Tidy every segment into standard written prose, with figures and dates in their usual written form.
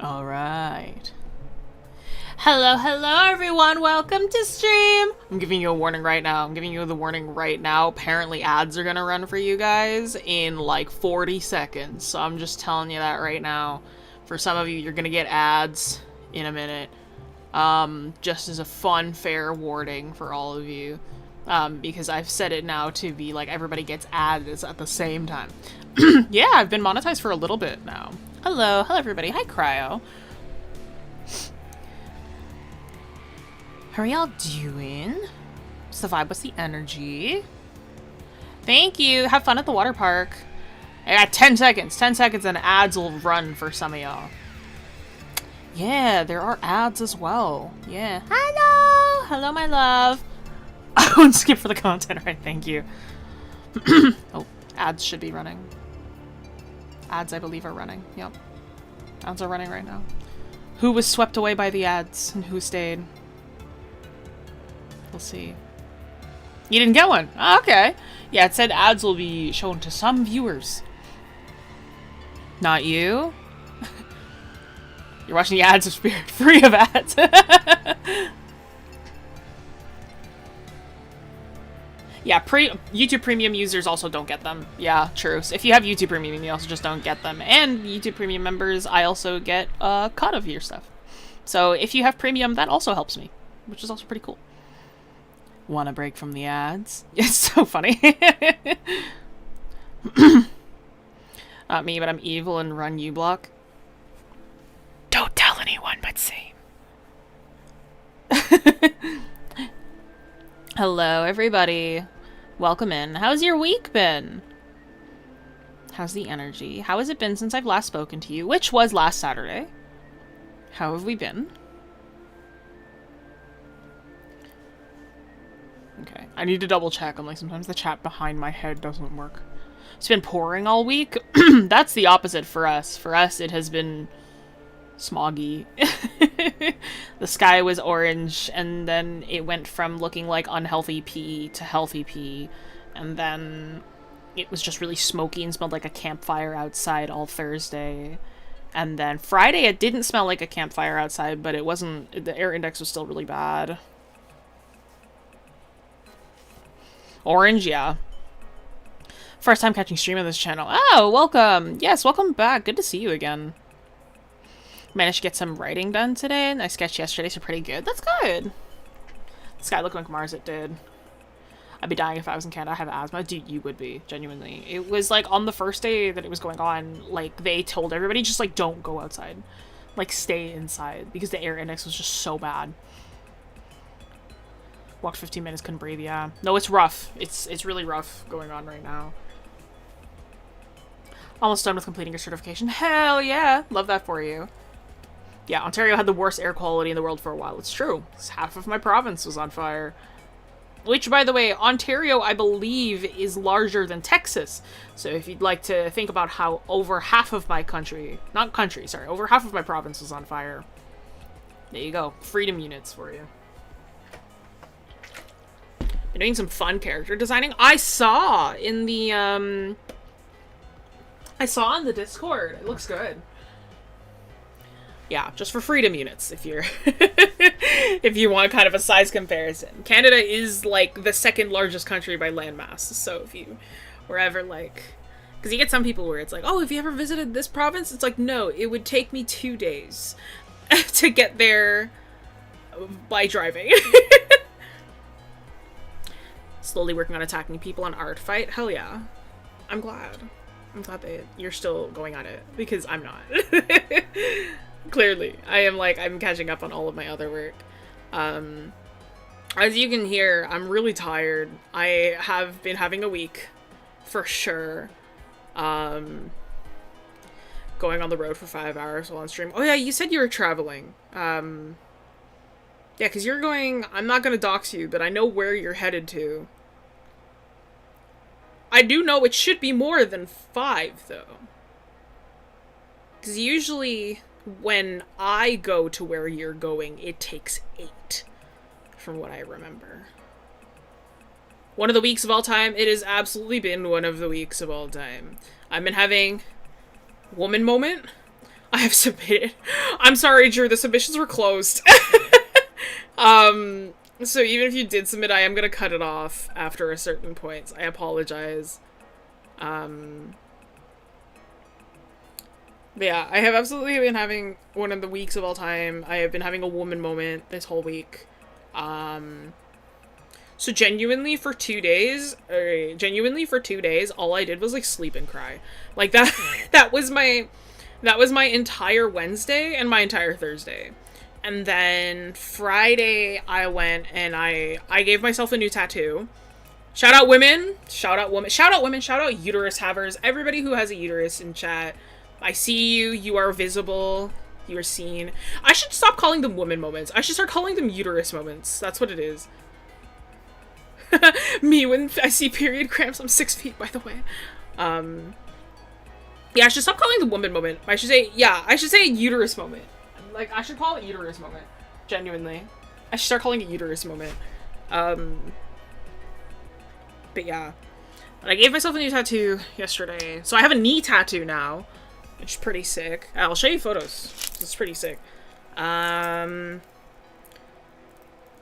All right. Hello, hello, everyone. Welcome to stream. I'm giving you a warning right now. I'm giving you the warning right now. Apparently, ads are going to run for you guys in like 40 seconds. So I'm just telling you that right now. For some of you, you're going to get ads in a minute. Just as a fun, fair warning for all of you. Because I've set it now to be like everybody gets ads at the same time. Yeah, I've been monetized for a little bit now. Hello, everybody. Hi, Cryo. How are y'all doing? What's the vibe? What's the energy? Thank you. Have fun at the water park. I got 10 seconds. 10 seconds and ads will run for some of y'all. Yeah, there are ads as well. Yeah. Hello! Hello, my love. I won't skip for the content, right? Thank you. Oh, ads should be running. Ads, I believe, are running. Yep. Ads are running right now. Who was swept away by the ads and who stayed? We'll see. You didn't get one? Oh, okay. Yeah, it said ads will be shown to some viewers. Not you? You're watching the ads of Spirit, free of ads. Yeah, YouTube Premium users also don't get them. Yeah, true. So if you have YouTube Premium, you also just don't get them. And YouTube Premium members, I also get a cut of your stuff. So if you have Premium, that also helps me, which is also pretty cool. Want a break from the ads? It's so funny. Not me, but I'm evil and run uBlock. Don't tell anyone but same. Hello, everybody. Welcome in. How's your week been? How's the energy? How has it been since I've last spoken to you? Which was last Saturday. How have we been? Okay. I need to double check. I'm like, sometimes the chat behind my head doesn't work. It's been pouring all week. That's the opposite for us. For us, it has been smoggy. The sky was orange, and then it went from looking like unhealthy pee to healthy pee, and then it was just really smoky and smelled like a campfire outside all Thursday. And then Friday it didn't smell like a campfire outside, but it wasn't, the air index was still really bad. Orange, yeah. First time catching stream on this channel. Oh, welcome. Yes, welcome back. Good to see you again. Managed to get some writing done today. I sketched yesterday, so pretty good. That's good. The sky looked like Mars, it did. I'd be dying if I was in Canada. I have asthma. Dude, you would be. Genuinely. It was like on the first day that it was going on, like they told everybody just like don't go outside. Like stay inside because the air index was just so bad. Walked 15 minutes, couldn't breathe, yeah. No, it's rough. It's really rough going on right now. Almost done with completing your certification. Hell yeah. Love that for you. Yeah, Ontario had the worst air quality in the world for a while. It's true. Half of my province was on fire. Which, by the way, Ontario, I believe, is larger than Texas. So if you'd like to think about how over half of my country... Not country, sorry. Over half of my province was on fire. There you go. Freedom units for you. Been doing some fun character designing. I saw in the, I saw in the Discord. It looks good. Yeah, just for freedom units, if you're... if you want kind of a size comparison. Canada is, like, the second largest country by landmass, so if you were ever, like... Because you get some people where it's like, oh, have you ever visited this province? It's like, no, it would take me 2 days to get there by driving. Slowly working on attacking people on art fight. Hell yeah. I'm glad. I'm glad that you're still going on it, because I'm not. Clearly. I'm catching up on all of my other work. As you can hear, I'm really tired. I have been having a week, for sure. Going on the road for 5 hours while on stream. Oh yeah, you said you were traveling. Yeah, because you're going... I'm not going to dox you, but I know where you're headed to. I do know it should be more than 5, though. Because usually, when I go to where you're going, it takes 8. From what I remember. One of the weeks of all time. It has absolutely been one of the weeks of all time. I've been having woman moment I have submitted. I'm sorry, Drew, the submissions were closed. So even if you did submit, I am gonna cut it off after a certain point. I apologize. But yeah, I have absolutely been having one of the weeks of all time. I have been having a woman moment this whole week. So genuinely for 2 days, all I did was like sleep and cry. Like that was my entire Wednesday and my entire Thursday. And then Friday I went and I gave myself a new tattoo. Shout out women, shout out women, shout out women, shout out uterus havers, everybody who has a uterus in chat. I see you, you are visible, you are seen. I should stop calling them woman moments. I should start calling them uterus moments. That's what it is. Me when I see period cramps, I'm 6 feet, by the way. Yeah, I should stop calling the woman moment. I should say uterus moment. Like, I should call it uterus moment. Genuinely. I should start calling it uterus moment. But yeah. But I gave myself a new tattoo yesterday. So I have a knee tattoo now, which is pretty sick. I'll show you photos. It's pretty sick. But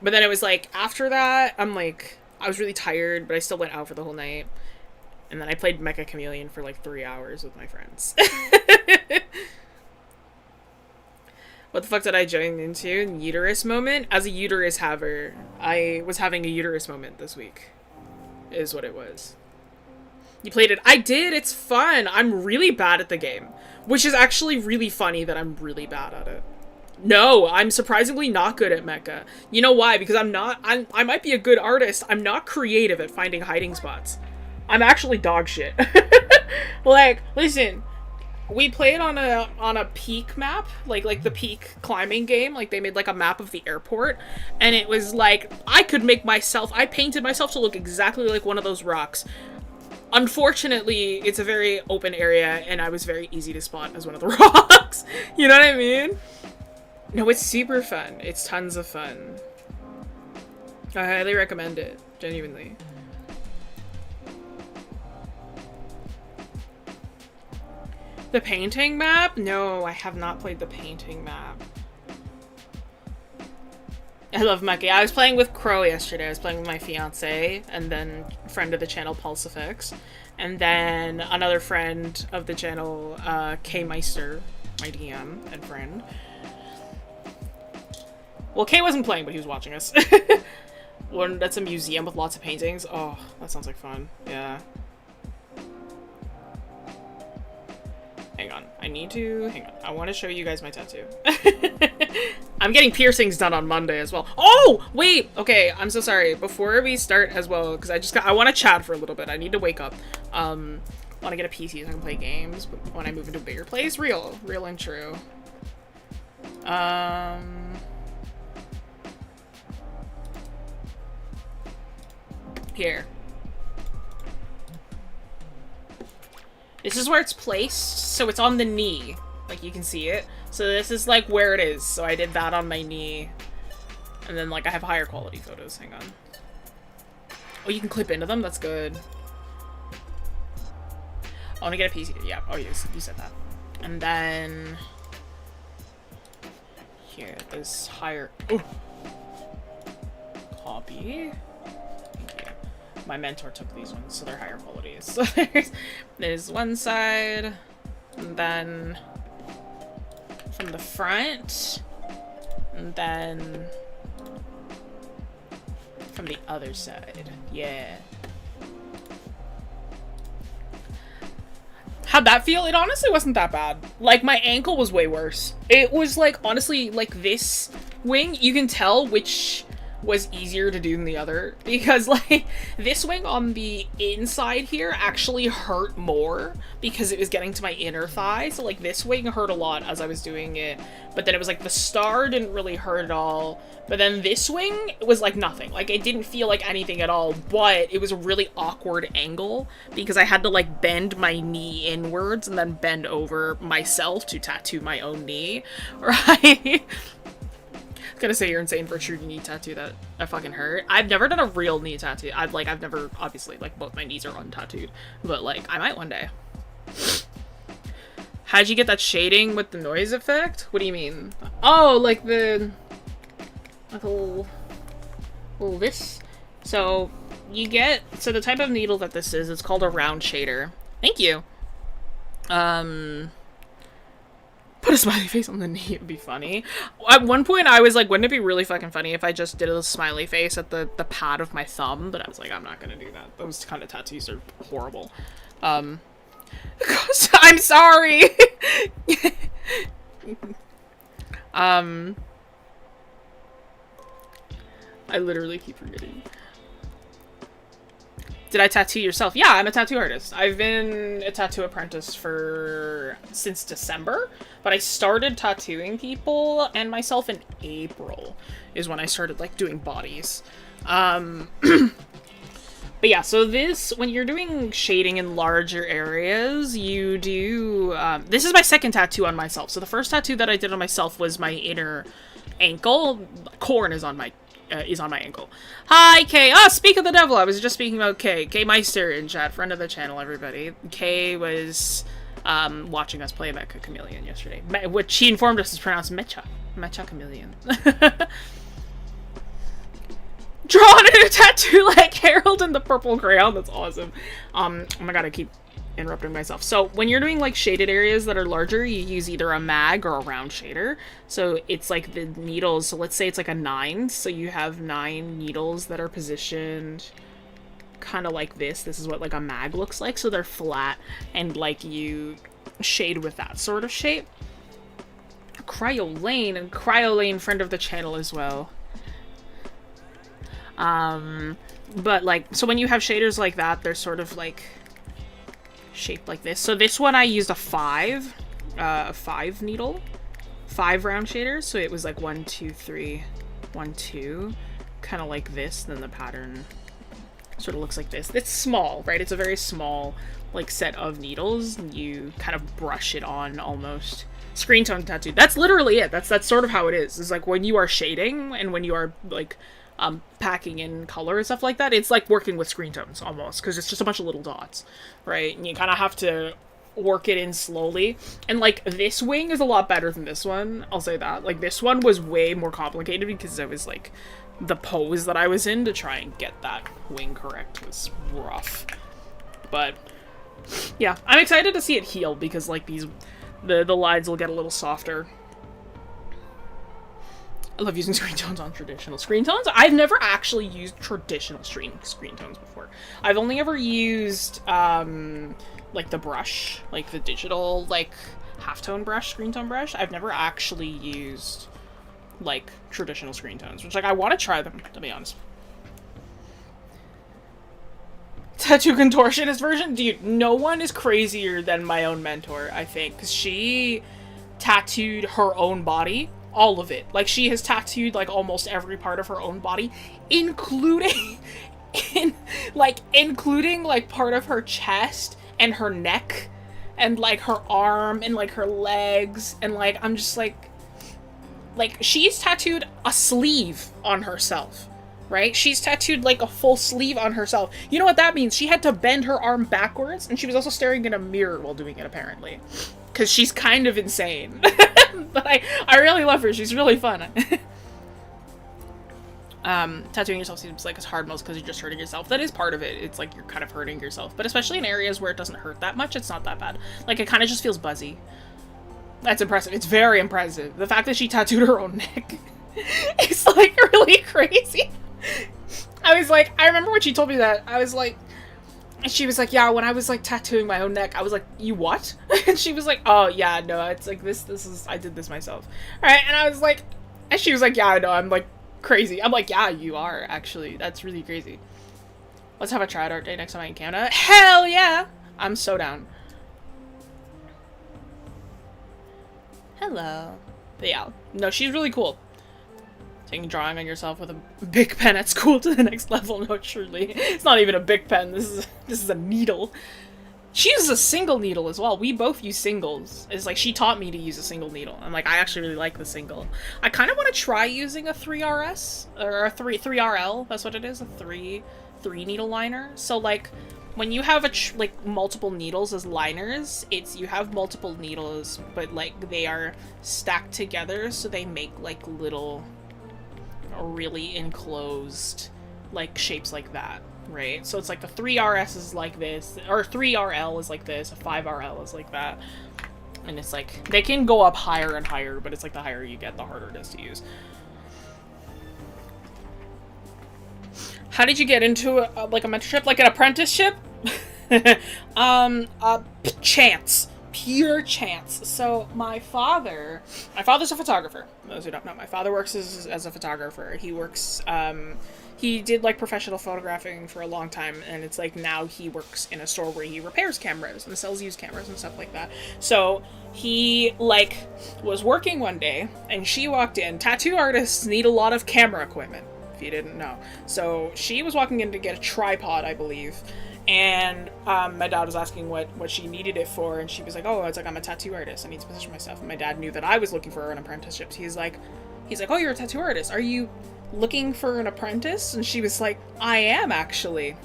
then it was like, after that, I was really tired, but I still went out for the whole night. And then I played 𝘫𝘰𝘪𝘯𝘰𝘰𝘁 for like 3 hours with my friends. What the fuck did I join into? Uterus moment? As a uterus haver, I was having a uterus moment this week. Is what it was. You played it? I did! It's fun! I'm really bad at the game. Which is actually really funny that I'm really bad at it. No, I'm surprisingly not good at mecha. You know why? Because I might be a good artist. I'm not creative at finding hiding spots. I'm actually dog shit. Like, listen, we played on a peak map, like the peak climbing game. Like, they made like a map of the airport, and it was like, I painted myself to look exactly like one of those rocks. Unfortunately, it's a very open area, and I was very easy to spot as one of the rocks. You know what I mean? No, it's super fun. It's tons of fun. I highly recommend it, genuinely. The painting map? No, I have not played the painting map. I love 𝘫𝘰𝘪𝘯𝘰𝘪. I was playing with Crow yesterday. I was playing with my fiance, and then friend of the channel, 𝘴𝘶𝘱𝘱𝘰𝘪, and then another friend of the channel, 𝘫𝘰𝘪𝘀𝘀, my DM and friend. Well, Kay wasn't playing, but he was watching us. One that's a museum with lots of paintings. Oh, that sounds like fun. Yeah. Hang on. Hang on. I want to show you guys my tattoo. I'm getting piercings done on Monday as well. Oh, wait. Okay, I'm so sorry. Before we start as well, because I want to chat for a little bit. I need to wake up. Want to get a PC so I can play games, but when I move into a bigger place, real and true. Here. This is where it's placed, so it's on the knee. Like, you can see it. So this is, like, where it is. So I did that on my knee. And then, like, I have higher quality photos. Hang on. Oh, you can clip into them? That's good. I want to get a PC. Yeah. Oh, you said that. And then... Here, this higher... Ooh. Copy. My mentor took these ones, so they're higher quality. So there's one side, and then from the front, and then from the other side. Yeah. How'd that feel? It honestly wasn't that bad. Like, my ankle was way worse. It was, like, honestly, like, this wing, you can tell which was easier to do than the other, because like this wing on the inside here actually hurt more because it was getting to my inner thigh. So like this wing hurt a lot as I was doing it, but then it was like the star didn't really hurt at all, but then this wing was like nothing. Like it didn't feel like anything at all, but it was a really awkward angle because I had to like bend my knee inwards and then bend over myself to tattoo my own knee, right? Gonna say you're insane for a true knee tattoo that fucking hurt. I've never done a real knee tattoo. I've never, obviously, like, both my knees are untattooed, but like I might one day. How'd you get that shading with the noise effect? What do you mean? Oh, like the little this. So you get, so the type of needle that this is, it's called a round shader. Thank you. Put a smiley face on the knee, it'd be funny. At one point I was like, wouldn't it be really fucking funny if I just did a smiley face at the pad of my thumb? But I was like, I'm not gonna do that. Those kind of tattoos are horrible. I'm sorry! I literally keep forgetting. Did I tattoo yourself? Yeah, I'm a tattoo artist. I've been a tattoo apprentice since December, but I started tattooing people and myself in April is when I started like doing bodies. But yeah, so when you're doing shading in larger areas, you do, this is my second tattoo on myself. So the first tattoo that I did on myself was my inner ankle. Corn is on my ankle. Hi, Kay. Oh, speak of the devil. I was just speaking about Kay. Kay Meister in chat, friend of the channel, everybody. Kay was watching us play Mecha Chameleon yesterday, which she informed us is pronounced Mecha Chameleon. Drawn in a tattoo like Harold in the purple crayon. That's awesome. Oh my god, I keep interrupting myself. So when you're doing like shaded areas that are larger, you use either a mag or a round shader. So it's like the needles, so let's say it's like a 9, so you have 9 needles that are positioned kind of like this. This is what like a mag looks like, so they're flat and like you shade with that sort of shape. Cryolane, and Cryolane, friend of the channel as well. But like, so when you have shaders like that, they're sort of like shaped like this. So this one I used a 5 needle, 5 round shaders. So it was like 1, 2, 3, 1, 2, kind of like this. Then the pattern sort of looks like this. It's small, right? It's a very small like set of needles. You kind of brush it on almost. Screen tone tattoo. That's literally it. That's sort of how it is. It's like when you are shading and when you are like packing in color and stuff like that, it's like working with screen tones almost, because it's just a bunch of little dots, right? And you kind of have to work it in slowly. And like this wing is a lot better than this one, I'll say that. Like this one was way more complicated because it was like the pose that I was in to try and get that wing correct was rough. But yeah, I'm excited to see it heal because like the lines will get a little softer. I love using screen tones on traditional screen tones. I've never actually used traditional screen tones before. I've only ever used like the brush, like the digital like halftone brush, screen tone brush. I've never actually used like traditional screen tones, which like I want to try them, to be honest. Tattoo contortionist version? Dude, no one is crazier than my own mentor, I think, because she tattooed her own body. All of it. Like, she has tattooed, like, almost every part of her own body, including, including, like, part of her chest and her neck and, like, her arm and, like, her legs. And, like, I'm just, like, she's tattooed a sleeve on herself, right? She's tattooed, like, a full sleeve on herself. You know what that means? She had to bend her arm backwards, and she was also staring in a mirror while doing it, apparently. Because she's kind of insane. But I really love her. She's really fun. Tattooing yourself seems like it's hard most because you're just hurting yourself. That is part of it. It's like you're kind of hurting yourself. But especially in areas where it doesn't hurt that much, it's not that bad. Like, it kind of just feels buzzy. That's impressive. It's very impressive. The fact that she tattooed her own neck is, like, really crazy. I was like, I remember when she told me that, I was like, and she was like, yeah, when I was, like, tattooing my own neck, I was like, you what? And she was like, oh, yeah, no, it's like, this is, I did this myself. Alright, and I was like, and she was like, yeah, I know, I'm, like, crazy. I'm like, yeah, you are, actually. That's really crazy. Let's have a trad art day next time I'm in Canada. Hell yeah! I'm so down. Hello. But yeah, no, she's really cool. Taking drawing on yourself with a big pen at school to the next level. No, truly. It's not even a big pen. This is a needle. She uses a single needle as well. We both use singles. It's like she taught me to use a single needle. I'm like, I actually really like the single. I kind of want to try using a 3RS or a 3RL. That's what it is, a three needle liner. So like when you have like multiple needles as liners, you have multiple needles, but like they are stacked together, so they make like little, really enclosed like shapes like that. Right, so it's like the 3RS is like this, or 3RL is like this, a 5RL is like that. And it's like, they can go up higher and higher, but it's like the higher you get, the harder it is to use. How did you get into like a mentorship? Like an apprenticeship? Chance. Pure chance. So my father's a photographer. Those who don't know, my father works as a photographer. He works, he did like professional photographing for a long time, and it's like now he works in a store where he repairs cameras and sells used cameras and stuff like that. So he like was working one day and she walked in. Tattoo artists need a lot of camera equipment, if you didn't know. So she was walking in to get a tripod, I believe. And my dad was asking what she needed it for, and she was like, oh, it's like, I'm a tattoo artist, I need to position myself. And my dad knew that I was looking for an apprenticeship. He's like, oh, you're a tattoo artist, are you looking for an apprentice? And she was like, I am, actually.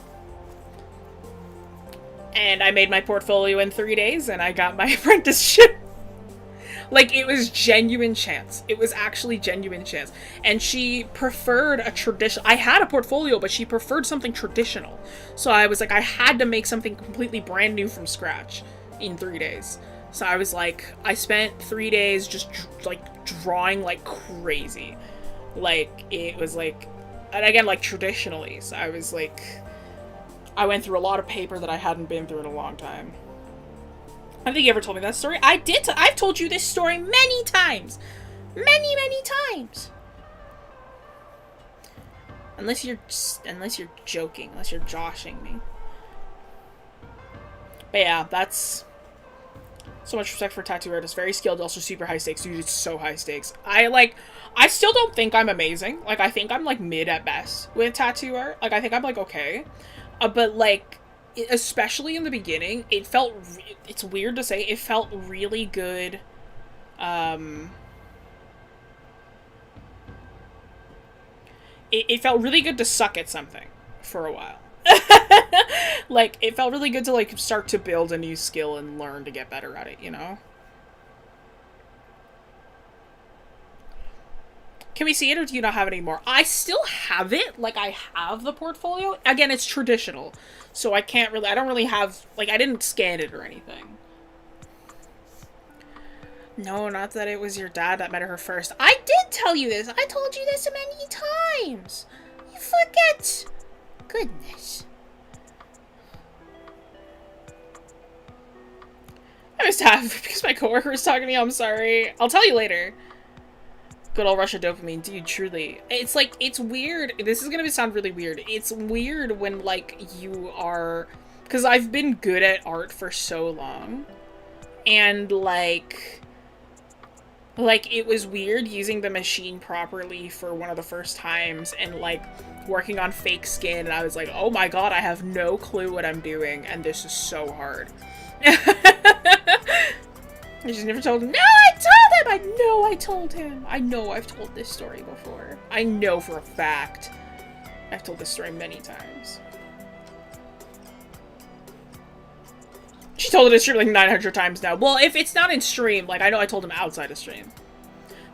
And I made my portfolio in 3 days and I got my apprenticeship. Like, it was genuine chance. It was actually genuine chance. And she preferred a traditional... I had a portfolio, but she preferred something traditional. So I was like, I had to make something completely brand new from scratch in 3 days. So I was like, I spent 3 days just, like, drawing like crazy. Like, it was like... And again, like, traditionally. So I was like... I went through a lot of paper that I hadn't been through in a long time. I don't think you ever told me that story. I did. I've told you this story many times. Many, many times. Unless you're joking. Unless you're joshing me. But yeah, that's... So much respect for tattoo artists. Very skilled, also super high stakes. Dude, it's so high stakes. I still don't think I'm amazing. Like, I think I'm, like, mid at best with tattoo art. Like, I think I'm, like, okay. But, like... especially in the beginning, it felt, it's weird to say, it felt really good, it felt really good to suck at something for a while. Like, it felt really good to, like, start to build a new skill and learn to get better at it, you know? Can we see it, or do you not have it anymore? I still have it. Like, I have the portfolio. Again, it's traditional. So I can't really... I don't really have... Like, I didn't scan it or anything. No, not that it was your dad that met her first. I did tell you this. I told you this many times. You forget. Goodness. I must have, because my coworker was talking to me. I'm sorry. I'll tell you later. Good old Russia dopamine, dude, truly. It's like, it's weird. This is gonna sound really weird. It's weird when, like, you are... Because I've been good at art for so long. And, like, it was weird using the machine properly for one of the first times and, like, working on fake skin. And I was like, oh my god, I have no clue what I'm doing. And this is so hard. I just never told him. No, I told him! I know I told him. I know I've told this story before. I know for a fact. I've told this story many times. She told it in stream like 900 times now. Well, if it's not in stream, like, I know I told him outside of stream.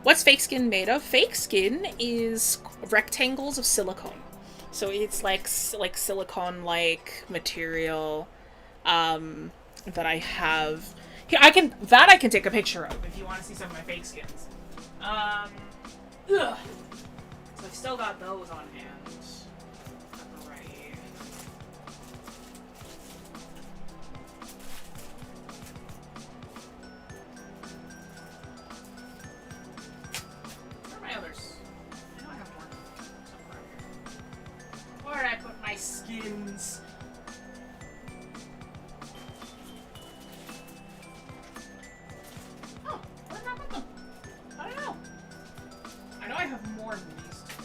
What's fake skin made of? Fake skin is rectangles of silicone. So it's like silicone-like material that I have... Here, I can take a picture of if you want to see some of my fake skins. Ugh. So I've still got those on hand. Right. Where are my others? I know I have more somewhere here. Where did I put my skins? I have more than these two.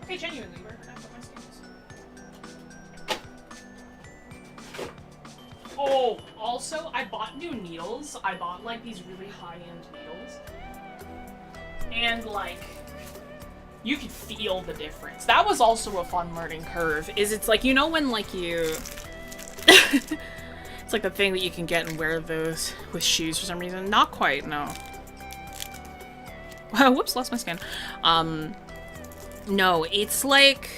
Okay, genuinely, where can I put my skins? also, I bought new needles. I bought, like, these really high-end needles. And, like, you can feel the difference. That was also a fun learning curve, is it's like, you know when, like, you... It's like the thing that you can get and wear those with shoes for some reason. Not quite, no. Whoops, lost my skin. No, it's like...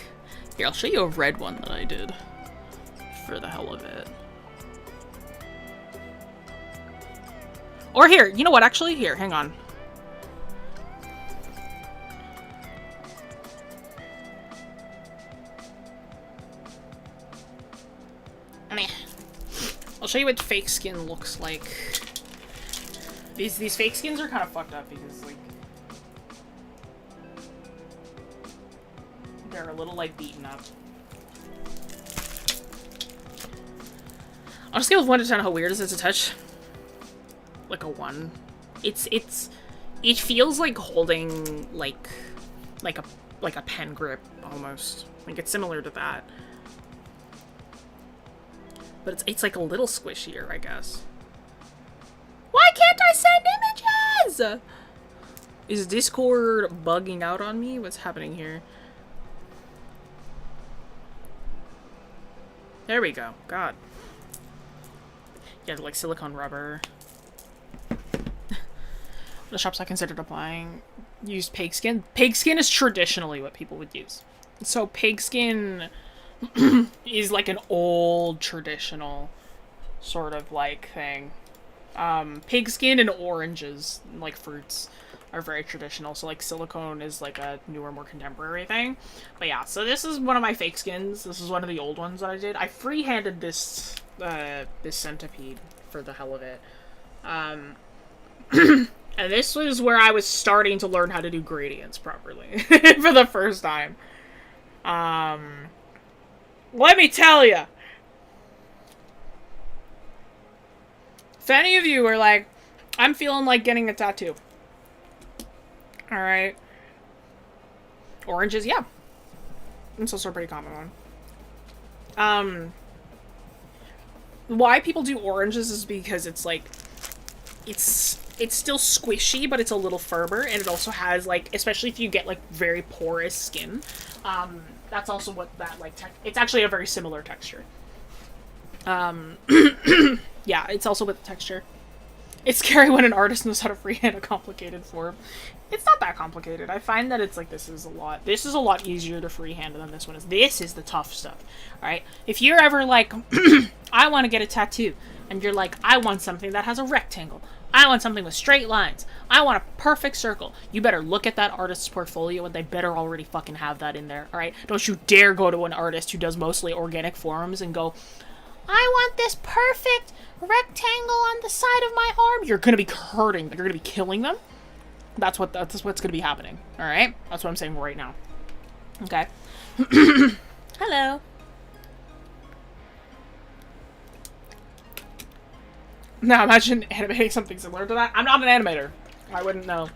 Here, I'll show you a red one that I did. For the hell of it. Or here, you know what, actually? Here, hang on. I'll show you what fake skin looks like. These fake skins are kind of fucked up because, like, they're a little, like, beaten up. On a scale of 1 to 10, how weird is it to touch? Like a 1. It feels like holding, like a pen grip, almost. Like, it's similar to that. But it's like a little squishier, I guess. Why can't I send images? Is Discord bugging out on me? What's happening here? There we go. God. Yeah, like silicone rubber. The shops I considered applying used pig skin. Pig skin is traditionally what people would use. So pig skin is like an old traditional sort of like thing. Pig skin and oranges, like fruits, are very traditional. So like silicone is like a newer, more contemporary thing. But yeah, so this is one of my fake skins. This is one of the old ones that I did. I freehanded this this centipede for the hell of it. And this was where I was starting to learn how to do gradients properly for the first time. Let me tell you, if any of you are like, I'm feeling like getting a tattoo. Alright. Oranges, yeah. It's also a pretty common one. Why people do oranges is because it's like, it's still squishy, but it's a little firmer, and it also has, like, especially if you get, like, very porous skin, that's also what that, like, it's actually a very similar texture. Yeah, it's also with the texture. It's scary when an artist knows how to freehand a complicated form. It's not that complicated. I find that it's, like, this is a lot easier to freehand than this one is. This is the tough stuff, alright? If you're ever like, I want to get a tattoo, and you're like, I want something that has a rectangle. I want something with straight lines. I want a perfect circle. You better look at that artist's portfolio, and they better already fucking have that in there, alright? Don't you dare go to an artist who does mostly organic forms and go, I want this perfect rectangle on the side of my arm. You're gonna be hurting. You're gonna be killing them. That's what's gonna be happening, alright? That's what I'm saying right now. Okay. Hello. Now imagine animating something similar to that. I'm not an animator. I wouldn't know.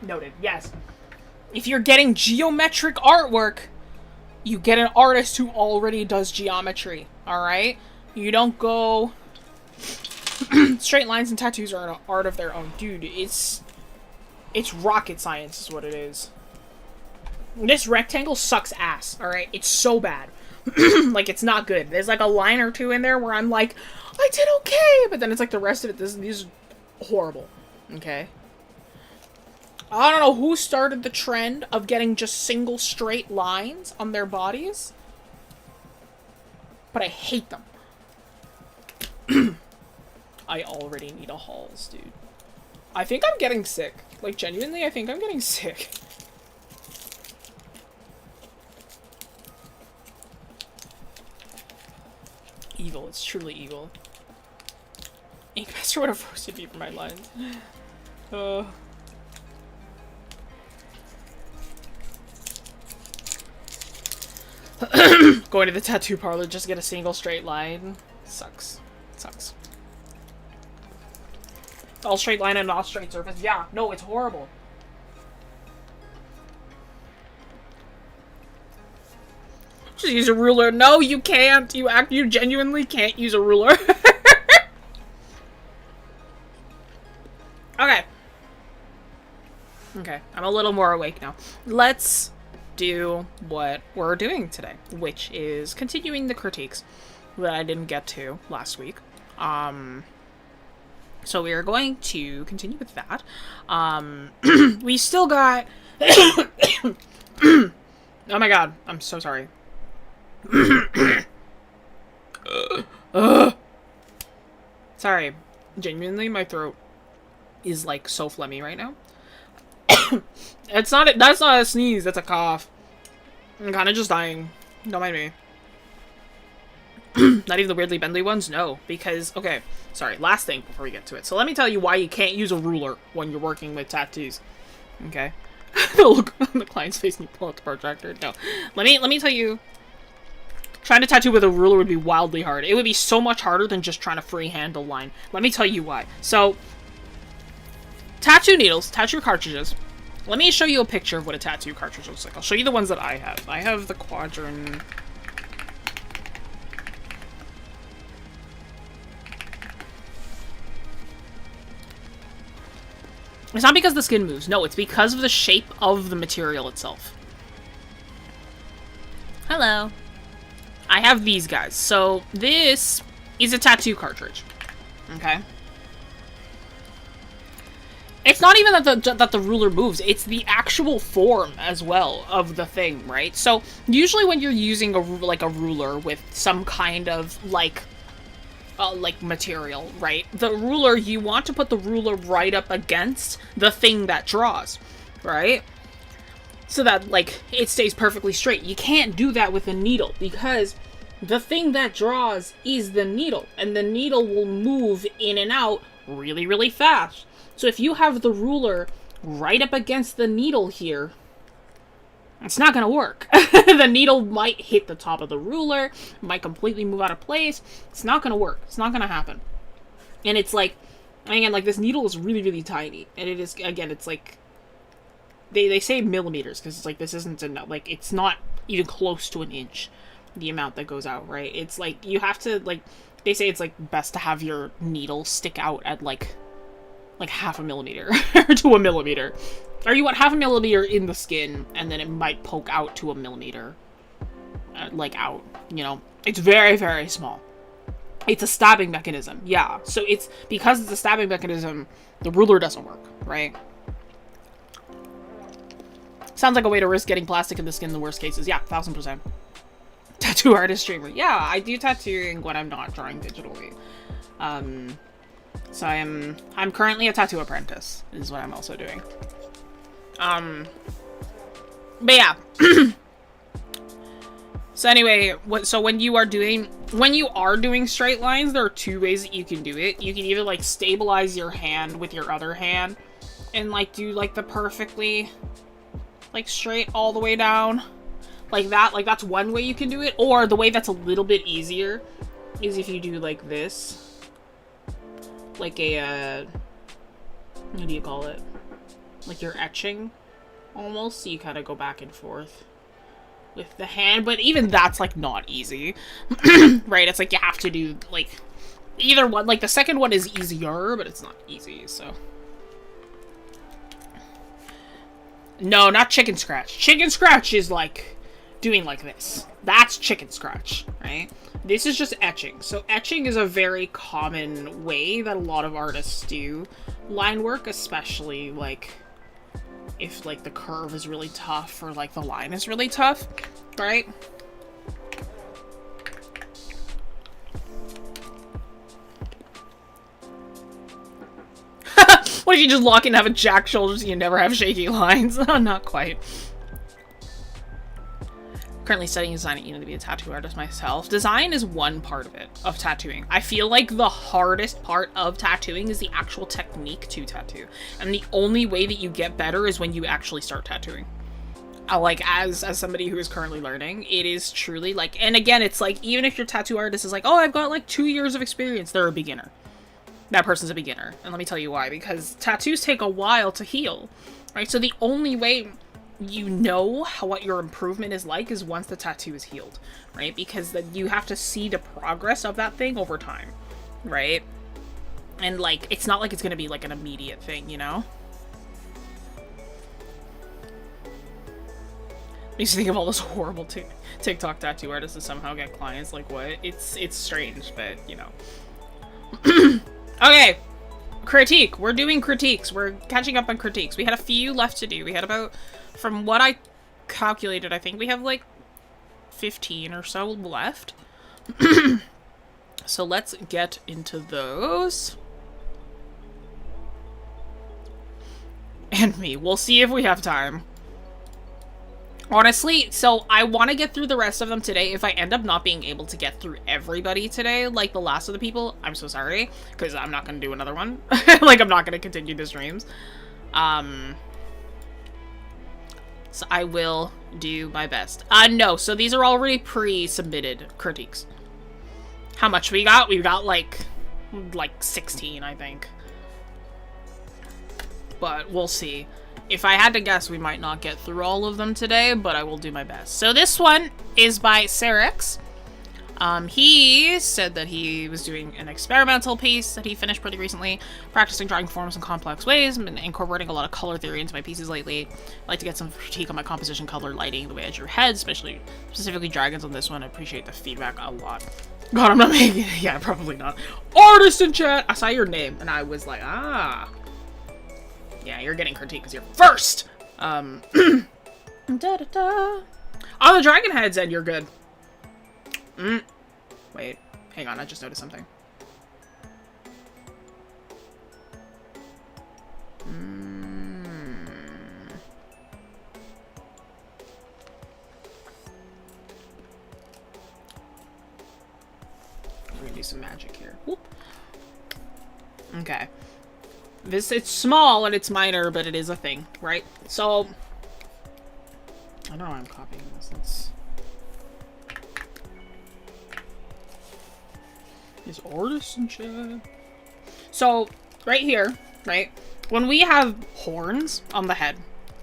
Noted. Yes. If you're getting geometric artwork, you get an artist who already does geometry. Alright? You don't go... Straight lines and tattoos are an art of their own. Dude, it's rocket science is what it is. This rectangle sucks ass. Alright? It's so bad. Like, it's not good. There's, like, a line or two in there where I'm like, I did okay! But then it's like the rest of it, these are horrible. Okay? I don't know who started the trend of getting just single straight lines on their bodies, but I hate them. I already need a Halls, dude. I think I'm getting sick. Like, genuinely, I think I'm getting sick. Evil. It's truly evil. Inkmaster would have roasted me for my lines. Going to the tattoo parlor just to get a single straight line. Sucks. Sucks. All straight line and not straight surface. Yeah, no, it's horrible. Just use a ruler. No, you can't. You genuinely can't use a ruler. Okay. Okay, I'm a little more awake now. Let's do what we're doing today, which is continuing the critiques that I didn't get to last week. So we are going to continue with that. We still got... Oh my god, I'm so sorry. Sorry. Genuinely, my throat is like so phlegmy right now. That's not a sneeze, that's a cough. I'm kind of just dying. Don't mind me. Not even the weirdly bendly ones? No, because, okay, sorry, last thing before we get to it. So let me tell you why you can't use a ruler when you're working with tattoos. Okay? The look on the client's face when you pull out the protractor. No. Let me tell you, trying to tattoo with a ruler would be wildly hard. It would be so much harder than just trying to freehand a line. Let me tell you why. So, tattoo needles, tattoo cartridges. Let me show you a picture of what a tattoo cartridge looks like. I'll show you the ones that I have. I have the Quadrant. It's not because the skin moves. No, it's because of the shape of the material itself. Hello. I have these guys. So, this is a tattoo cartridge. Okay? It's not even that the ruler moves, it's the actual form as well of the thing, right? So, usually when you're using a ruler with some kind of, like material, right? The ruler, you want to put the ruler right up against the thing that draws, right? So that, like, it stays perfectly straight. You can't do that with a needle, because the thing that draws is the needle, and the needle will move in and out really, really fast. So if you have the ruler right up against the needle here, it's not gonna work. The needle might hit the top of the ruler, might completely move out of place. It's not gonna work. It's not gonna happen. And it's like, again, like, this needle is really, really tiny. And it is, again, it's like, they say millimeters, because it's like, this isn't enough, like, it's not even close to an inch, the amount that goes out, right? It's like, you have to, like, they say it's, like, best to have your needle stick out at, like half a millimeter to a millimeter. Or you want half a millimeter in the skin, and then it might poke out to a millimeter. Like, out, you know? It's very, very small. It's a stabbing mechanism, yeah. So it's, because it's a stabbing mechanism, the ruler doesn't work, right? Sounds like a way to risk getting plastic in the skin in the worst cases. Yeah, 1000%. Tattoo artist streamer. Yeah, I do tattooing when I'm not drawing digitally. So I'm currently a tattoo apprentice, is what I'm also doing. But yeah. So anyway, so when you are doing straight lines, there are two ways that you can do it. You can either, like, stabilize your hand with your other hand and, like, do, like, the perfectly, like, straight all the way down. Like that. Like, that's one way you can do it. Or the way that's a little bit easier is if you do, like, this. Like a, what do you call it? Like you're etching, almost. So you kind of go back and forth with the hand. But even that's, like, not easy. Right? It's like you have to do, like, either one. Like, the second one is easier, but it's not easy, so. No, not chicken scratch. Chicken scratch is, like, doing like this. That's chicken scratch, right? This is just etching. So etching is a very common way that a lot of artists do line work, especially, like, if, like, the curve is really tough or, like, the line is really tough, right? What if you just lock in and have a jack shoulders and you never have shaky lines? Not quite. Currently studying design at uni to be a tattoo artist myself. Design is one part of it, of tattooing. I feel like the hardest part of tattooing is the actual technique to tattoo. And the only way that you get better is when you actually start tattooing. Like, as somebody who is currently learning, it is truly, like, and again, it's like, even if your tattoo artist is like, oh, I've got, like, 2 years of experience, they're a beginner. That person's a beginner. And let me tell you why. Because tattoos take a while to heal, right? So the only way you know what your improvement is like is once the tattoo is healed, right? Because then you have to see the progress of that thing over time, right? And like, it's not like it's gonna be like an immediate thing, you know? Makes me think of all those horrible TikTok tattoo artists that somehow get clients. Like, what? It's strange, but you know. Okay, critique. We're doing critiques. We're catching up on critiques. We had a few left to do. We had about, from what I calculated, I think we have like 15 or so left. So let's get into those. And me. We'll see if we have time. Honestly, so I want to get through the rest of them today. If I end up not being able to get through everybody today, like the last of the people, I'm so sorry, because I'm not going to do another one. Like, I'm not going to continue the streams. So I will do my best. No, so these are already pre-submitted critiques. How much we got? We got like 16, I think. But we'll see. If I had to guess, we might not get through all of them today, but I will do my best. So this one is by 𝘫𝘰𝘪𝘯. He said that he was doing an experimental piece that he finished pretty recently, practicing drawing forms in complex ways, and incorporating a lot of color theory into my pieces lately. I'd like to get some critique on my composition, color, lighting, the way I drew heads, specifically dragons on this one. I appreciate the feedback a lot. God, I'm not making it. Yeah, probably not. Artist in chat! I saw your name, and I was like, ah. Yeah, you're getting critique because you're first! On the dragon heads, and you're good. Wait, hang on, I just noticed something. We're gonna do some magic here. Whoop. Okay. It's small and it's minor, but it is a thing, right? So, I don't know why I'm copying this. Is artist in chat. So, right here, right? When we have horns on the head,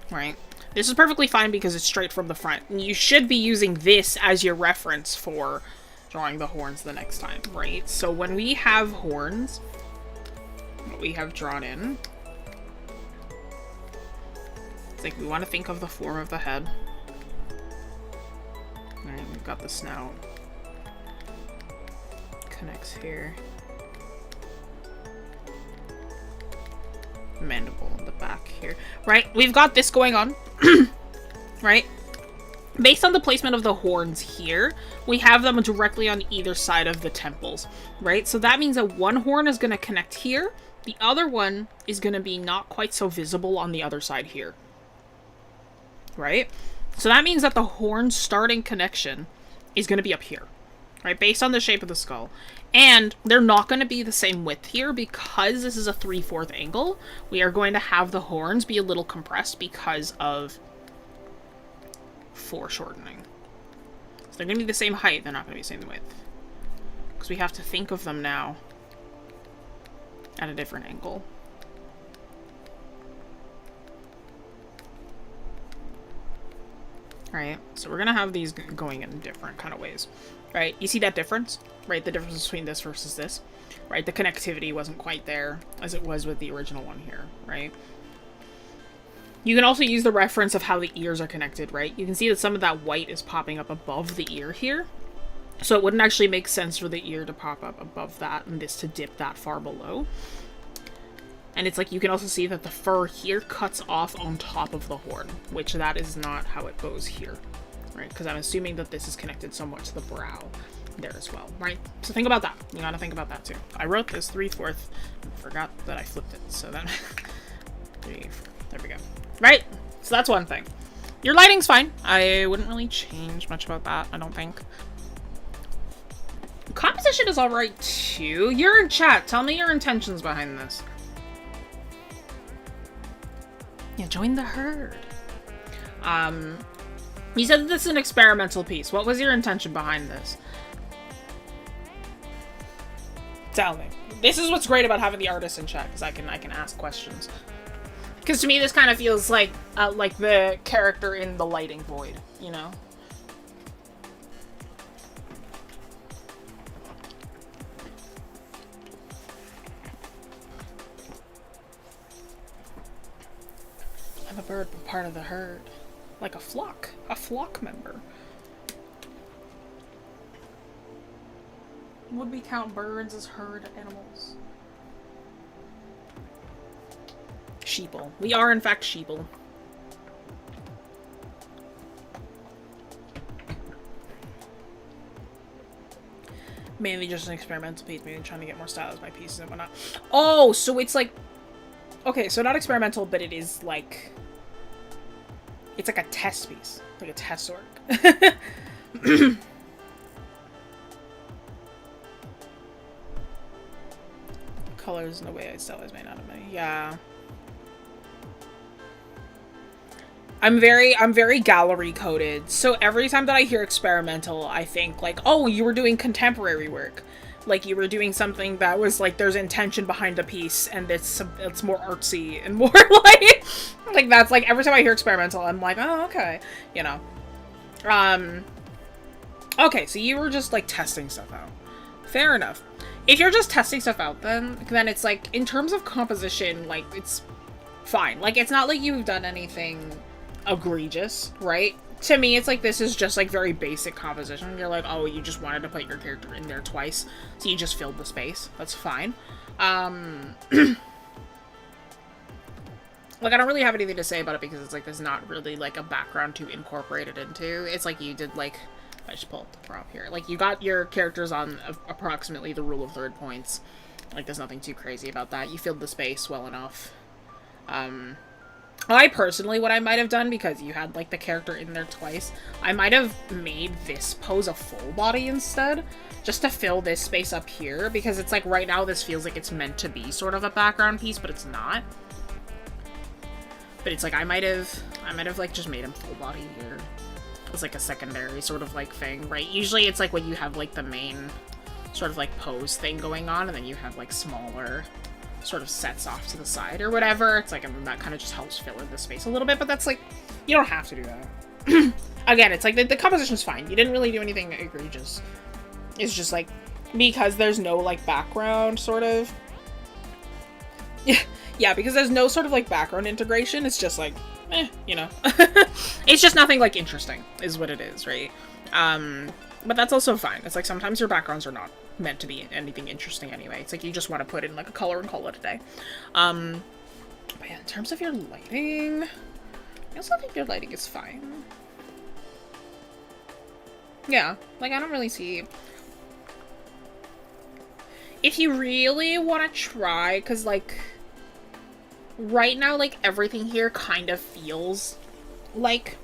right? This is perfectly fine because it's straight from the front. And you should be using this as your reference for drawing the horns the next time, right? So when we have horns, what we have drawn in, it's like we want to think of the form of the head. Alright, we've got the snout. Connects here. Mandible in the back here. Right, we've got this going on. Right? Based on the placement of the horns here, we have them directly on either side of the temples. Right? So that means that one horn is going to connect here. The other one is going to be not quite so visible on the other side here. Right? So that means that the horn starting connection is going to be up here. Right? Based on the shape of the skull. And they're not going to be the same width here because this is a 3/4 angle. We are going to have the horns be a little compressed because of foreshortening. So they're going to be the same height. They're not going to be the same width. Because we have to think of them now at a different angle. Right? So we're going to have these going in different kind of ways. Right? You see that difference? Right? The difference between this versus this. Right? The connectivity wasn't quite there as it was with the original one here. Right? You can also use the reference of how the ears are connected, right? You can see that some of that white is popping up above the ear here. So it wouldn't actually make sense for the ear to pop up above that and this to dip that far below. And it's like you can also see that the fur here cuts off on top of the horn, which that is not how it goes here. Right, because I'm assuming that this is connected somewhat to the brow there as well, right? So think about that. You gotta think about that too. I wrote this 3/4, forgot that I flipped it, so then 3/4, there we go. Right, so that's one thing. Your lighting's fine. I wouldn't really change much about that, I don't think. Composition is alright too. You're in chat, tell me your intentions behind this. Yeah, join the herd. You said that this is an experimental piece. What was your intention behind this? Tell me. This is what's great about having the artist in chat, because I can ask questions. Because to me, this kind of feels like like the character in the lighting void, you know? I'm a bird, but part of the herd. Like a flock member. Would we count birds as herd animals? Sheeple. We are, in fact, sheeple. Mainly just an experimental piece, maybe trying to get more style as my pieces and whatnot. Oh, so it's like... Okay, so not experimental, but it is like... It's like a test piece. Like a test work. Colors in the way I stylize may not have many. Yeah. I'm very gallery coded. So every time that I hear experimental, I think like, oh, you were doing contemporary work. Like you were doing something that was like, there's intention behind the piece and it's more artsy and more like that's like, every time I hear experimental, I'm like, oh, okay. You know. Okay, so you were just like testing stuff out. Fair enough. If you're just testing stuff out, then it's like, in terms of composition, like, it's fine. Like, it's not like you've done anything egregious, right? To me, it's like, this is just, like, very basic composition. You're like, oh, you just wanted to put your character in there twice, so you just filled the space. That's fine. Like, I don't really have anything to say about it because it's like, there's not really, like, a background to incorporate it into. It's like you did, like... I just pull up the prop here. Like, you got your characters on approximately the rule of third points. Like, there's nothing too crazy about that. You filled the space well enough. I personally, what I might have done, because you had, like, the character in there twice, I might have made this pose a full body instead, just to fill this space up here, because it's like, right now this feels like it's meant to be sort of a background piece, but it's not. But it's like, I might have, like, just made him full body here. It's like a secondary sort of like thing, right? Usually it's like when you have like the main sort of like pose thing going on and then you have like smaller sort of sets off to the side or whatever. It's like, and that kind of just helps fill in the space a little bit, but that's like, you don't have to do that. Again, it's like the composition's fine. You didn't really do anything egregious. It's just like, because there's no like background sort of. Yeah, because there's no sort of like background integration. It's just like, you know. It's just nothing like interesting is what it is, right? But that's also fine. It's like sometimes your backgrounds are not meant to be anything interesting anyway. It's like you just want to put in like a color and call it a day. But yeah, in terms of your lighting, I also think your lighting is fine. Yeah, like I don't really see... If you really want to try, because like... Right now, like, everything here kind of feels like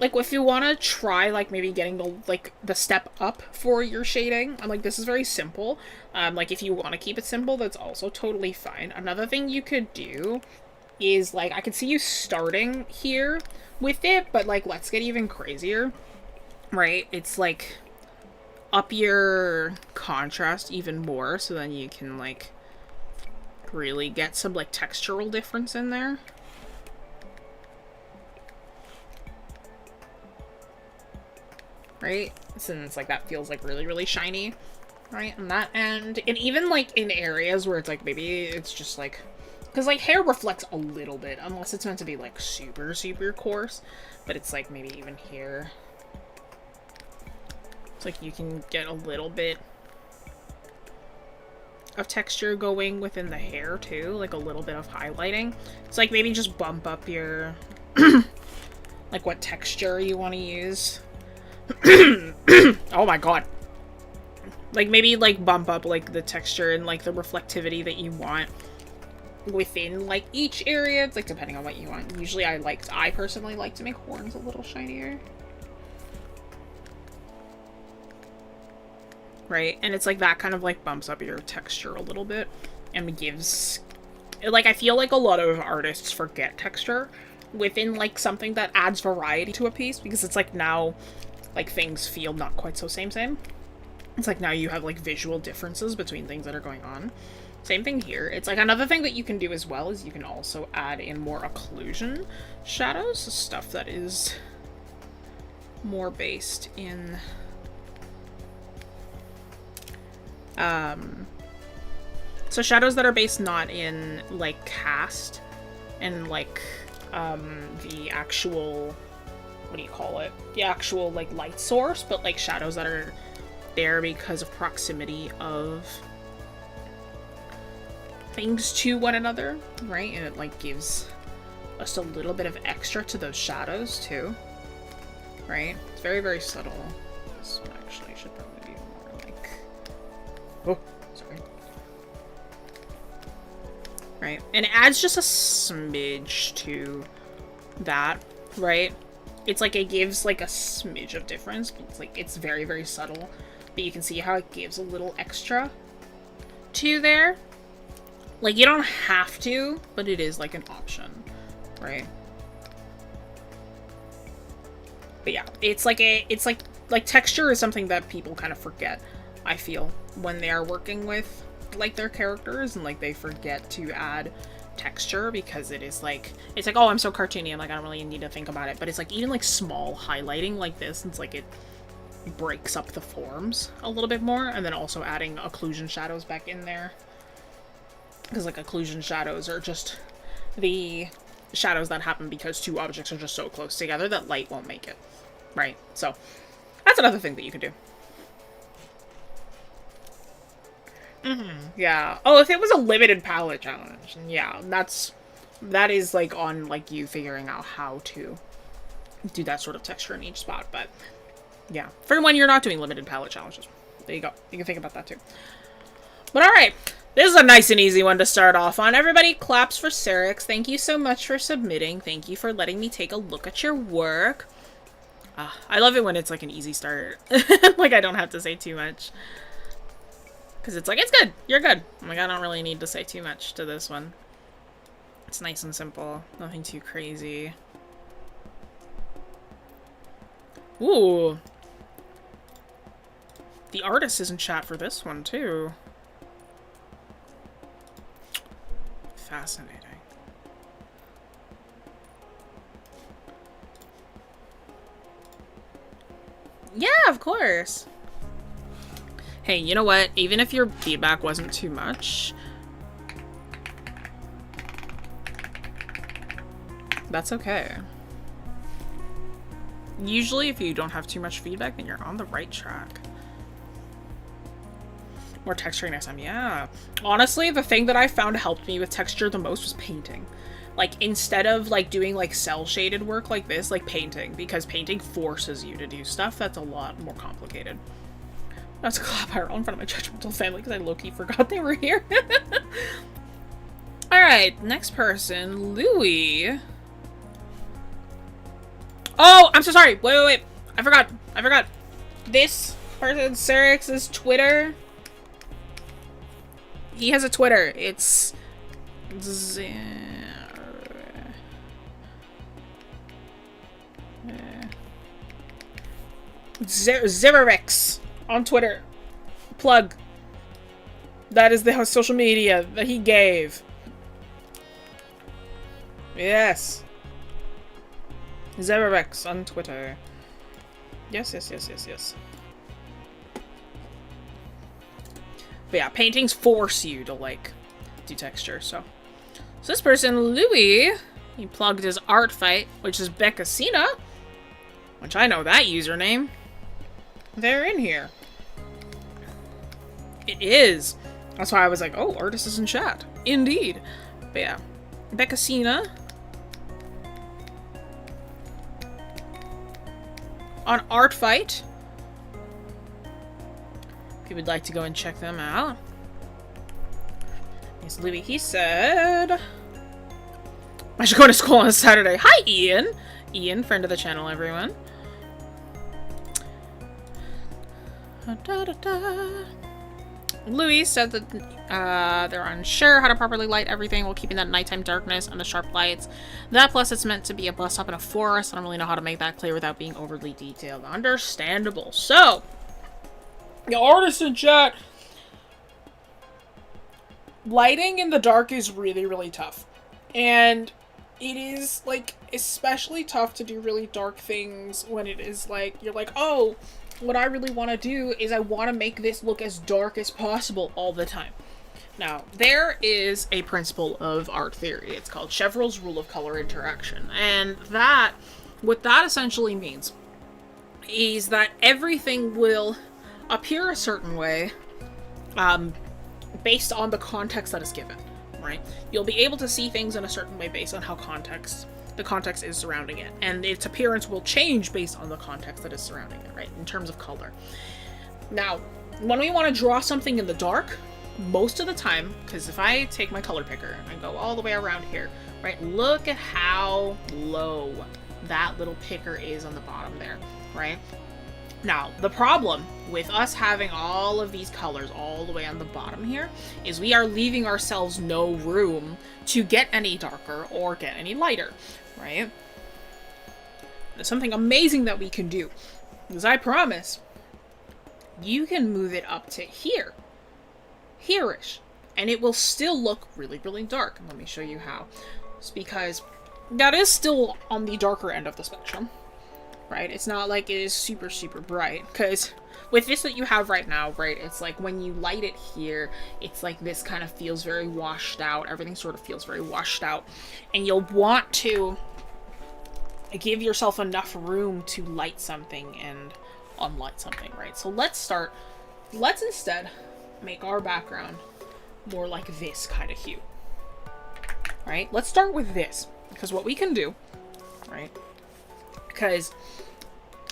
if you want to try, like, maybe getting the step up for your shading, I'm like, this is very simple. Like, if you want to keep it simple, that's also totally fine. Another thing you could do is, like, I could see you starting here with it, but, like, let's get even crazier, right? It's, like, up your contrast even more, so then you can, like... really get some like textural difference in there. Right? So it's like that feels like really, really shiny. Right? On that end. And even like in areas where it's like maybe it's just like, because like hair reflects a little bit unless it's meant to be like super, super coarse. But it's like maybe even here. It's like you can get a little bit of texture going within the hair too, like a little bit of highlighting. It's like maybe just bump up your like what texture you want to use. Oh my god. Like maybe like bump up like the texture and like the reflectivity that you want within like each area. It's like depending on what you want. Usually I personally like to make horns a little shinier. Right? And it's like that kind of like bumps up your texture a little bit and gives, like, I feel like a lot of artists forget texture within like something that adds variety to a piece, because it's like now like things feel not quite so same. It's like now you have like visual differences between things that are going on. Same thing here. It's like another thing that you can do as well is you can also add in more occlusion shadows, stuff that is more based in so shadows that are based not in like cast and like the actual, what do you call it? The actual like light source, but like shadows that are there because of proximity of things to one another, right? And it like gives us a little bit of extra to those shadows too, right? It's very, very subtle. This one actually should probably be more like, oh, sorry. Right, and it adds just a smidge to that, right? It's like it gives like a smidge of difference, but it's like it's very, very subtle. But you can see how it gives a little extra to there. Like, you don't have to, but it is like an option, right? But yeah, it's like texture is something that people kind of forget, I feel, when they are working with like their characters, and like they forget to add texture because it is like, it's like, oh, I'm so cartoony, I'm like, I don't really need to think about it. But it's like even like small highlighting like this, it's like it breaks up the forms a little bit more, and then also adding occlusion shadows back in there, because like occlusion shadows are just the shadows that happen because two objects are just so close together that light won't make it, right? So that's another thing that you can do. Yeah. Oh, if it was a limited palette challenge, yeah, that is like on like you figuring out how to do that sort of texture in each spot. But yeah, for when you're not doing limited palette challenges, there you go. You can think about that too. But all right, this is a nice and easy one to start off on. Everybody claps for Cyrix. Thank you so much for submitting. Thank you for letting me take a look at your work. I love it when it's like an easy start. Like I don't have to say too much. Because it's like, it's good. You're good. I'm like, I don't really need to say too much to this one. It's nice and simple. Nothing too crazy. Ooh. The artist is in chat for this one, too. Fascinating. Yeah, of course. Hey, you know what? Even if your feedback wasn't too much, that's okay. Usually, if you don't have too much feedback, then you're on the right track. More texturing next time, yeah. Honestly, the thing that I found helped me with texture the most was painting. Like, instead of, like, doing, like, cel-shaded work like this, like, painting. Because painting forces you to do stuff that's a lot more complicated. Not to clap her in front of my judgmental family because I low-key forgot they were here. Alright, next person, Louis. Oh, I'm so sorry. Wait. I forgot. This person, Cyrix's Twitter. He has a Twitter. It's 𝘧𝘰𝘭𝑭𝘰𝘳𝘥 on Twitter. Plug. That is the social media that he gave. Yes. 𝘧𝘰𝘭𝑭𝘰𝘳𝑥 on Twitter. Yes. But yeah, paintings force you to, like, do texture, so. So this person, Louis, he plugged his art fight, which is 𝘥𝘰𝘪𝘯, which I know that username. They're in here. It is. That's why I was like, oh, artist is in chat. Indeed. But yeah, 𝘥𝘰𝘪𝘯 on art fight. If you would like to go and check them out. Yes, Louis, he said, I should go to school on a Saturday. Hi, Ian. Ian, friend of the channel, everyone. Louis said that they're unsure how to properly light everything while keeping that nighttime darkness and the sharp lights. That plus it's meant to be a bus stop in a forest. I don't really know how to make that clear without being overly detailed. Understandable. So, the artist in chat lighting in the dark is really, really tough. And it is, like, especially tough to do really dark things when it is, like, you're like, oh, what I really want to do is I want to make this look as dark as possible all the time. Now, there is a principle of art theory. It's called Chevreul's rule of color interaction. And what that essentially means is that everything will appear a certain way based on the context that is given, right? You'll be able to see things in a certain way based on how the context is surrounding it. And its appearance will change based on the context that is surrounding it, right? In terms of color. Now, when we want to draw something in the dark, most of the time, because if I take my color picker and I go all the way around here, right, look at how low that little picker is on the bottom there, right? Now, the problem with us having all of these colors all the way on the bottom here is we are leaving ourselves no room to get any darker or get any lighter, right? There's something amazing that we can do, because I promise you can move it up to here-ish, and it will still look really, really dark. Let me show you how. It's because that is still on the darker end of the spectrum, right? It's not like it is super, super bright, because with this that you have right now, right, it's like when you light it here, it's like this kind of feels very washed out. Everything sort of feels very washed out, and you'll want to give yourself enough room to light something and unlight something, right? So let's instead make our background more like this kind of hue, right? Let's start with this, because what we can do, right, because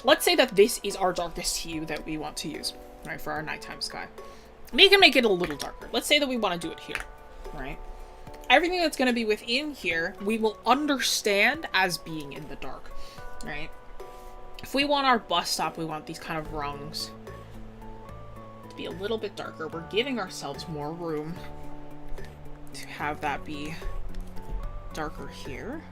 let's say that this is our darkest hue that we want to use, right, for our nighttime sky. We can make it a little darker. Let's say that we want to do it here, right? Everything that's going to be within here, we will understand as being in the dark, right? If we want our bus stop, we want these kind of rungs to be a little bit darker. We're giving ourselves more room to have that be darker here.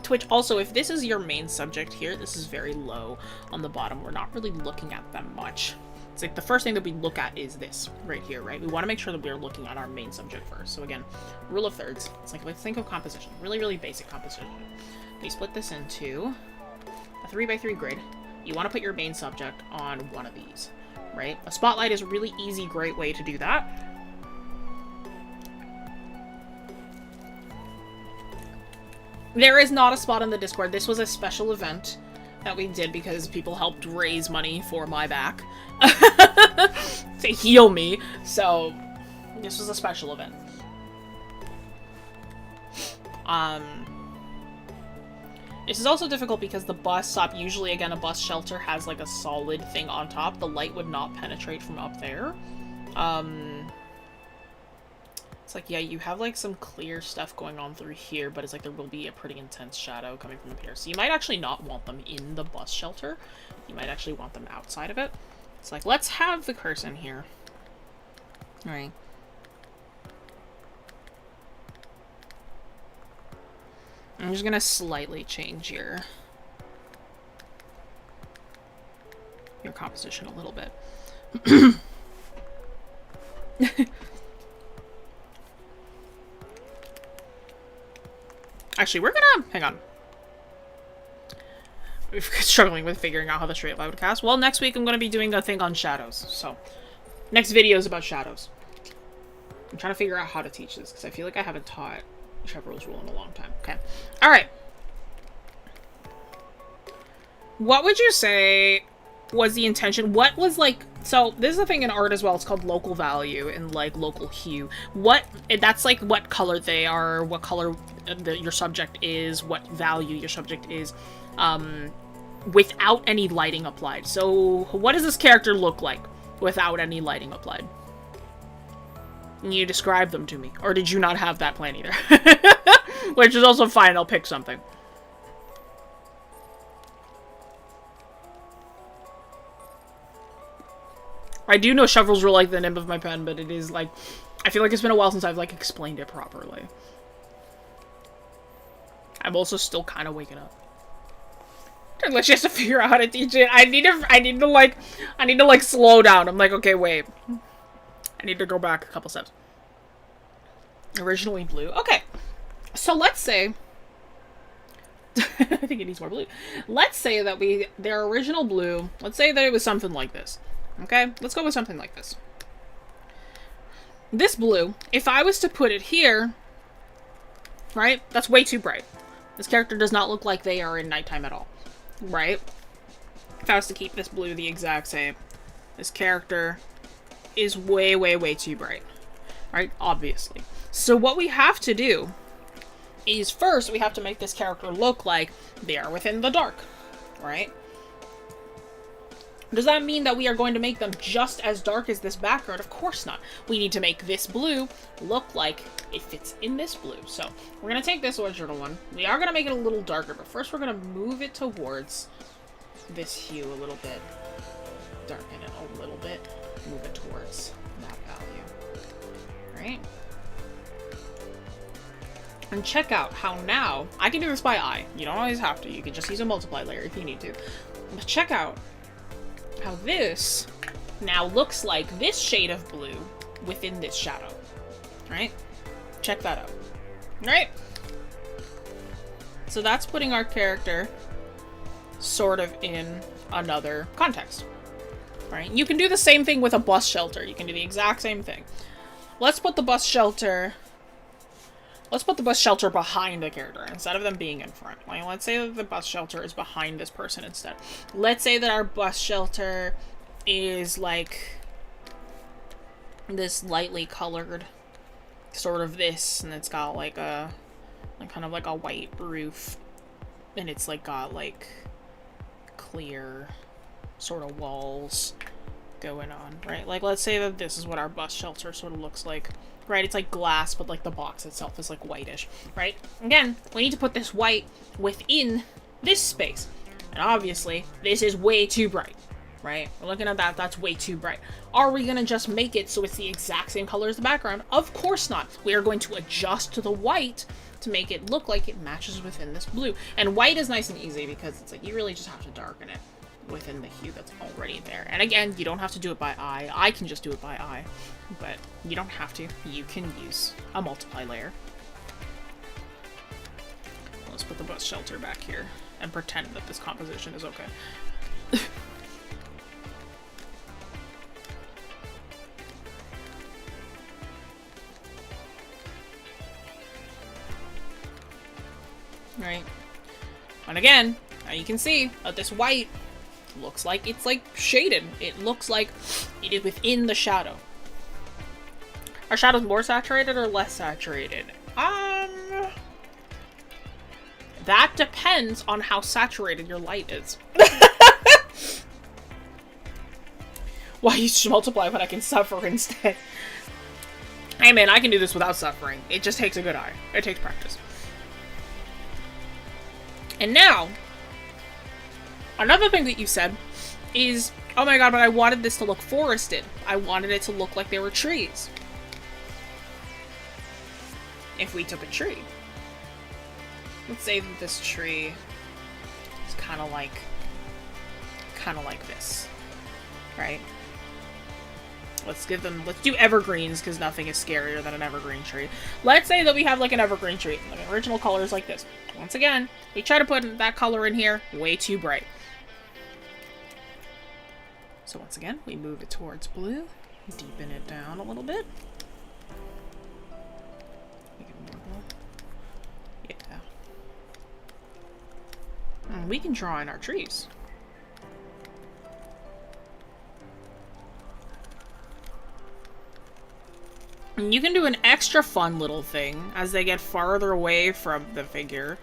To which also, if this is your main subject here, this is very low on the bottom. We're not really looking at them much. It's like the first thing that we look at is this right here, right? We want to make sure that we're looking at our main subject first. So again, rule of thirds. It's like, let's think of composition. Really, really basic composition. We split this into a 3x3 grid. You want to put your main subject on one of these, right? A spotlight is a really easy, great way to do that. There is not a spot in the Discord. This was a special event that we did because people helped raise money for my back to heal me. So this was a special event. This is also difficult because the bus stop, usually again a bus shelter has like a solid thing on top. The light would not penetrate from up there. It's like, yeah, you have like some clear stuff going on through here, but it's like there will be a pretty intense shadow coming from up here. So you might actually not want them in the bus shelter. You might actually want them outside of it. It's like, let's have the person here. All right. I'm just gonna slightly change your composition a little bit. Actually, we're gonna... hang on. We're struggling with figuring out how the straight line would cast. Well, next week I'm gonna be doing a thing on shadows, so... next video is about shadows. I'm trying to figure out how to teach this, because I feel like I haven't taught Chevreul's rule in a long time. Okay. Alright. What would you say was the intention? What was, like... so, this is a thing in art as well. It's called local value and, like, local hue. That's, like, what color they are, what color your subject is, what value your subject is, without any lighting applied. So, what does this character look like without any lighting applied? Can you describe them to me? Or did you not have that plan either? Which is also fine, I'll pick something. I do know Chevreul's rule like the nib of my pen, but it is like... I feel like it's been a while since I've, like, explained it properly. I'm also still kind of waking up. Let's just figure out how to teach it. I need to, like, slow down. I'm like, okay, wait. I I need to go back a couple steps. Originally blue. Okay. So let's say... I think it needs more blue. Let's say that their original blue, let's say that it was something like this. Okay? Let's go with something like this. This blue, if I was to put it here, right? That's way too bright. This character does not look like they are in nighttime at all. Right? If I was to keep this blue the exact same, this character is way, way, way too bright. Right? Obviously. So what we have to do is first we have to make this character look like they are within the dark, right? Does that mean that we are going to make them just as dark as this background? Of course not. We need to make this blue look like it fits in this blue. So we're going to take this original one. We are going to make it a little darker, but first we're going to move it towards this hue a little bit. Darken it a little bit. Move it towards that value. Right? And check out how now, I can do this by eye. You don't always have to. You can just use a multiply layer if you need to. But check out how this now looks like this shade of blue within this shadow. Right? Check that out. Right? So that's putting our character sort of in another context. Right? You can do the same thing with a bus shelter. You can do the exact same thing. Let's put the bus shelter behind the character instead of them being in front. Like, let's say that the bus shelter is behind this person instead. Let's say that our bus shelter is like this lightly colored sort of this, and it's got like a kind of like a white roof, and it's like got like clear sort of walls going on, right? Like, let's say that this is what our bus shelter sort of looks like. Right, it's like glass, but like the box itself is like whitish, right? Again, we need to put this white within this space. And obviously, this is way too bright, right? We're looking at that, that's way too bright. Are we gonna just make it so it's the exact same color as the background? Of course not. We are going to adjust to the white to make it look like it matches within this blue. And white is nice and easy because it's like, you really just have to darken it within the hue that's already there. And again, you don't have to do it by eye. I can just do it by eye. But you don't have to. You can use a multiply layer. Let's put the bus shelter back here and pretend that this composition is okay. Right. And again, now you can see that this white looks like it's like shaded. It looks like it is within the shadow. Are shadows more saturated or less saturated? That depends on how saturated your light is. Why you should multiply when I can suffer instead? Hey man, I can do this without suffering. It just takes a good eye. It takes practice. And now, another thing that you said is, oh my god, but I wanted this to look forested. I wanted it to look like there were trees. If we took a tree, let's say that this tree is kind of like this, right? Let's do evergreens because nothing is scarier than an evergreen tree. Let's say that we have like an evergreen tree. The original color is like this. Once again, we try to put that color in here, way too bright. So once again, we move it towards blue, deepen it down a little bit. Yeah. And we can draw in our trees. And you can do an extra fun little thing as they get farther away from the figure.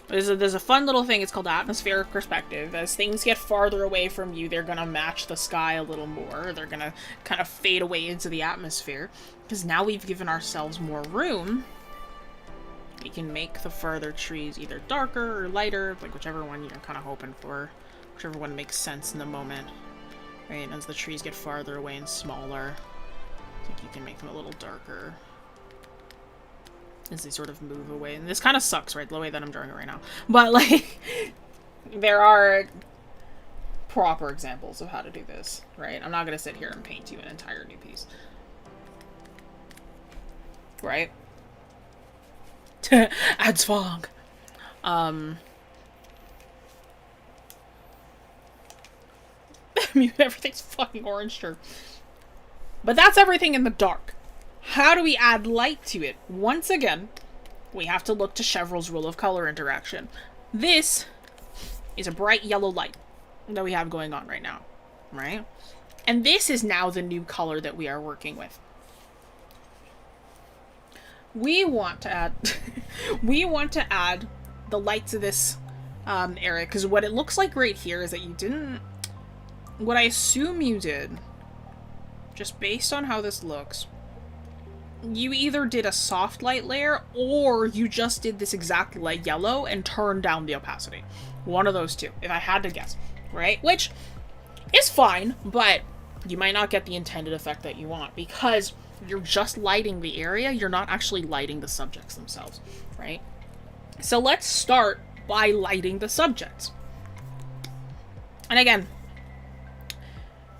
There's a fun little thing, it's called atmospheric perspective. As things get farther away from you, they're gonna match the sky a little more. They're gonna kind of fade away into the atmosphere. Because now we've given ourselves more room. We can make the further trees either darker or lighter, like whichever one you're kind of hoping for. Whichever one makes sense in the moment. Right, as the trees get farther away and smaller, I think you can make them a little darker. As they sort of move away. And this kind of sucks, right? The way that I'm drawing it right now. But, like, there are proper examples of how to do this, right? I'm not going to sit here and paint you an entire new piece. Right? Adds fog. Everything's fucking orange too. But that's everything in the dark. How do we add light to it? Once again, we have to look to Chevreul's rule of color interaction. This is a bright yellow light that we have going on right now, right? And this is now the new color that we are working with. We want to add the light to this area, because what it looks like right here is that you didn't, what I assume you did, just based on how this looks, you either did a soft light layer or you just did this exact light yellow and turned down the opacity. One of those two, if I had to guess, right? Which is fine, but you might not get the intended effect that you want because you're just lighting the area, you're not actually lighting the subjects themselves, right? So let's start by lighting the subjects. And again,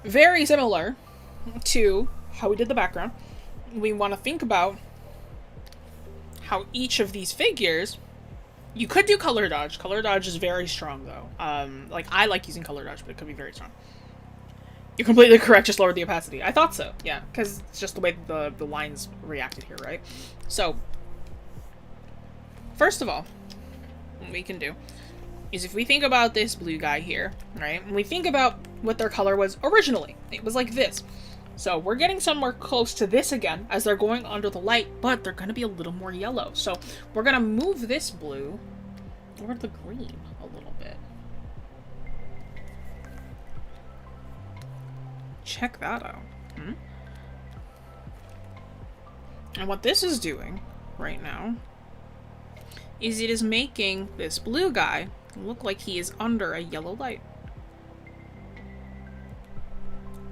very similar to how we did the background, we want to think about how each of these figures, you could do color dodge. Color dodge is very strong though. Like I like using color dodge, but it could be very strong. You're completely correct, just lowered the opacity. I thought so, yeah, because it's just the way the lines reacted here, right? So, first of all, what we can do is if we think about this blue guy here, right, and we think about what their color was originally, it was like this. So we're getting somewhere close to this again as they're going under the light, but they're going to be a little more yellow. So we're going to move this blue over the green a little bit. Check that out. And what this is doing right now is it is making this blue guy look like he is under a yellow light.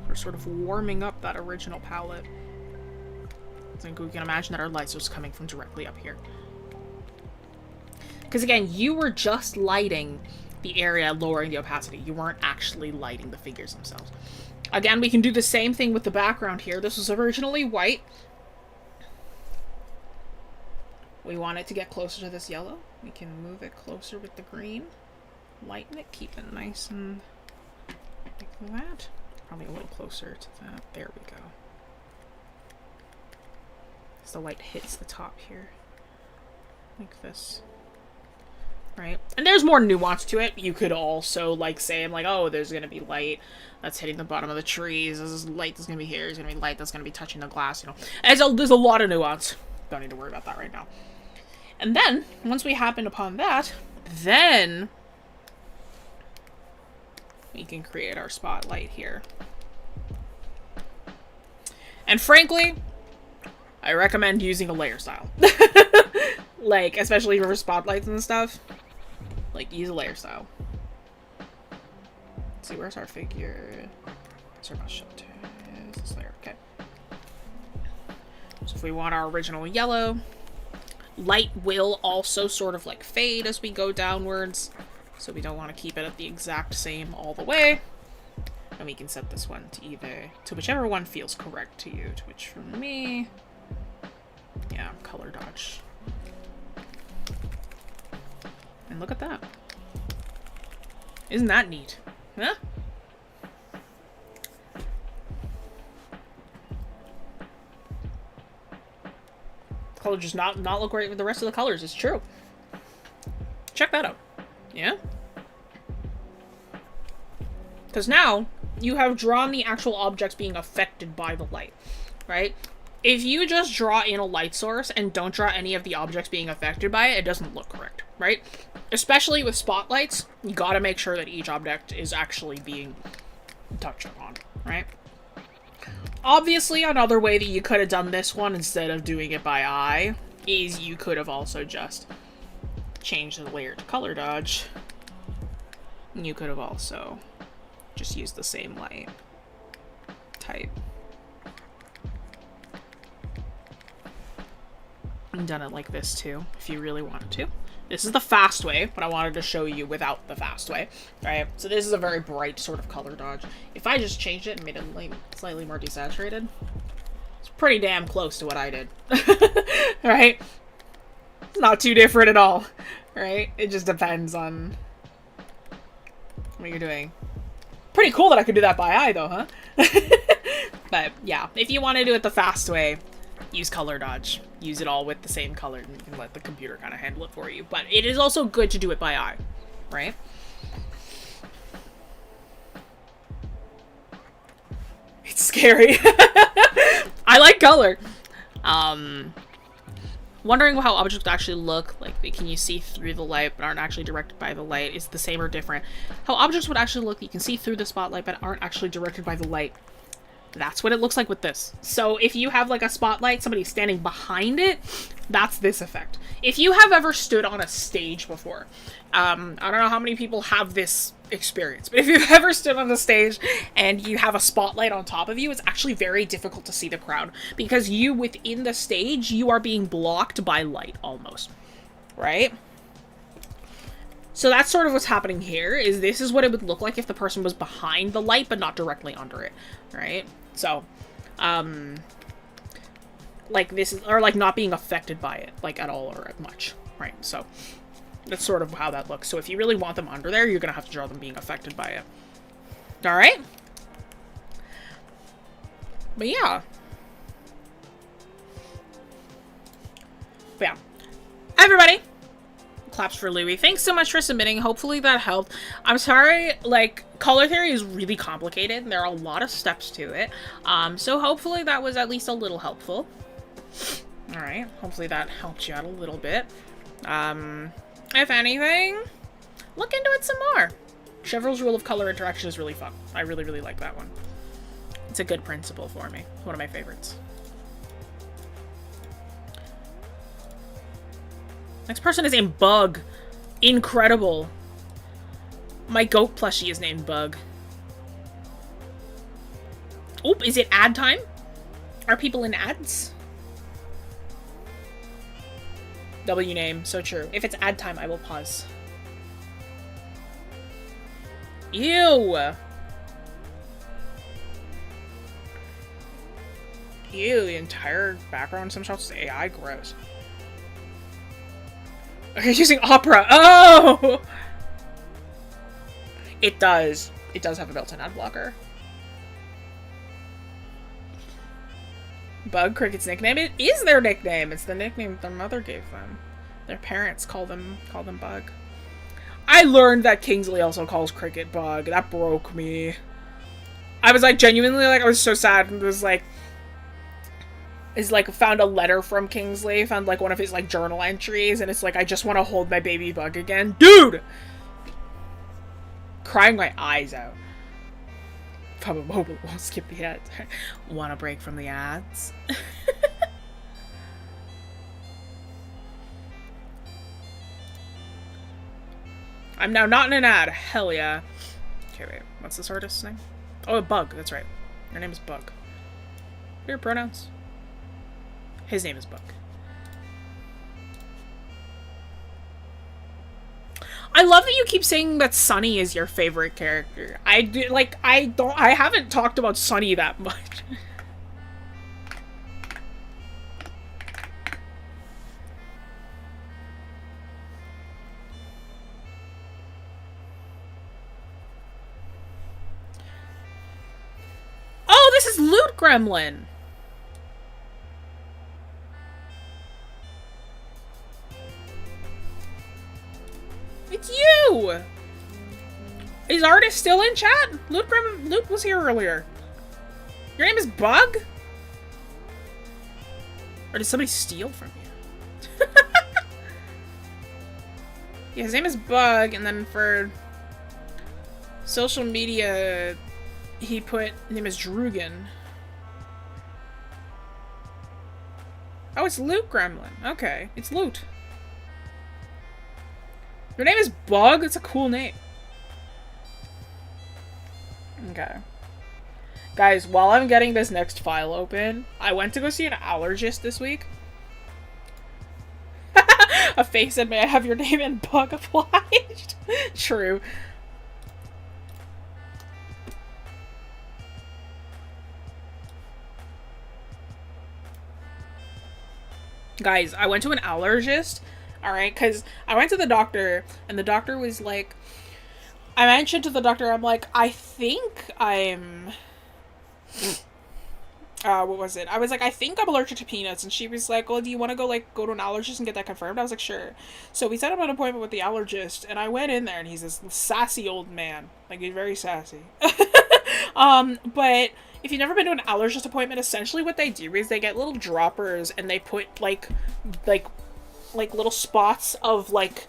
We're sort of warming up that original palette. I think we can imagine that our light source is coming from directly up here. Because again, you were just lighting the area, lowering the opacity. You weren't actually lighting the figures themselves. Again, we can do the same thing with the background here. This was originally white. We want it to get closer to this yellow. We can move it closer with the green. Lighten it, keep it nice and like that. Probably a little closer to that. There we go. As the light hits the top here. Like this. Right? And there's more nuance to it. You could also, like, say, I'm like, oh, there's gonna be light that's hitting the bottom of the trees. There's light that's gonna be here. There's gonna be light that's gonna be touching the glass, you know. There's a lot of nuance. Don't need to worry about that right now. And then, once we happen upon that, then we can create our spotlight here. And frankly, I recommend using a layer style. Like, especially for spotlights and stuff. Like, use a layer style. Let's see, where's our figure? Where's our mouse is this layer? Okay. So if we want our original yellow, light will also sort of like fade as we go downwards. So we don't want to keep it at the exact same all the way. And we can set this one to whichever one feels correct to you. To which for me, yeah, color dodge. And look at that. Isn't that neat? Huh? Color just not look great with the rest of the colors. It's true. Check that out. Yeah? Because now you have drawn the actual objects being affected by the light, right? If you just draw in a light source and don't draw any of the objects being affected by it, it doesn't look correct, right? Especially with spotlights, you gotta make sure that each object is actually being touched upon, right? Obviously, another way that you could have done this one instead of doing it by eye is you could have also just changed the layer to color dodge. You could have also just used the same light type. I've done it like this too, if you really wanted to. This is the fast way, but I wanted to show you without the fast way, right? So this is a very bright sort of color dodge. If I just changed it and made it like slightly more desaturated, it's pretty damn close to what I did, right? It's not too different at all, right? It just depends on what you're doing. Pretty cool that I could do that by eye though, huh? But yeah, if you want to do it the fast way, use color dodge. Use it all with the same color and you can let the computer kind of handle it for you. But it is also good to do it by eye, right? It's scary. I like color. Wondering how objects actually look. Like, can you see through the light but aren't actually directed by the light? Is the same or different? How objects would actually look, you can see through the spotlight but aren't actually directed by the light. That's what it looks like with this. So if you have like a spotlight, somebody standing behind it, that's this effect. If you have ever stood on a stage before, I don't know how many people have this experience, but if you've ever stood on a stage and you have a spotlight on top of you, it's actually very difficult to see the crowd because you within the stage, you are being blocked by light almost, right? So that's sort of what's happening here, is this is what it would look like if the person was behind the light but not directly under it, right? So, like this is, or like not being affected by it, like at all or much, right? So that's sort of how that looks. So if you really want them under there, you're gonna have to draw them being affected by it. All right? But yeah. But yeah. Everybody! Claps for Louie. Thanks so much for submitting. Hopefully that helped. I'm sorry, like, color theory is really complicated. And there are a lot of steps to it. So hopefully that was at least a little helpful. Alright, hopefully that helped you out a little bit. If anything, look into it some more. Chevreul's rule of color interaction is really fun. I really, really like that one. It's a good principle for me. One of my favorites. Next person is named Bug. Incredible. My goat plushie is named Bug. Oop, is it ad time? Are people in ads? W name, so true. If it's ad time, I will pause. Ew! Ew, the entire background some shots is AI, gross. Okay, using Opera. Oh! It does. It does have a built-in ad blocker. Bug, Cricket's nickname. It is their nickname. It's the nickname their mother gave them. Their parents call them Bug. I learned that Kingsley also calls Cricket Bug. That broke me. I was like genuinely like I was so sad. It was like found a letter from Kingsley, found like one of his like journal entries, and it's like, I just want to hold my baby Bug again. Dude! Crying my eyes out. Papa Mobile won't skip the ads. Want a break from the ads? I'm now not in an ad. Hell yeah. Okay, wait. What's this artist's name? Oh, Bug. That's right. Your name is Bug. What are your pronouns? His name is Bug. I love that you keep saying that Sunny is your favorite character. I haven't talked about Sunny that much. Oh, this is Loot Gremlin. It's you! Is artist still in chat? Loot was here earlier. Your name is Bug? Or did somebody steal from you? Yeah, his name is Bug, and then for social media, he put, his name is Drugan. Oh, it's Loot Gremlin. Okay, it's Loot. Your name is Bug? It's a cool name. Okay. Guys, while I'm getting this next file open, I went to go see an allergist this week. A face said, may I have your name and bug obliged? True. Guys, I went to an allergist, alright, because I went to the doctor, and the doctor was like, I mentioned to the doctor, I'm like, I think I'm... what was it? I was like, I think I'm allergic to peanuts, and she was like, well, do you want to go to an allergist and get that confirmed? I was like, sure. So we set up an appointment with the allergist, and I went in there, and he's this sassy old man. Like, he's very sassy. But if you've never been to an allergist appointment, essentially what they do is they get little droppers, and they put, like little spots of, like,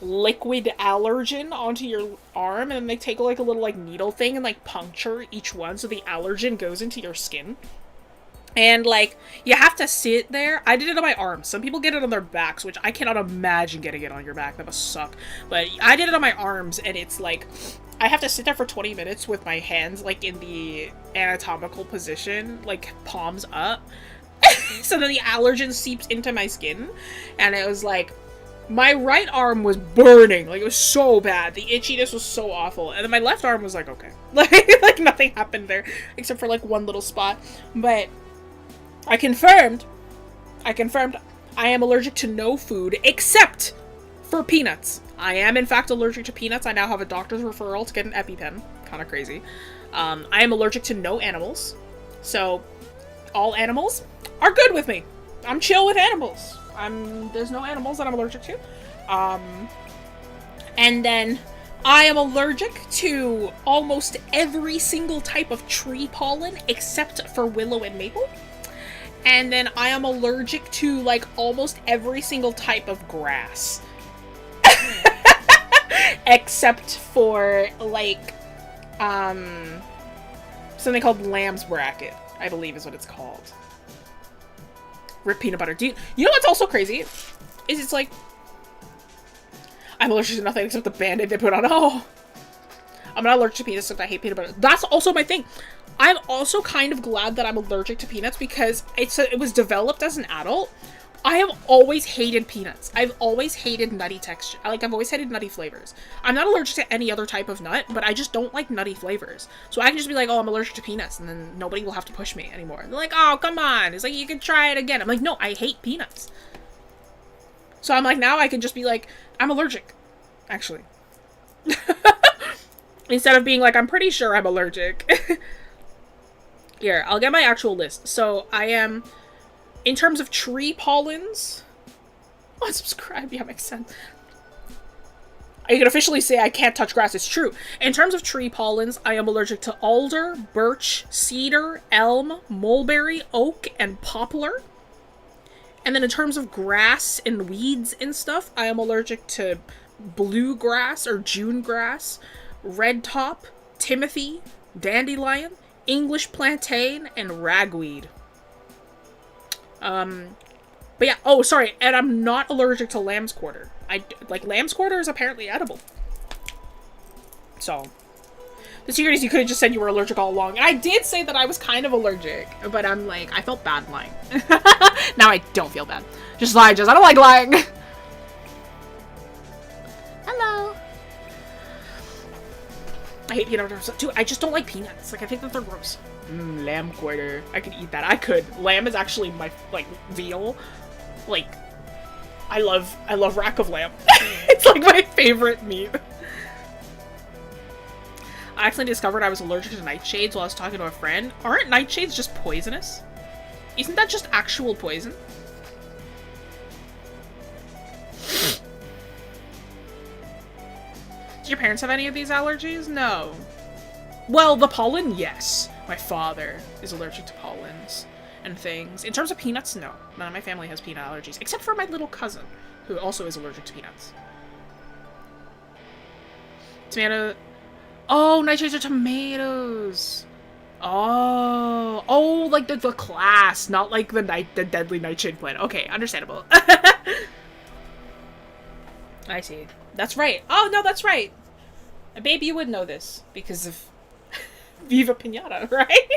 liquid allergen onto your arm, and then they take like a little like needle thing and like puncture each one so the allergen goes into your skin. And like you have to sit there. I did it on my arms. Some people get it on their backs, which I cannot imagine getting it on your back. That must suck. But I did it on my arms, and it's like I have to sit there for 20 minutes with my hands like in the anatomical position, like palms up, so that the allergen seeps into my skin. And it was like my right arm was burning. Like, it was so bad. The itchiness was so awful. And then my left arm was like, okay. Like nothing happened there. Except for, like, one little spot. But I confirmed I am allergic to no food except for peanuts. I am, in fact, allergic to peanuts. I now have a doctor's referral to get an EpiPen. Kind of crazy. I am allergic to no animals. So, all animals are good with me. I'm chill with animals. There's no animals that I'm allergic to. And then I am allergic to almost every single type of tree pollen except for willow and maple. And then I am allergic to like almost every single type of grass. Except for like something called lamb's bracket, I believe is what it's called. Rip peanut butter. Do you know what's also crazy? Is it's like I'm allergic to nothing except the band-aid they put on. Oh, I'm not allergic to peanuts except I hate peanut butter. That's also my thing. I'm also kind of glad that I'm allergic to peanuts because it was developed as an adult. I have always hated peanuts. I've always hated nutty texture. I've always hated nutty flavors. I'm not allergic to any other type of nut, but I just don't like nutty flavors. So I can just be like, oh, I'm allergic to peanuts, and then nobody will have to push me anymore. They're like, oh, come on. It's like, you can try it again. I'm like, no, I hate peanuts. So I'm like, now I can just be like, I'm allergic, actually. Instead of being like, I'm pretty sure I'm allergic. Here, I'll get my actual list. So I am... In terms of tree pollens, unsubscribe, yeah, makes sense. I can officially say I can't touch grass, it's true. In terms of tree pollens, I am allergic to alder, birch, cedar, elm, mulberry, oak, and poplar. And then in terms of grass and weeds and stuff, I am allergic to bluegrass or June grass, red top, timothy, dandelion, English plantain, and ragweed. But yeah, oh, sorry, and I'm not allergic to lamb's quarter. Lamb's quarter is apparently edible. So, the secret is you could have just said you were allergic all along. And I did say that I was kind of allergic, but I'm like, I felt bad lying. Now I don't feel bad. Just lie, I don't like lying. Hello. I hate peanut butter too. I just don't like peanuts. Like, I think that they're gross. Lamb quarter. I could eat that. I could. Lamb is actually my, like, veal. Like, I love rack of lamb. It's like my favorite meat. I accidentally discovered I was allergic to nightshades while I was talking to a friend. Aren't nightshades just poisonous? Isn't that just actual poison? Do your parents have any of these allergies? No. Well, the pollen, yes. My father is allergic to pollens and things. In terms of peanuts, no. None of my family has peanut allergies, except for my little cousin, who also is allergic to peanuts. Tomato... Oh, nightshades are tomatoes! Oh. Oh, like the class, not like the deadly nightshade plant. Okay, understandable. I see. That's right. Oh, no, that's right. Baby, you would know this because of Viva Pinata, right?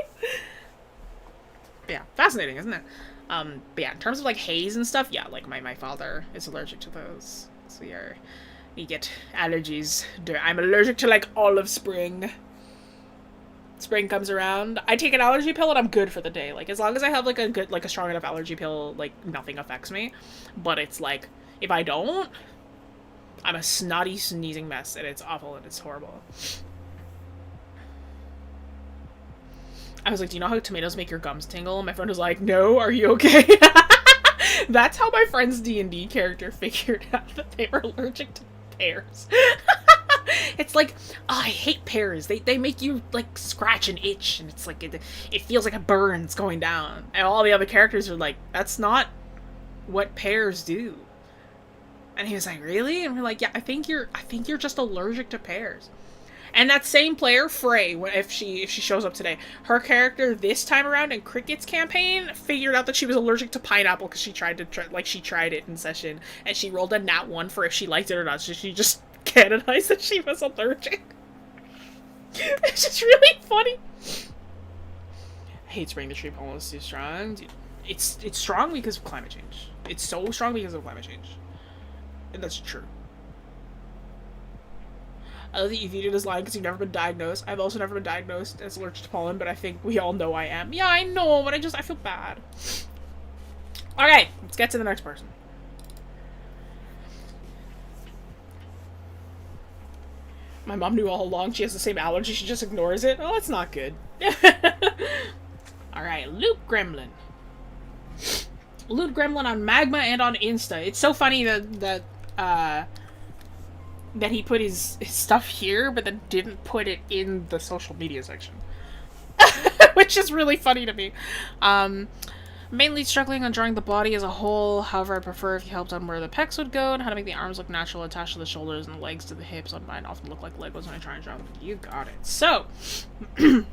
Yeah, fascinating, isn't it? But yeah, in terms of like haze and stuff, yeah, like my father is allergic to those. So we get allergies. I'm allergic to like all of spring. Spring comes around, I take an allergy pill and I'm good for the day. Like, as long as I have like a strong enough allergy pill, like nothing affects me. But it's like, if I don't, I'm a snotty sneezing mess, and it's awful and it's horrible. I was like, do you know how tomatoes make your gums tingle? And my friend was like, no, are you okay? That's how my friend's D&D character figured out that they were allergic to pears. It's like, oh, I hate pears. They make you, like, scratch and itch, and it's like, it feels like a burn's going down. And all the other characters are like, that's not what pears do. And he was like, really? And we're like, yeah, I think you're just allergic to pears. And that same player, Frey, if she shows up today, her character this time around in Cricket's campaign figured out that she was allergic to pineapple because she tried it in session, and she rolled a nat 1 for if she liked it or not, so she just canonized that she was allergic. It's just really funny. I hate spring. The tree pollen is too strong. Dude, it's strong because of climate change. It's so strong because of climate change. And that's true. I love that you viewed it as lying because you've never been diagnosed. I've also never been diagnosed as allergic to pollen, but I think we all know I am. Yeah, I know, but I feel bad. Okay, let's get to the next person. My mom knew all along she has the same allergy, she just ignores it. Oh, that's not good. Alright, Luke Gremlin. Luke Gremlin on Magma and on Insta. It's so funny that he put his stuff here, but then didn't put it in the social media section. Which is really funny to me. Mainly struggling on drawing the body as a whole. However, I prefer if you helped on where the pecs would go and how to make the arms look natural, attached to the shoulders and the legs to the hips. On mine often look like Legos when I try and draw them. You got it. So, I'd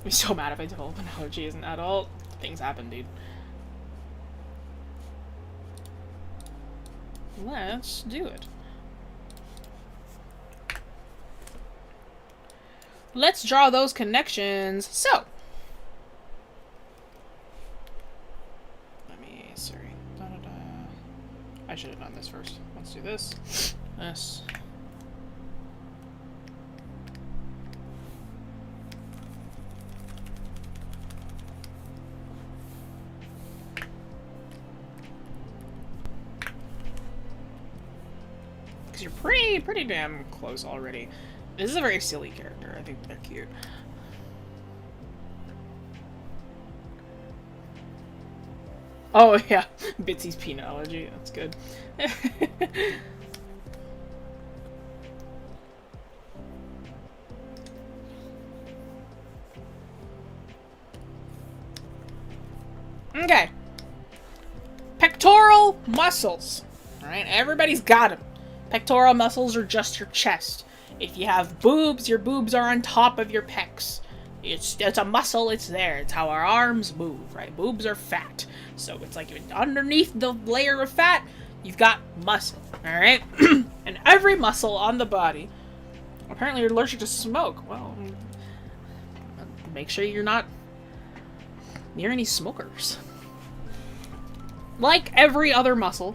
be so mad if I develop an allergy as an adult. Things happen, dude. Let's do it. Let's draw those connections. So, I should have done this first. Let's do this. This. Because you're pretty damn close already. This is a very silly character. I think they're cute. Oh, yeah. Bitsy's peanut allergy. That's good. Okay. Pectoral muscles. Alright, everybody's got them. Pectoral muscles are just your chest. If you have boobs, your boobs are on top of your pecs. It's a muscle, it's there. It's how our arms move, right? Boobs are fat. So it's like underneath the layer of fat, you've got muscle, alright? And every muscle on the body, apparently you're allergic to smoke. Well, make sure you're not near any smokers. Like every other muscle,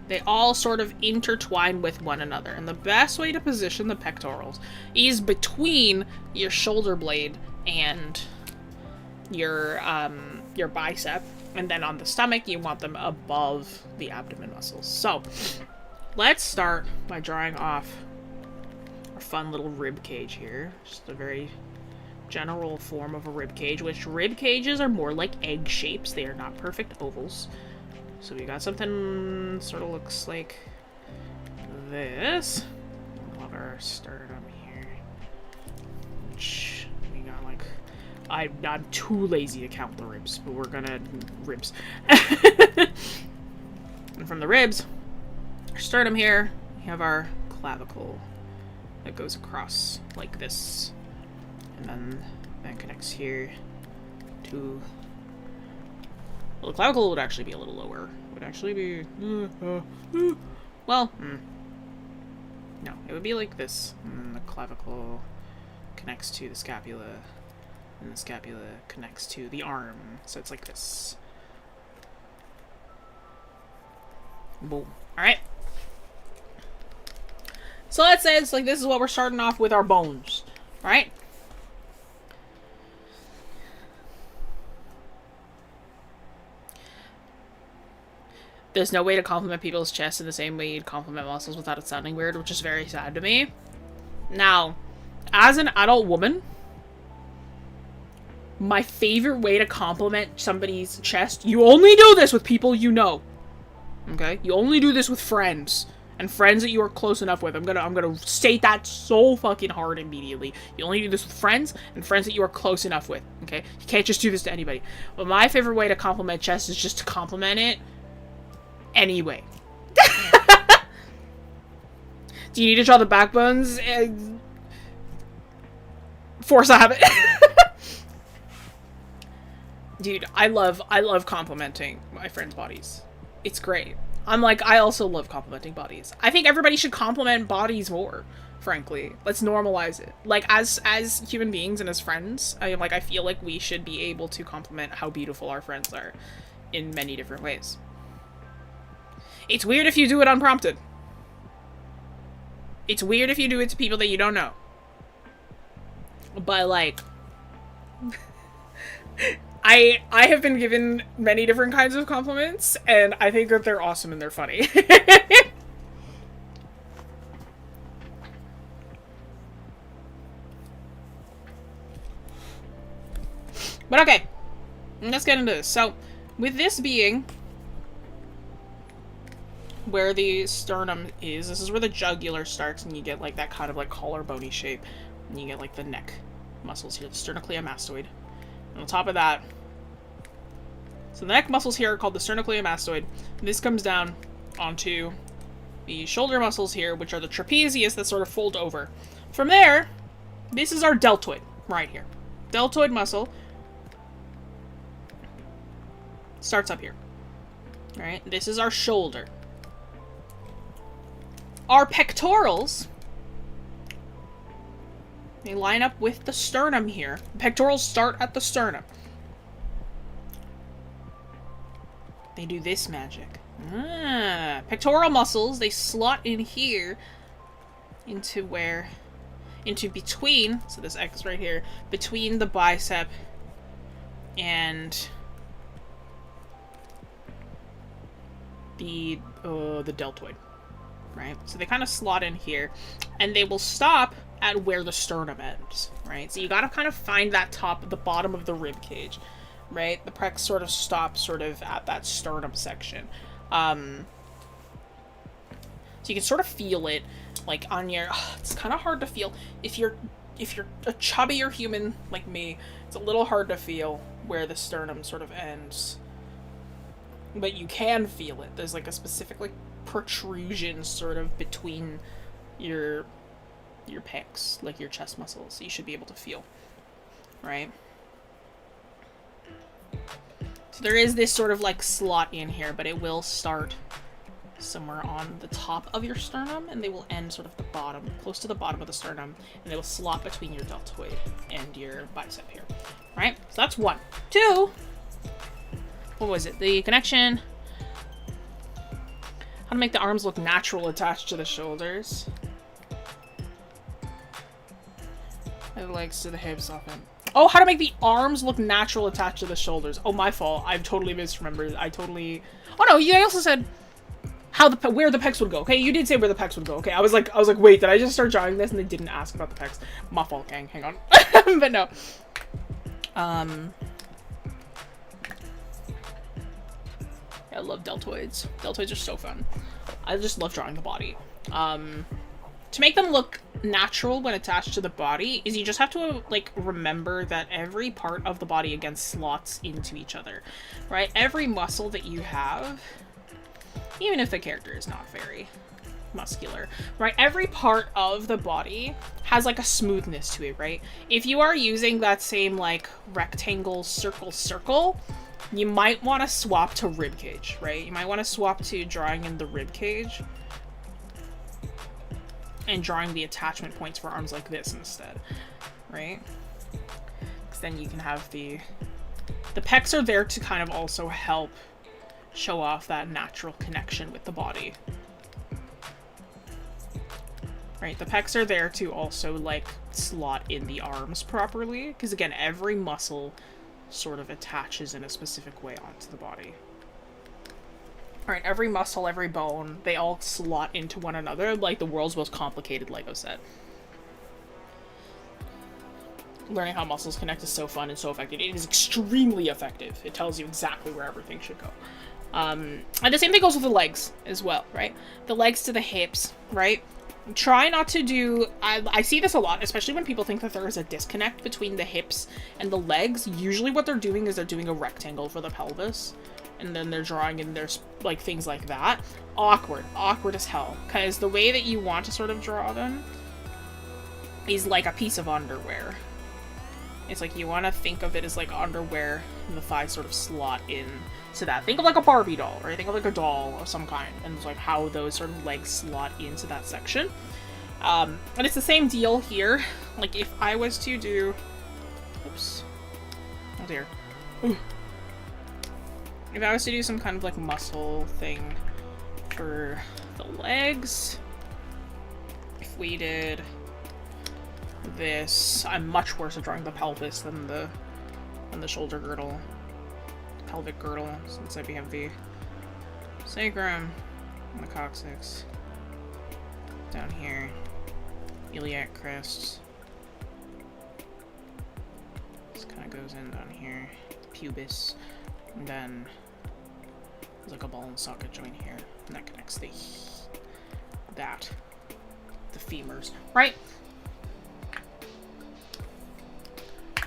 they all sort of intertwine with one another. And the best way to position the pectorals is between your shoulder blade and your bicep. And then on the stomach, you want them above the abdomen muscles. So, let's start by drawing off our fun little rib cage here. Just a very general form of a rib cage, which rib cages are more like egg shapes. They are not perfect ovals. So we got something sort of looks like this. We'll have our sternum here. Which we got like, I'm too lazy to count the ribs, but we're gonna ribs. And from the ribs, our sternum here, we have our clavicle that goes across like this, and then that connects here to. Well, the clavicle would actually be a little lower. It would actually be... well, no, it would be like this. And then the clavicle connects to the scapula And the scapula connects to the arm. So it's like this. Boom. Alright. So let's say it's like this is what we're starting off with our bones. Right? There's no way to compliment people's chests in the same way you'd compliment muscles without it sounding weird, which is very sad to me. Now, as an adult woman, my favorite way to compliment somebody's chest, you only do this with people you know. Okay? You only do this with friends. And friends that you are close enough with. I'm gonna state that so fucking hard immediately. You only do this with friends and friends that you are close enough with. Okay? You can't just do this to anybody. But my favorite way to compliment chest is just to compliment it anyway. Do you need to draw the backbones? Force a habit. Dude, I love complimenting my friends' bodies. It's great. I also love complimenting bodies. I think everybody should compliment bodies more, frankly. Let's normalize it. Like, as human beings and as friends, I feel like we should be able to compliment how beautiful our friends are in many different ways. It's weird if you do it unprompted. It's weird if you do it to people that you don't know. But, like, I have been given many different kinds of compliments, and I think that they're awesome and they're funny. But okay, let's get into this. So, with this being where the sternum is, this is where the jugular starts, and you get like that kind of like collarbony shape, and you get like the neck muscles here, the sternocleidomastoid. And on top of that, so the neck muscles here are called the sternocleidomastoid. This comes down onto the shoulder muscles here, which are the trapezius that sort of fold over. From there, this is our deltoid right here. Deltoid muscle starts up here. All right, this is our shoulder. Our pectorals, they line up with the sternum here. The pectorals start at the sternum. They do this magic. Pectoral muscles, they slot in here into between, so this X right here, between the bicep and the deltoid. Right? So they kind of slot in here, and they will stop at where the sternum ends, right? So you gotta kind of find that the bottom of the rib cage, right? The prex sort of stops sort of at that sternum section. So you can sort of feel it, like on your, it's kind of hard to feel. If you're a chubbier human like me, it's a little hard to feel where the sternum sort of ends. But you can feel it. There's like a specific like protrusion sort of between your pecs, like your chest muscles. You should be able to feel, right? So there is this sort of like slot in here, but it will start somewhere on the top of your sternum, and they will end sort of the bottom, close to the bottom of the sternum, and they will slot between your deltoid and your bicep here, right? So that's 1. 2, what was it? The connection. How to make the arms look natural attached to the shoulders. The legs to the hips often. Oh, how to make the arms look natural attached to the shoulders. Oh, my fault. I've totally misremembered. Oh no, you also said where the pecs would go. Okay, you did say where the pecs would go. Okay, I was like, wait, did I just start drawing this and they didn't ask about the pecs? My fault, gang. Hang on. But no. I love deltoids. Deltoids are so fun. I just love drawing the body. To make them look natural when attached to the body is you just have to like remember that every part of the body again slots into each other, right? Every muscle that you have, even if the character is not very muscular, right? Every part of the body has like a smoothness to it, right? If you are using that same like rectangle, circle, you might want to swap to rib cage, right? You might want to swap to drawing in the rib cage and drawing the attachment points for arms like this instead, right? pecs, then you can have the pecs are there to kind of also help show off that natural connection with the body. Right, the pecs are there to also, like, slot in the arms properly, because again, every muscle sort of attaches in a specific way onto the body. Alright, every muscle, every bone, they all slot into one another like the world's most complicated Lego set. Learning how muscles connect is so fun and so effective. It is extremely effective. It tells you exactly where everything should go. And the same thing goes with the legs as well, right? The legs to the hips, right? Try not to do... I see this a lot, especially when people think that there is a disconnect between the hips and the legs. Usually what they're doing is they're doing a rectangle for the pelvis. And then they're drawing in their, like, things like that. Awkward. Awkward as hell. Because the way that you want to sort of draw them is like a piece of underwear. It's like you want to think of it as like underwear and the thighs sort of slot in to that. Think of like a Barbie doll, or think of like a doll of some kind, and it's like how those sort of legs slot into that section. And it's the same deal here. Like if I was to do... Oops. Oh dear. Ooh. If I was to do some kind of like muscle thing for the legs, if we did this, I'm much worse at drawing the pelvis than the shoulder girdle, pelvic girdle, since we have the sacrum and the coccyx down here, iliac crest. This kind of goes in down here, pubis, and then there's like a ball and socket joint here, and that connects the femurs, right?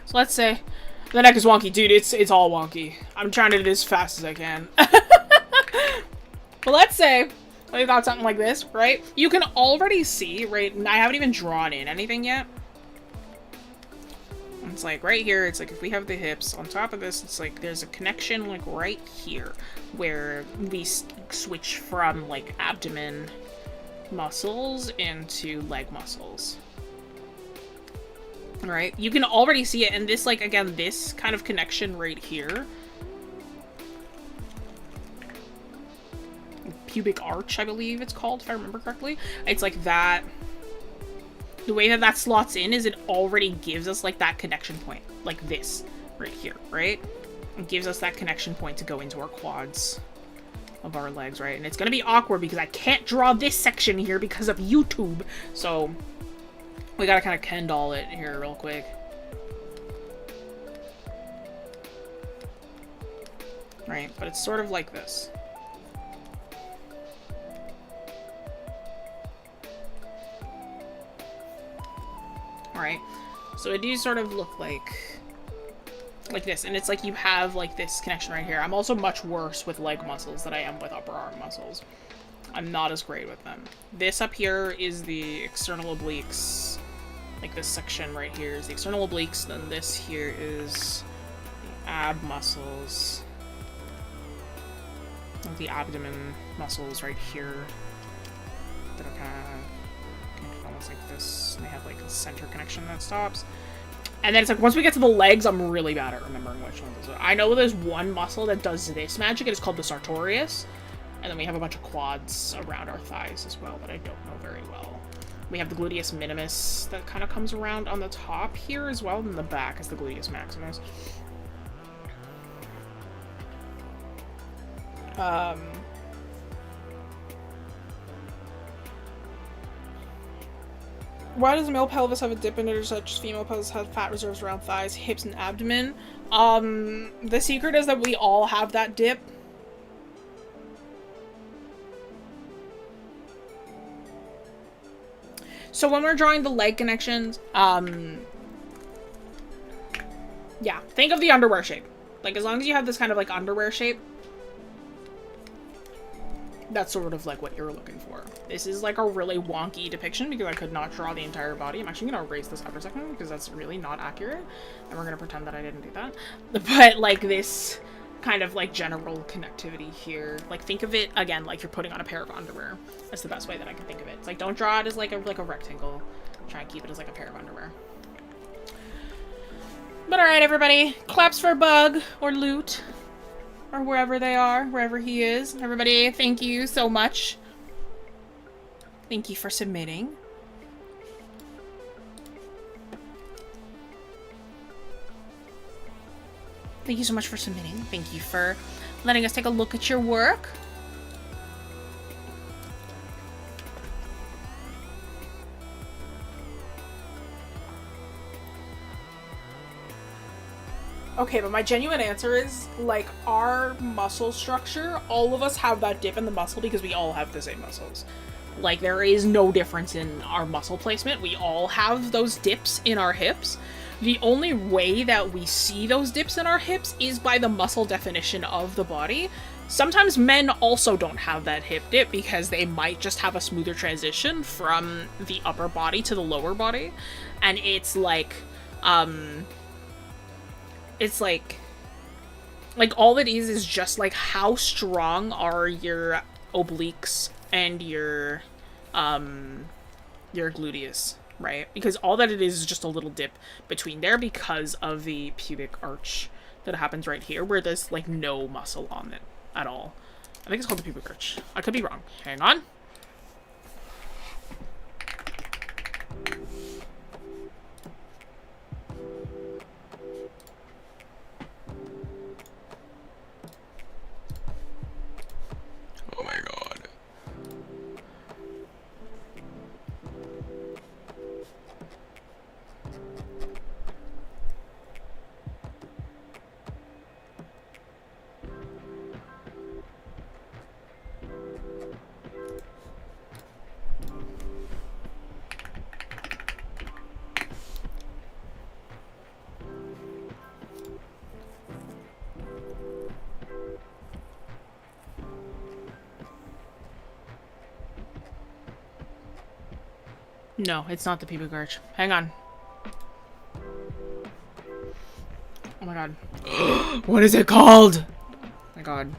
So let's say the neck is wonky. Dude, it's all wonky. I'm trying to do it as fast as I can. But let's say we got something like this, right? You can already see, right? I haven't even drawn in anything yet. It's like right here, it's like if we have the hips on top of this, it's like there's a connection like right here where we switch from like abdomen muscles into leg muscles. Right? You can already see it, and this, like, again, this kind of connection right here. Pubic arch, I believe it's called, if I remember correctly. It's like that. The way that that slots in is it already gives us, like, that connection point. Like this, right here, right? It gives us that connection point to go into our quads of our legs, right? And it's gonna be awkward because I can't draw this section here because of YouTube, so... we gotta kind of Ken doll it here real quick. Right, but it's sort of like this. Alright, so it does sort of look like this, and it's like you have like this connection right here. I'm also much worse with leg muscles than I am with upper arm muscles. I'm not as great with them. This up here is the external obliques. Like this section right here is the external obliques, then this here is the ab muscles. And the abdomen muscles right here that are kind of connected almost like this. And they have like a center connection that stops. And then it's like once we get to the legs, I'm really bad at remembering which one those are. I know there's one muscle that does this magic, and it's called the sartorius. And then we have a bunch of quads around our thighs as well that I don't know very well. We have the gluteus minimus that kind of comes around on the top here as well, and the back is the gluteus maximus. Why does male pelvis have a dip in it, such as female pelvis have fat reserves around thighs, hips, and abdomen? The secret is that we all have that dip. So when we're drawing the leg connections, yeah, think of the underwear shape. Like, as long as you have this kind of, like, underwear shape, that's sort of, like, what you're looking for. This is, like, a really wonky depiction because I could not draw the entire body. I'm actually going to erase this after a second because that's really not accurate. And we're going to pretend that I didn't do that. But, like, this kind of, like, general connectivity here. Like, think of it, again, like you're putting on a pair of underwear. That's the best way that I can think of it. It's like, don't draw it as, like a rectangle. Try and keep it as, like, a pair of underwear. But alright, everybody. Claps for Bug, or Loot, or wherever they are, wherever he is. Everybody, thank you so much. Thank you for submitting. Thank you so much for submitting. Thank you for letting us take a look at your work. Okay, but my genuine answer is, like, our muscle structure, all of us have that dip in the muscle because we all have the same muscles. Like, there is no difference in our muscle placement. We all have those dips in our hips. The only way that we see those dips in our hips is by the muscle definition of the body. Sometimes men also don't have that hip dip because they might just have a smoother transition from the upper body to the lower body. And it's like, all it is just like how strong are your obliques and your gluteus, right? Because all that it is just a little dip between there because of the pubic arch that happens right here where there's like no muscle on it at all. I think it's called the pubic arch. I could be wrong. Hang on. Oh my god. No, it's not the pubic arch. Hang on. Oh my god. What is it called? Oh my god.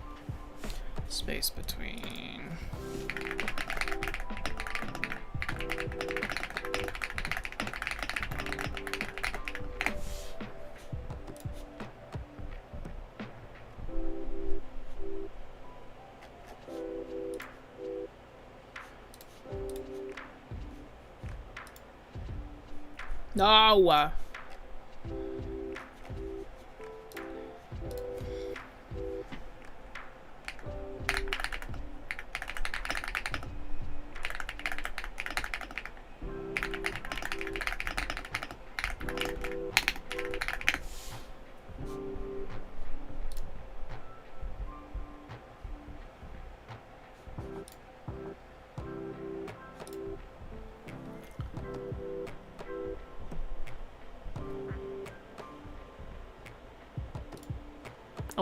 Space between... No!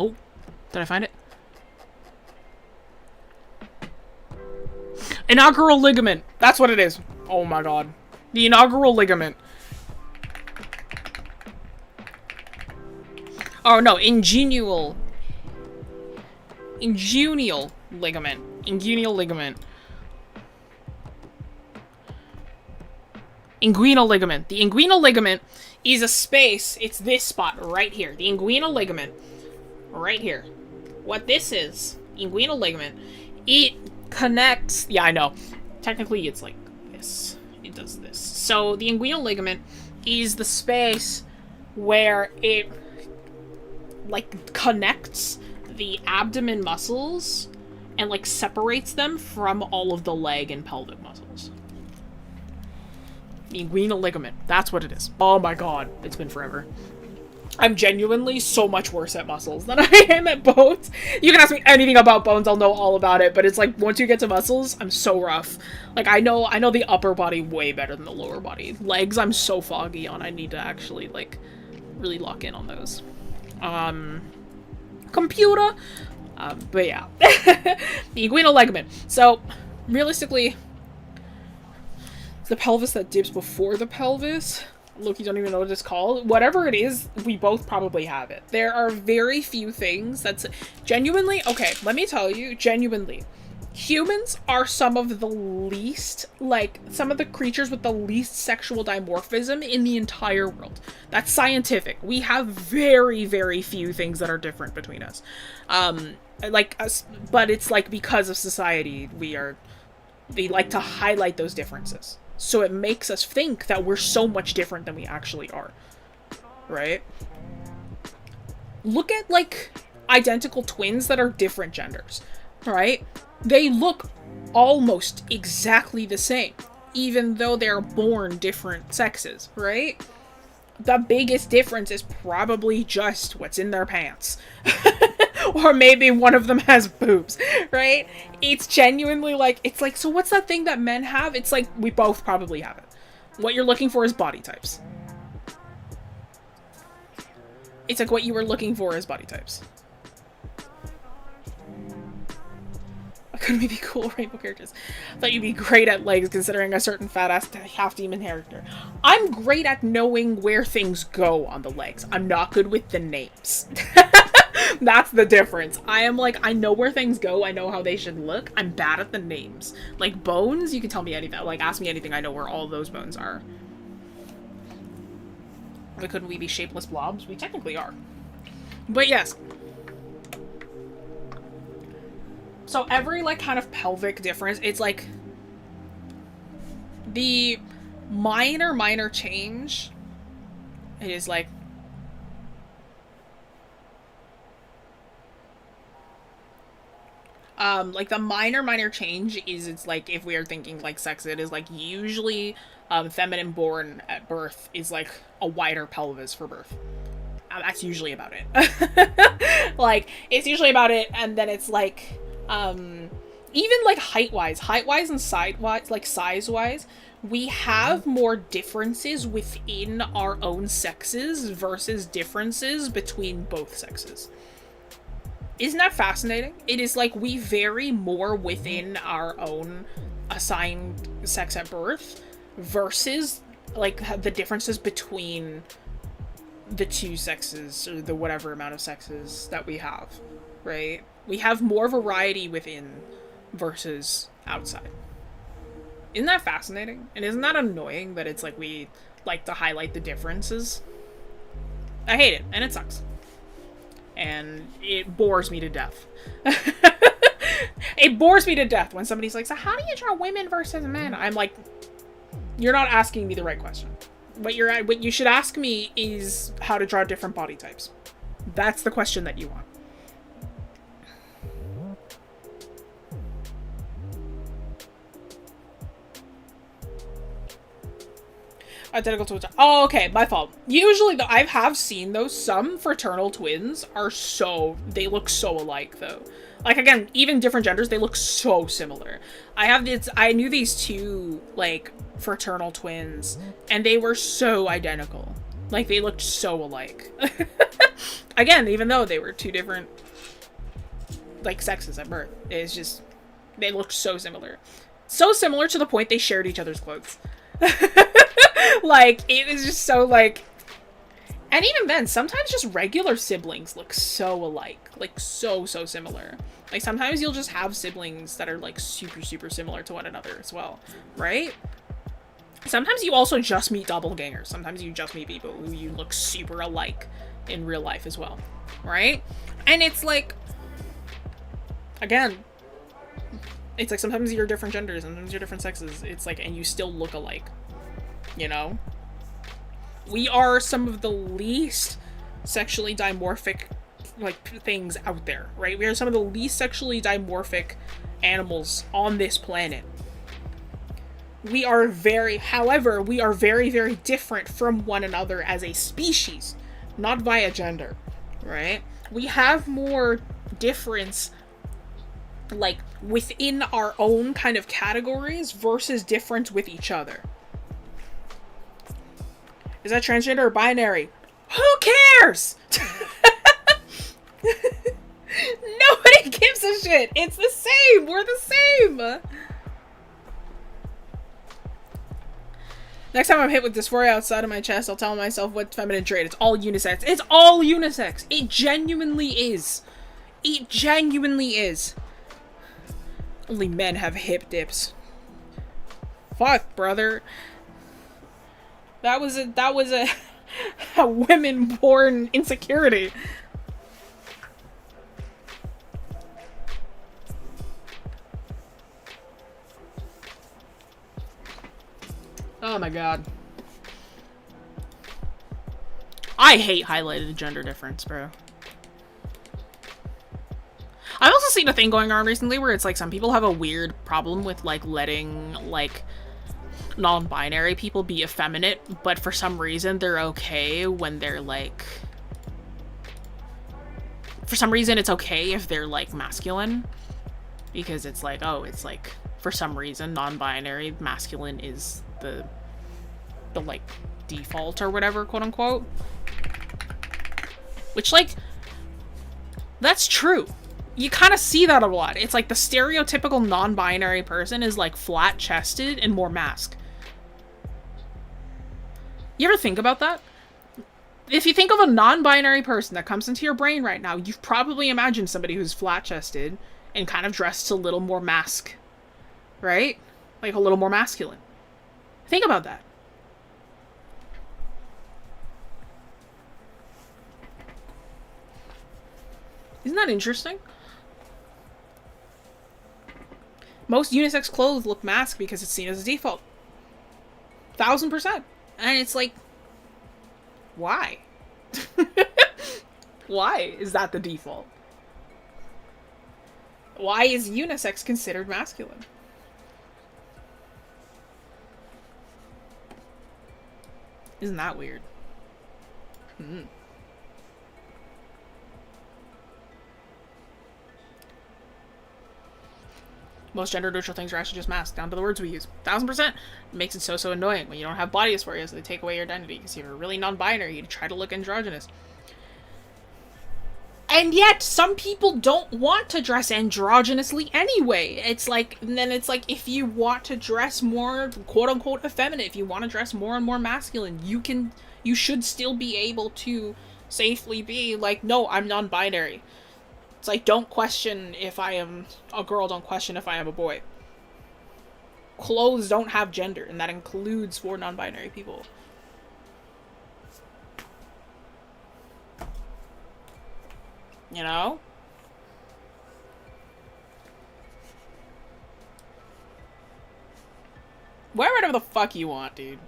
Oh, did I find it? Inaugural ligament. That's what it is. Oh my god. The inaugural ligament. Oh no, inguinal ligament. Inguinal ligament. Inguinal ligament. The inguinal ligament is a space. It's this spot right here. The inguinal ligament. Right here. What this is, inguinal ligament, it connects... Yeah, I know. Technically, it's like this. It does this. So, the inguinal ligament is the space where it, like, connects the abdomen muscles and, like, separates them from all of the leg and pelvic muscles. The inguinal ligament. That's what it is. Oh my god. It's been forever. I'm genuinely so much worse at muscles than I am at bones. You can ask me anything about bones, I'll know all about it, but it's like, once you get to muscles, I'm so rough. Like, I know the upper body way better than the lower body. Legs, I'm so foggy on. I need to actually, like, really lock in on those. Computer! But yeah. The inguinal ligament. So, realistically, it's the pelvis that dips before the pelvis. Look, you don't even know what it's called. Whatever it is, we both probably have it. There are very few things that's genuinely... Okay, let me tell you, genuinely. Humans are some of the least, like, some of the creatures with the least sexual dimorphism in the entire world. That's scientific. We have very, very few things that are different between us. Like, us, but it's, like, because of society, they like to highlight those differences. So it makes us think that we're so much different than we actually are. Right? Look at, like, identical twins that are different genders. Right? They look almost exactly the same, even though they're born different sexes, right? The biggest difference is probably just what's in their pants. Or maybe one of them has boobs, right? It's genuinely like, it's like, so what's that thing that men have? It's like, we both probably have it. What you're looking for is body types. It's like what you were looking for is body types. Couldn't we be cool rainbow characters? I thought you'd be great at legs considering a certain fat-ass half-demon character. I'm great at knowing where things go on the legs. I'm not good with the names. That's the difference. I am like, I know where things go. I know how they should look. I'm bad at the names. Like bones, you can tell me anything. Like ask me anything. I know where all those bones are. But couldn't we be shapeless blobs? We technically are. But yes. So every, like, kind of pelvic difference, it's, like, the minor change is, like, the minor change is, it's, like, if we are thinking, like, sex, it is, like, usually, feminine born at birth is, like, a wider pelvis for birth. That's usually about it. Like, it's usually about it, and then it's, like... even like height-wise and side-wise, like size-wise, we have more differences within our own sexes versus differences between both sexes. Isn't that fascinating? It is like we vary more within our own assigned sex at birth versus like the differences between the two sexes or the whatever amount of sexes that we have, right? We have more variety within versus outside. Isn't that fascinating? And isn't that annoying that it's like we like to highlight the differences? I hate it, and it sucks. And it bores me to death. It bores me to death when somebody's like, so how do you draw women versus men? I'm like, you're not asking me the right question. What you should ask me is how to draw different body types. That's the question that you want. Identical twins. Oh, okay, my fault. Usually, though, I have seen those. Some fraternal twins are they look so alike, though. Like, again, even different genders, they look so similar. I knew these two, like, fraternal twins, and they were so identical. Like, they looked so alike. Again, even though they were two different, like, sexes at birth. It's just, they looked so similar. So similar to the point they shared each other's clothes. Like, it is just so, like... And even then, sometimes just regular siblings look so alike. Like, so similar. Like, sometimes you'll just have siblings that are, like, super similar to one another as well. Right? Sometimes you also just meet doppelgangers. Sometimes you just meet people who you look super alike in real life as well. Right? And it's, like... Again... It's, like, sometimes you're different genders, sometimes you're different sexes. It's, like, and you still look alike. You know? We are some of the least sexually dimorphic, like, things out there, right? We are some of the least sexually dimorphic animals on this planet. However, we are very different from one another as a species, not via gender, right? We have more difference, like, within our own kind of categories versus difference with each other. Is that transgender or binary? Who cares? Nobody gives a shit. It's the same. We're the same. Next time I'm hit with dysphoria outside of my chest, I'll tell myself what feminine trait. It's all unisex. It's all unisex. It genuinely is. It genuinely is. Only men have hip dips. Fuck, brother. That was a a women-born insecurity. Oh my god. I hate highlighted gender difference, bro. I've also seen a thing going on recently where it's like some people have a weird problem with like letting like non-binary people be effeminate, but for some reason they're okay when they're like... For some reason it's okay if they're like masculine. Because it's like, oh, it's like, for some reason non-binary masculine is the like default or whatever, quote unquote. Which, like, that's true. You kind of see that a lot. It's like the stereotypical non-binary person is like flat-chested and more masked. You ever think about that? If you think of a non-binary person that comes into your brain right now, you've probably imagined somebody who's flat-chested and kind of dressed a little more mask. Right? Like a little more masculine. Think about that. Isn't that interesting? Most unisex clothes look masked because it's seen as a default. 1000%. And it's like, why? Why is that the default? Why is unisex considered masculine? Isn't that weird? Most gender-neutral things are actually just masks, down to the words we use. 1000%. It makes it so annoying when you don't have body dysphoria, so they take away your identity. Because you're really non-binary, you try to look androgynous. And yet, some people don't want to dress androgynously anyway. It's like, and then it's like, if you want to dress more, quote-unquote, effeminate, if you want to dress more and more masculine, you should still be able to safely be like, no, I'm non-binary. It's like, don't question if I am a girl, don't question if I am a boy. Clothes don't have gender, and that includes for non-binary people. You know? Wear whatever the fuck you want, dude.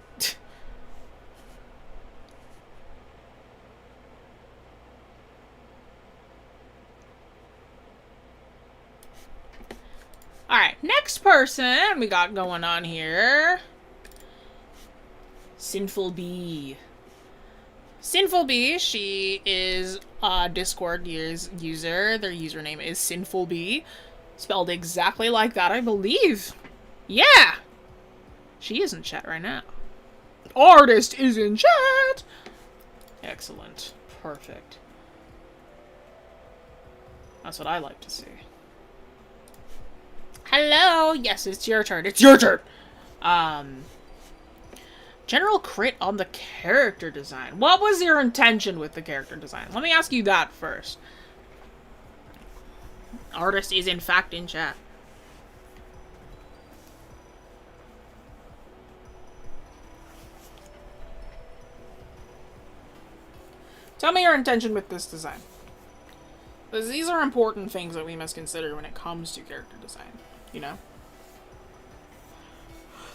Alright, next person we got going on here. Sinful Bee. Sinful Bee, she is a Discord user. Their username is Sinful Bee. Spelled exactly like that, I believe. Yeah! She is in chat right now. Artist is in chat! Excellent. Perfect. That's what I like to see. Hello! Yes, it's your turn. It's your turn! General crit on the character design. What was your intention with the character design? Let me ask you that first. Artist is in fact in chat. Tell me your intention with this design. Because these are important things that we must consider when it comes to character design. You know?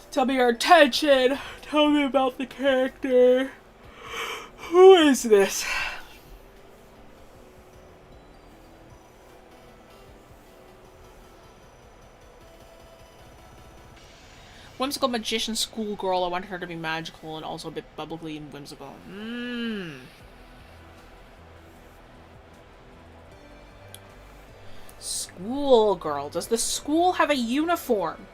Tell me your intention. Tell me about the character. Who is this? Whimsical magician schoolgirl. I wanted her to be magical and also a bit bubbly and whimsical. Schoolgirl. Does the school have a uniform?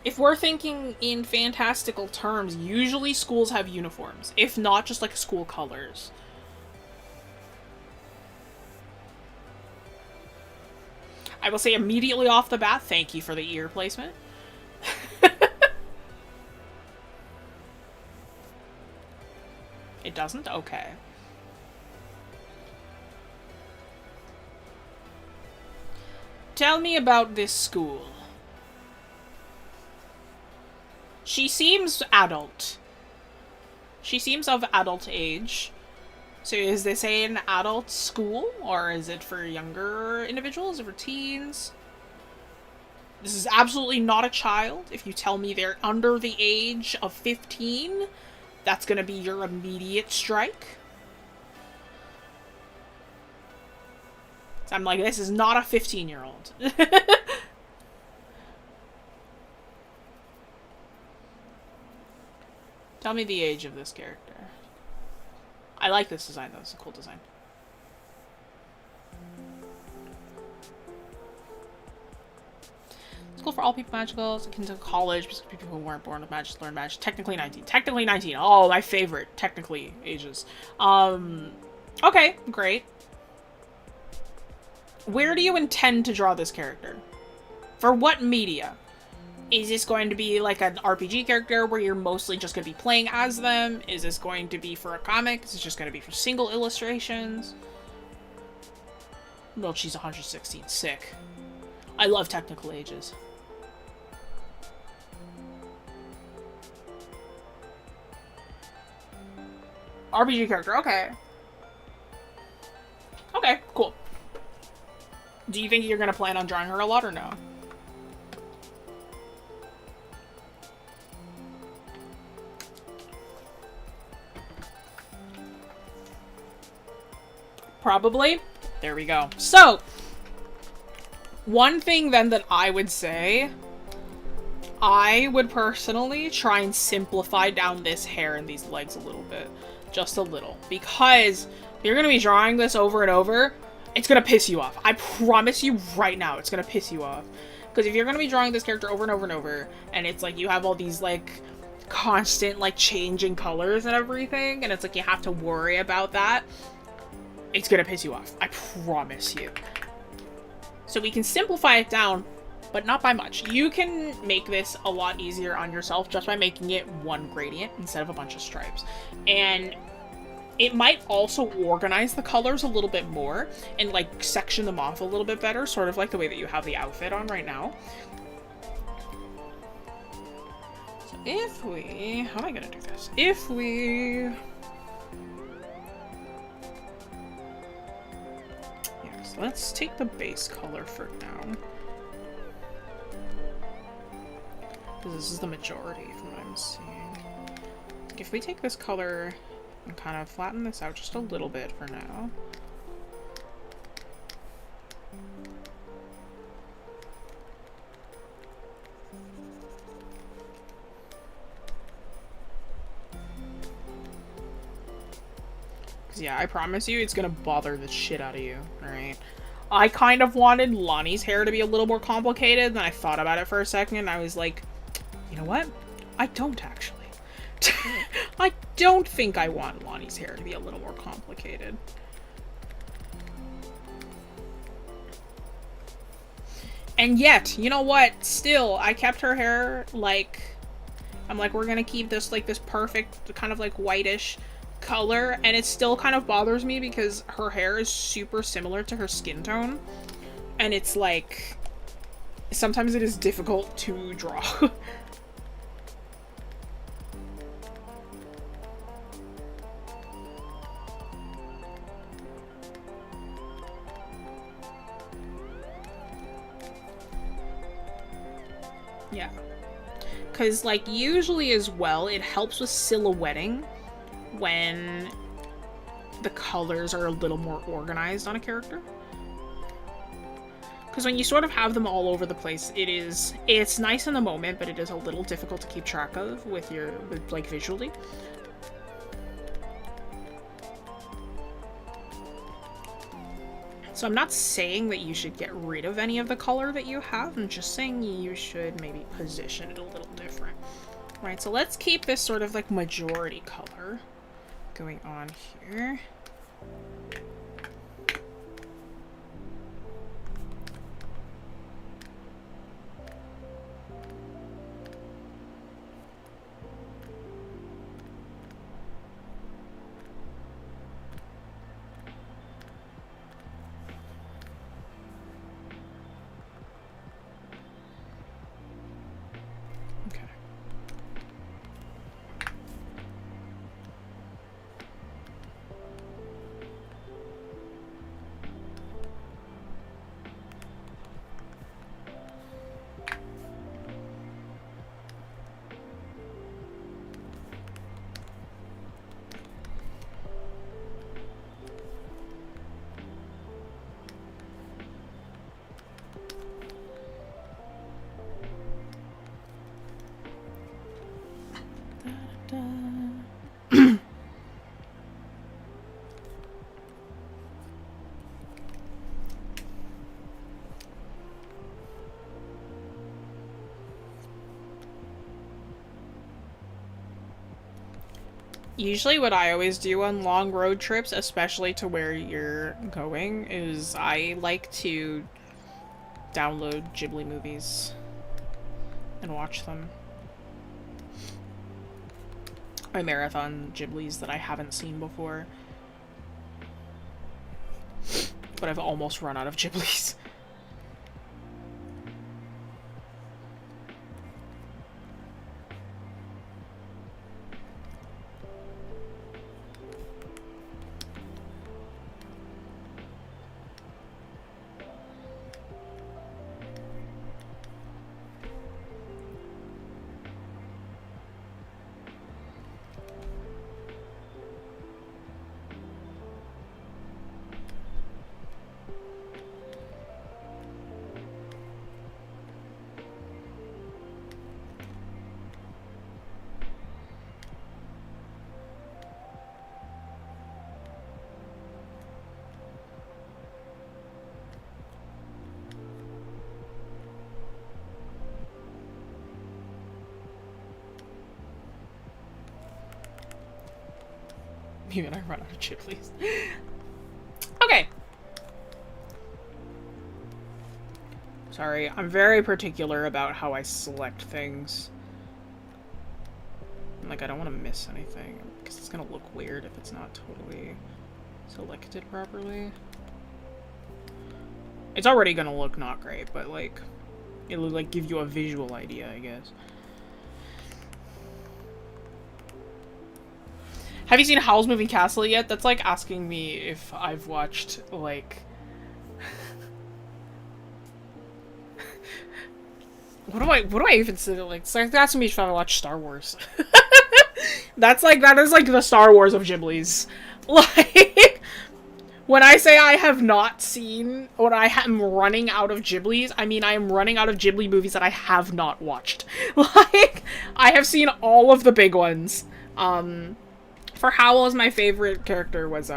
If we're thinking in fantastical terms, usually schools have uniforms. If not, just like school colors. I will say immediately off the bat, thank you for the ear placement. It doesn't? Okay. Tell me about this school. She seems adult. She seems of adult age. So is this an adult school, or is it for younger individuals, or for teens? This is absolutely not a child. If you tell me they're under the age of 15, that's gonna be your immediate strike. So I'm like, this is not a 15-year-old. Tell me the age of this character. I like this design, though. It's a cool design. School for all people magicals. Akin to college, because people who weren't born with magic learn magic. Technically 19. Technically 19. Oh, my favorite. Technically ages. Okay, great. Where do you intend to draw this character? For what media? Is this going to be like an RPG character where you're mostly just going to be playing as them? Is this going to be for a comic? Is this just going to be for single illustrations? Well, she's 116. Sick. I love technical ages. RPG character, okay. Okay, cool. Do you think you're going to plan on drawing her a lot or no? Probably. There we go. So, one thing then that I would say, I would personally try and simplify down this hair and these legs a little bit. Just a little. Because if you're going to be drawing this over and over, it's going to piss you off. I promise you right now, it's going to piss you off. Because if you're going to be drawing this character over and over and over, and it's like you have all these like constant like changing colors and everything, and it's like you have to worry about that, it's gonna piss you off. I promise you. So we can simplify it down, but not by much. You can make this a lot easier on yourself just by making it one gradient instead of a bunch of stripes. And it might also organize the colors a little bit more and like section them off a little bit better, sort of like the way that you have the outfit on right now. So if we... how am I gonna do this? If we... let's take the base color for now. Because this is the majority from what I'm seeing. If we take this color and kind of flatten this out just a little bit for now. Yeah, I promise you, it's gonna bother the shit out of you, alright? I kind of wanted Lonnie's hair to be a little more complicated, then I thought about it for a second, and I was like, you know what? I don't actually. I don't think I want Lonnie's hair to be a little more complicated. And yet, you know what? Still, I kept her hair, like, I'm like, we're gonna keep this, like, this perfect, kind of, like, whitish color, and it still kind of bothers me because her hair is super similar to her skin tone, and it's like sometimes it is difficult to draw. Yeah, because like usually as well it helps with silhouetting when the colors are a little more organized on a character. Because when you sort of have them all over the place, it's nice in the moment, but it is a little difficult to keep track of with like visually. So I'm not saying that you should get rid of any of the color that you have, I'm just saying you should maybe position it a little different. Right, so let's keep this sort of like majority color going on here. Usually what I always do on long road trips, especially to where you're going, is I like to download Ghibli movies and watch them. I marathon Ghiblis that I haven't seen before. But I've almost run out of Ghiblis. Even I run out of Ghiblis. Okay. Sorry, I'm very particular about how I select things. Like, I don't want to miss anything, because it's gonna look weird if it's not totally selected properly. It's already gonna look not great, but, like, it'll, like, give you a visual idea, I guess. Have you seen Howl's Moving Castle yet? That's like asking me if I've watched, like... what do I even say? Like, it's like asking me if I watched Star Wars. That is like the Star Wars of Ghibli's. Like, when I say I have not seen, or I am running out of Ghibli's, I mean I am running out of Ghibli movies that I have not watched. Like, I have seen all of the big ones. For Howl's, my favorite character was,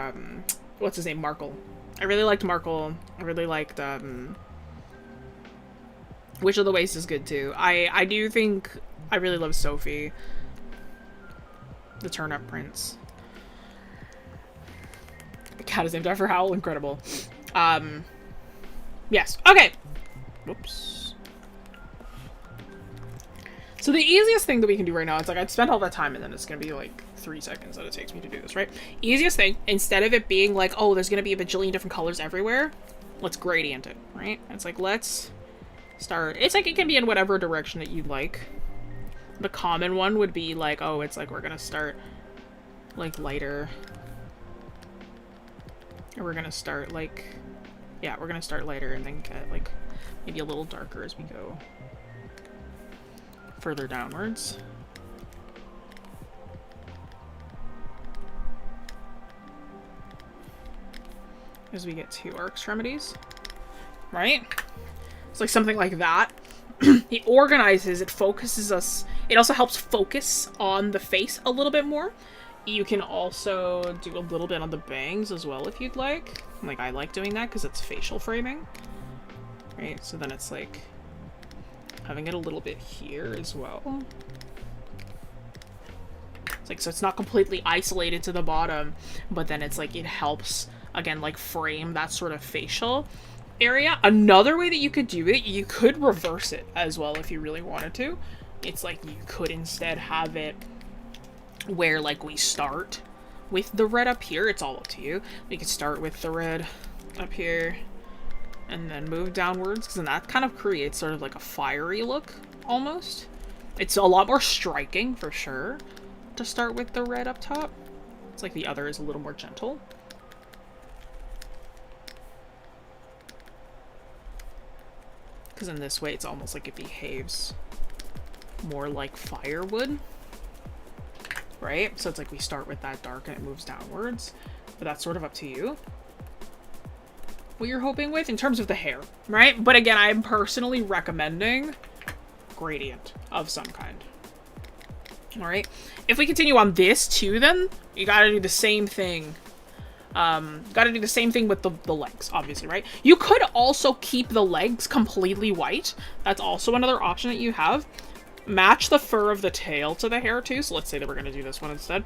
what's his name? Markle. I really liked Markle. I really liked, Witch of the Waste is good, too. I do think I really love Sophie. The Turnip Prince. The cat is named after Howl. Incredible. Yes. Okay. Whoops. So the easiest thing that we can do right now, it's like I'd spent all that time and then it's gonna be like 3 seconds that it takes me to do this, right? Easiest thing, instead of it being like, oh, there's gonna be a bajillion different colors everywhere, let's gradient it, right? It's like, let's start, it's like it can be in whatever direction that you'd like. The common one would be like, oh, it's like we're gonna start like lighter. Or we're gonna start like, yeah, we're gonna start lighter and then get like maybe a little darker as we go further downwards. As we get to our extremities, right? It's like something like that. It organizes, it focuses us. It also helps focus on the face a little bit more. You can also do a little bit on the bangs as well if you'd like. Like, I like doing that because it's facial framing, right? So then it's like having it a little bit here as well. It's like, so it's not completely isolated to the bottom, but then it's like it helps, again, like frame that sort of facial area. Another way that you could do it, you could reverse it as well if you really wanted to. It's like you could instead have it where like we start with the red up here. It's all up to you. We could start with the red up here and then move downwards, because then that kind of creates sort of like a fiery look almost. It's a lot more striking for sure to start with the red up top. It's like the other is a little more gentle. Because in this way, it's almost like it behaves more like firewood, right? So it's like we start with that dark and it moves downwards, but that's sort of up to you what you're hoping with in terms of the hair, right? But again, I'm personally recommending gradient of some kind. All right. If we continue on this too, then you gotta do the same thing. Gotta do the same thing with the legs, obviously, right? You could also keep the legs completely white. That's also another option that you have. Match the fur of the tail to the hair too. So let's say that we're gonna do this one instead.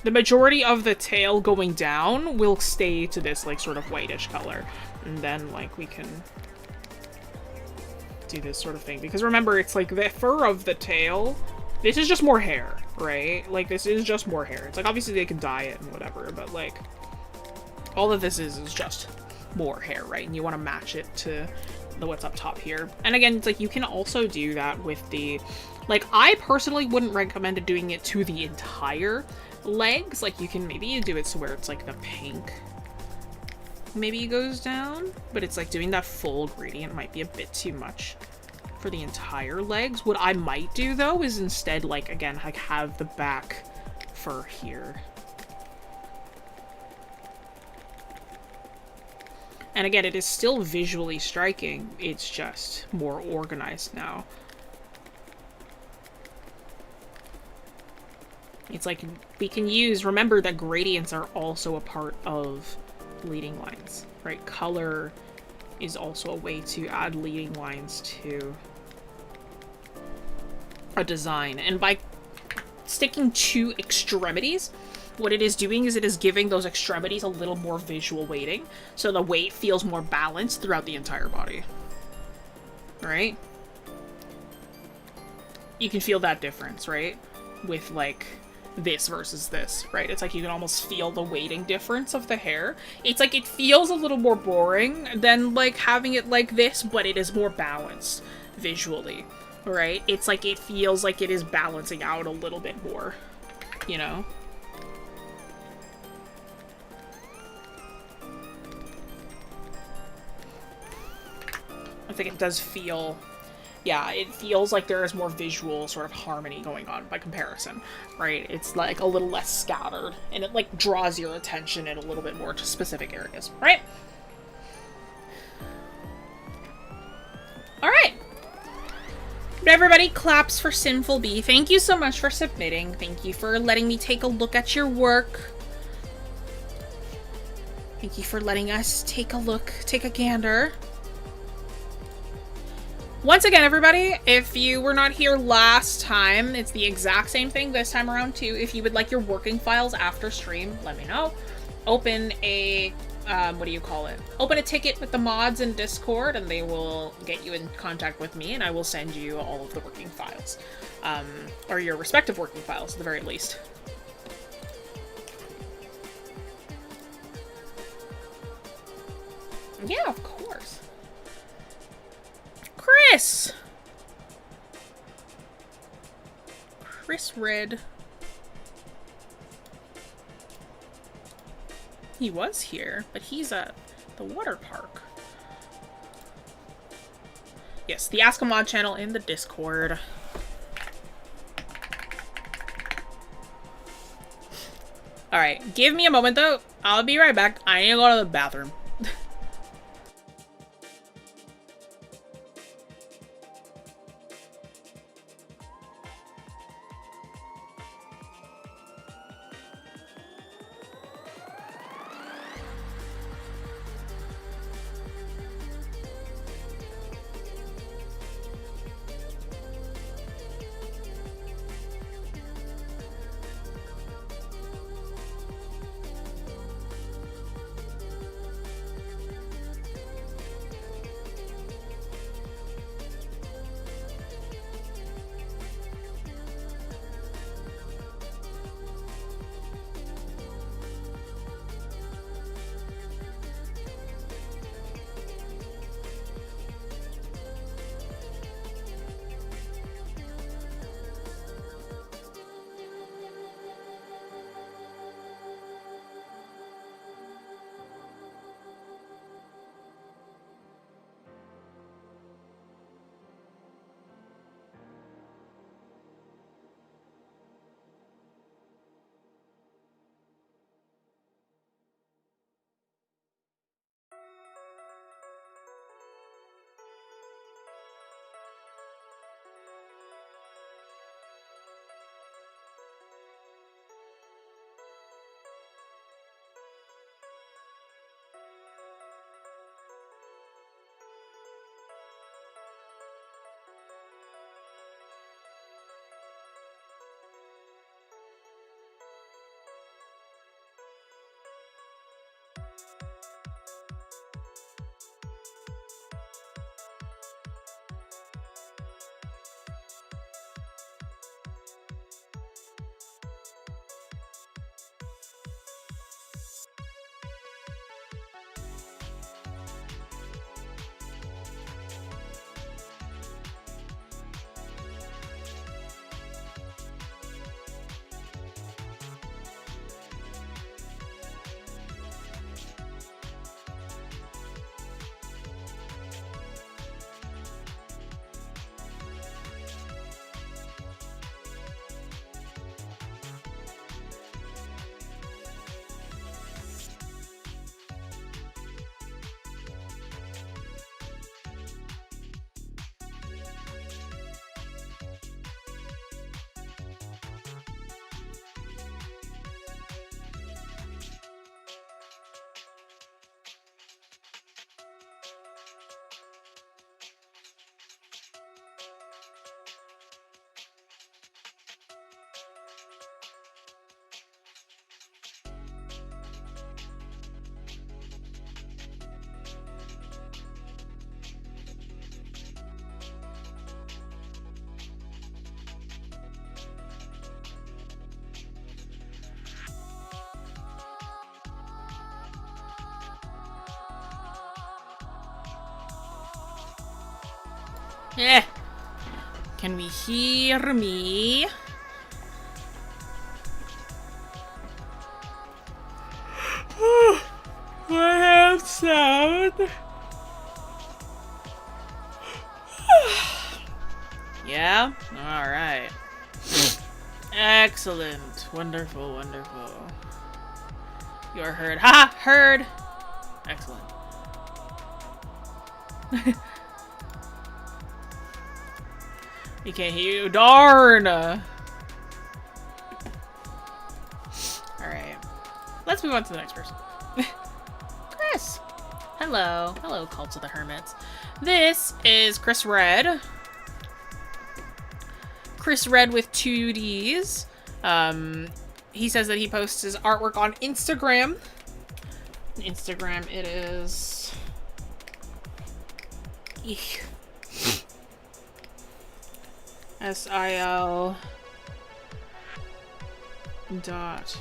the majority of the tail going down will stay to this, like, sort of whitish color. And then, like, we can do this sort of thing. Because remember, it's like the fur of the tail, this is just more hair, right? Like, this is just more hair. It's like, obviously they can dye it and whatever, but, like, all that this is just more hair, right? And you want to match it to what's up top here. And again, it's like, you can also do that with the, like, I personally wouldn't recommend doing it to the entire legs. Like, you can maybe do it so where it's like the pink maybe goes down, but it's like doing that full gradient might be a bit too much for the entire legs. What I might do though is instead, like, again, like, have the back fur here. And again, it is still visually striking, it's just more organized now. It's like, we can use, remember that gradients are also a part of leading lines, right? Color is also a way to add leading lines to a design. And by sticking to extremities, what it is doing is it is giving those extremities a little more visual weighting, so the weight feels more balanced throughout the entire body. Right? You can feel that difference, right? With, like, this versus this, right? It's like you can almost feel the weighting difference of the hair. It's like it feels a little more boring than, like, having it like this, but it is more balanced visually, right? It's like it feels like it is balancing out a little bit more, you know? I think it does feel, yeah, it feels like there is more visual sort of harmony going on by comparison, right? It's like a little less scattered, and it, like, draws your attention in a little bit more to specific areas, right? Alright. Everybody claps for Sinful Bee. Thank you so much for submitting. Thank you for letting me take a look at your work. Thank you for letting us take a look, take a gander. Once again, everybody, if you were not here last time, it's the exact same thing this time around too. If you would like your working files after stream, let me know. Open a, what do you call it? Open a ticket with the mods in Discord, and they will get you in contact with me, and I will send you all of the working files. Or your respective working files, at the very least. Yeah, of course. Chris Red. He was here, but he's at the water park. Yes, the Ask a Mod channel in the Discord. Alright, give me a moment though. I'll be right back. I need to go to the bathroom. Eh. Can we hear me? I have sound. Yeah? Alright. Excellent. Wonderful, wonderful. You are heard. Ha! Heard! Excellent. We can't hear you. Darn! Alright. Let's move on to the next person. Chris! Hello. Hello, Cult of the Hermits. This is Chris Red. Chris Red with 2 Ds. He says that he posts his artwork on Instagram. Instagram it is... Eek. SIL dot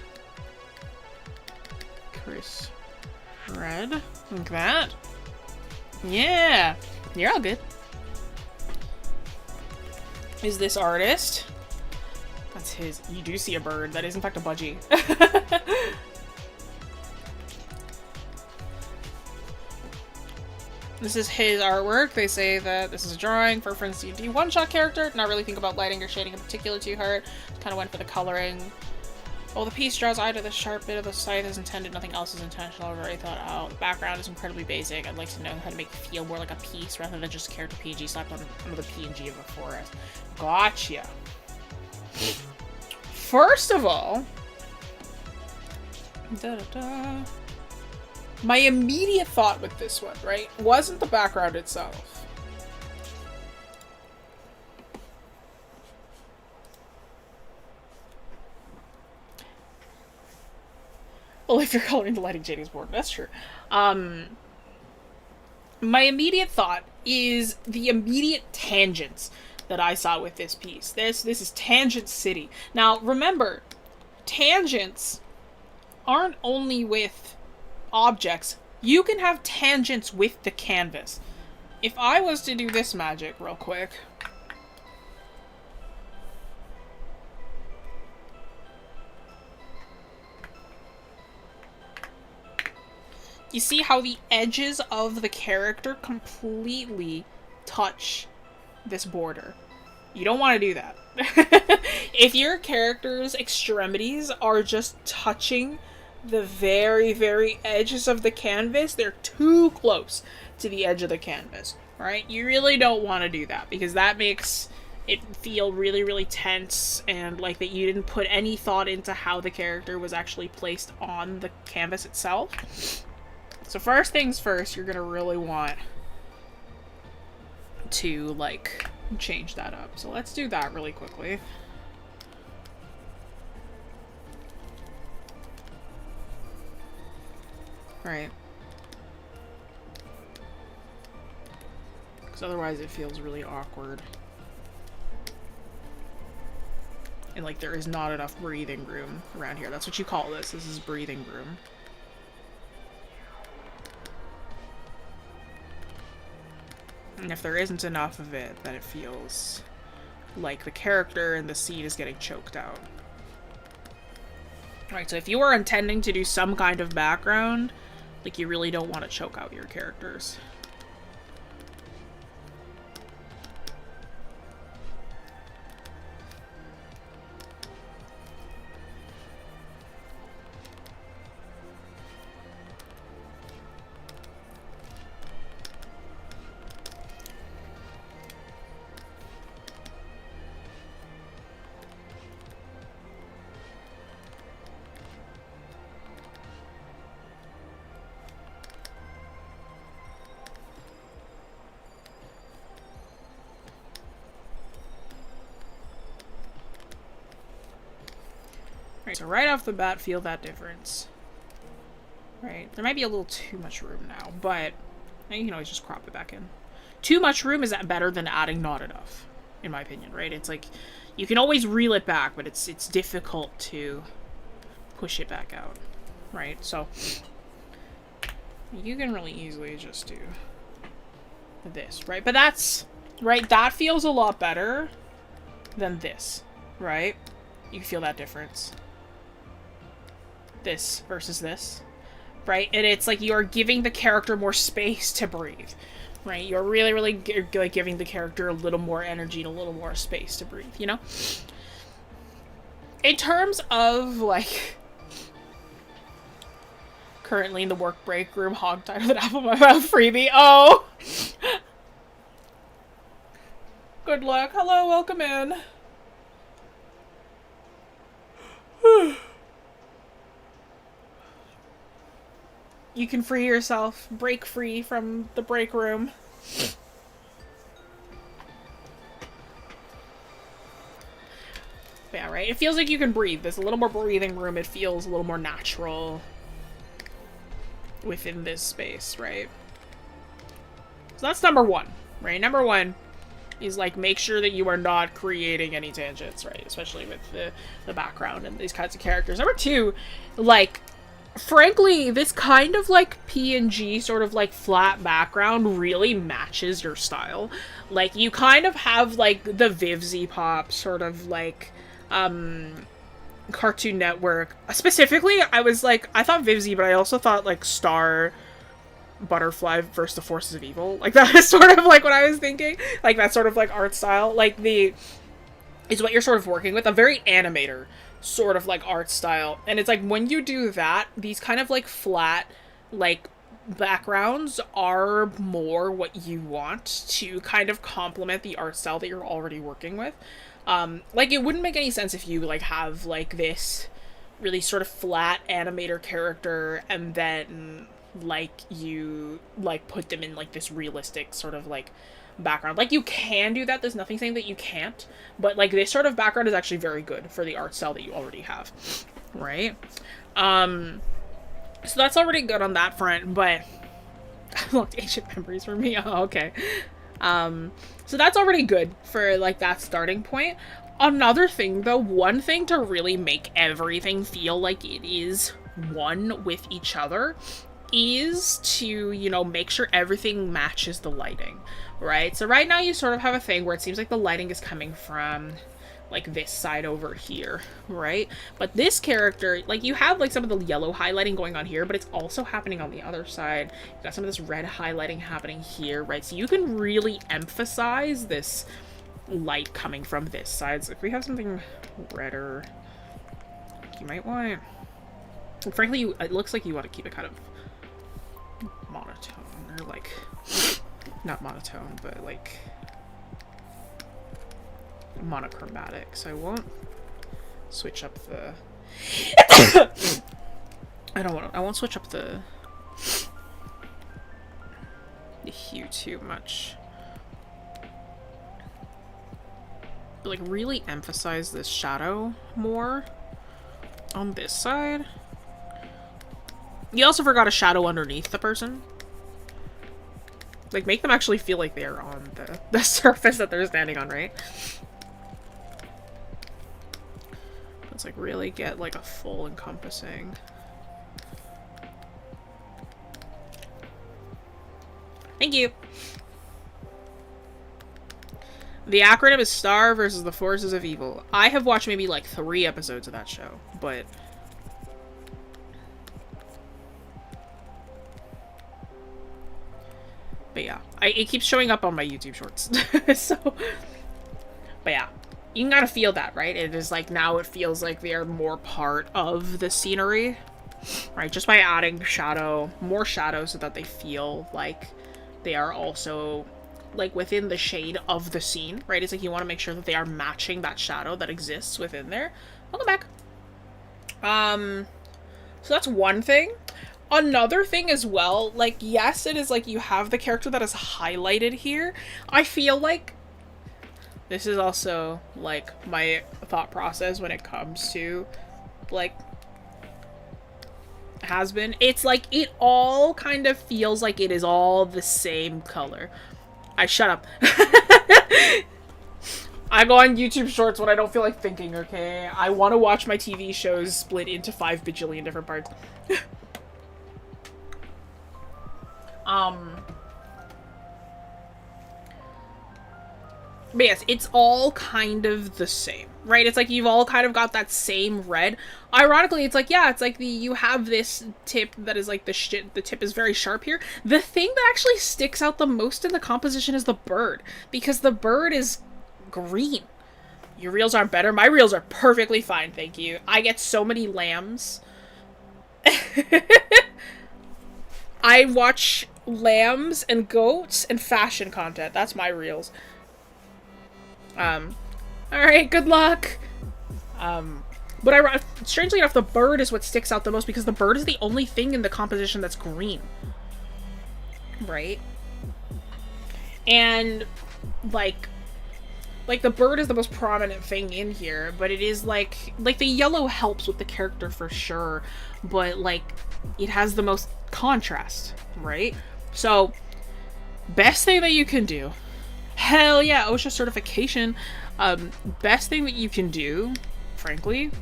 Chris Red. Like that. Yeah. You're all good. Is this artist? That's his. You do see a bird. That is in fact a budgie. This is his artwork. They say that this is a drawing for a friend's D&D one-shot character. Not really think about lighting or shading in particular too hard. Kind of went for the coloring. While the piece draws eye to the sharp bit of the scythe as intended, nothing else is intentional. I've already thought out. The background is incredibly basic. I'd like to know how to make it feel more like a piece rather than just a character PNG slapped on another PNG of a forest. Gotcha. First of all, my immediate thought with this one, right, wasn't the background itself. Well, if you're coloring the lighting shading's board, that's true. My immediate thought is the immediate tangents that I saw with this piece. This is Tangent City. Now, remember, tangents aren't only with objects. You can have tangents with the canvas. If I was to do this magic real quick... You see how the edges of the character completely touch this border. You don't want to do that. If your character's extremities are just touching the very, very edges of the canvas, they're too close to the edge of the canvas, right? You really don't want to do that because that makes it feel really, really tense and like that you didn't put any thought into how the character was actually placed on the canvas itself. So first things first, you're gonna really want to, like, change that up. So let's do that really quickly. Right. Because otherwise it feels really awkward. And, like, there is not enough breathing room around here. That's what you call this. This is breathing room. And if there isn't enough of it, then it feels like the character and the scene is getting choked out. Alright, so if you are intending to do some kind of background, like, you really don't want to choke out your characters. Right, so right off the bat, feel that difference. Right, there might be a little too much room now, but you can always just crop it back in. Too much room is better than adding not enough, in my opinion, right? It's like, you can always reel it back, but it's difficult to push it back out, right? So, you can really easily just do this, right? But that's right? That feels a lot better than this, right? You can feel that difference. This versus this, right? And it's like you're giving the character more space to breathe, right? You're really, really like giving the character a little more energy and a little more space to breathe, you know? In terms of, like, currently in the work break room, hog-tied with an apple in my mouth freebie. Oh! Good luck. Hello, welcome in. You can free yourself. Break free from the break room. Yeah, right? It feels like you can breathe. There's a little more breathing room. It feels a little more natural within this space, right? So that's number one, right? Number one is, like, make sure that you are not creating any tangents, right? Especially with the background and these kinds of characters. Number two, like, frankly, this kind of, like, PNG sort of, like, flat background really matches your style. Like, you kind of have, like, the 𝘫𝘰𝘭𝘭𝘰𝘬𝘰 sort of, like, Cartoon Network. Specifically, I was like, I thought 𝘫𝘰𝘭𝘭𝘰𝘬𝘰, but I also thought, like, Star Butterfly versus the Forces of Evil. Like, that is sort of, like, what I was thinking. Like, that sort of, like, art style. Like, is what you're sort of working with. A very animator sort of, like, art style. And it's like, when you do that, these kind of, like, flat, like, backgrounds are more what you want to kind of complement the art style that you're already working with. Like, it wouldn't make any sense if you, like, have, like, this really sort of flat animator character and then, like, you, like, put them in, like, this realistic sort of, like, background. Like, you can do that. There's nothing saying that you can't. But, like, this sort of background is actually very good for the art style that you already have. Right? So that's already good on that front, but looked ancient memories for me. Oh, okay. So that's already good for, like, that starting point. Another thing, though, one thing to really make everything feel like it is one with each other is to, you know, make sure everything matches the lighting, right? So right now you sort of have a thing where it seems like the lighting is coming from, like, this side over here, right? But this character, like, you have, like, some of the yellow highlighting going on here, but it's also happening on the other side. You got some of this red highlighting happening here, right? So you can really emphasize this light coming from this side. So if we have something redder, you might want, frankly, it looks like you want to keep it kind of monotone, or, like, not monotone, but, like, monochromatic. So I won't switch up the I won't switch up the hue too much, but, like, really emphasize this shadow more on this side. You also forgot a shadow underneath the person. Like, make them actually feel like they're on the surface that they're standing on, right? Let's, like, really get, like, a full encompassing. Thank you. The acronym is STAR versus the Forces of Evil. I have watched maybe, like, 3 episodes of that show, but yeah, it keeps showing up on my YouTube shorts. So, but yeah, you can kind of feel that, right? It is like, now it feels like they are more part of the scenery, right? Just by adding shadow, more shadow, so that they feel like they are also, like, within the shade of the scene, right? It's like you want to make sure that they are matching that shadow that exists within there. Welcome back. So that's one thing. Another thing as well, like, yes, it is like you have the character that is highlighted here. I feel like this is also, like, my thought process when it comes to, like, has been. It's like it all kind of feels like it is all the same color. Shut up. I go on YouTube shorts when I don't feel like thinking, okay? I want to watch my TV shows split into 5 bajillion different parts. But yes, it's all kind of the same, right? It's like you've all kind of got that same red. Ironically, it's like, yeah, it's like you have this tip that is like the tip is very sharp here. The thing that actually sticks out the most in the composition is the bird, because the bird is green. Your reels aren't better. My reels are perfectly fine, thank you. I get so many lambs. I watch lambs and goats and fashion content. That's my reels. Alright, good luck! But strangely enough, the bird is what sticks out the most, because the bird is the only thing in the composition that's green. Right? And, like the bird is the most prominent thing in here, but it is, like, the yellow helps with the character for sure, but, like, it has the most contrast, right? So, best thing that you can do, hell yeah, OSHA certification, best thing that you can do, frankly,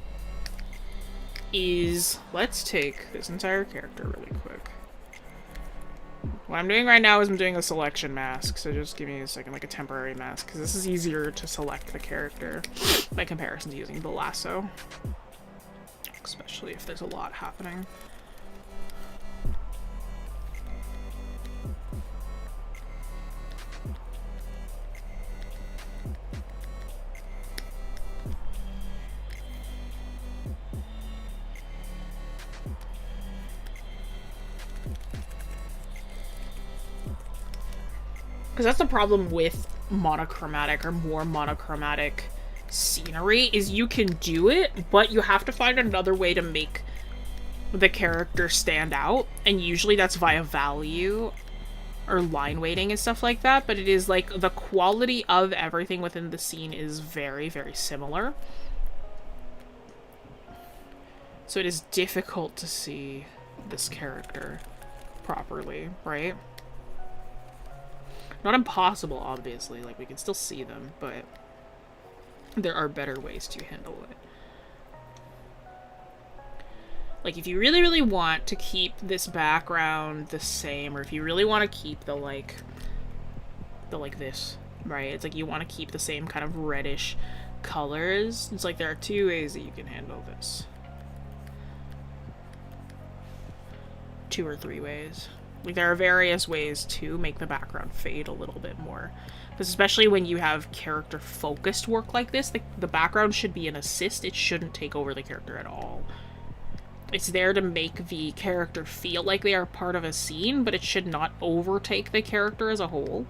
is, let's take this entire character really quick. What I'm doing right now is I'm doing a selection mask, so just give me a second, like a temporary mask, because this is easier to select the character by comparison to using the lasso. Especially if there's a lot happening. Because that's the problem with monochromatic or more monochromatic scenery, is you can do it, but you have to find another way to make the character stand out, and usually that's via value or line weighting and stuff like that, but it is like the quality of everything within the scene is very, very similar. So it is difficult to see this character properly, right? Not impossible, obviously, like, we can still see them, but there are better ways to handle it. Like, if you really, really want to keep this background the same, or if you really want to keep the, like this, right? It's like you want to keep the same kind of reddish colors. It's like there are two ways that you can handle this. 2 or 3 ways. Like, there are various ways to make the background fade a little bit more. Because especially when you have character-focused work like this, the background should be an assist. It shouldn't take over the character at all. It's there to make the character feel like they are part of a scene, but it should not overtake the character as a whole.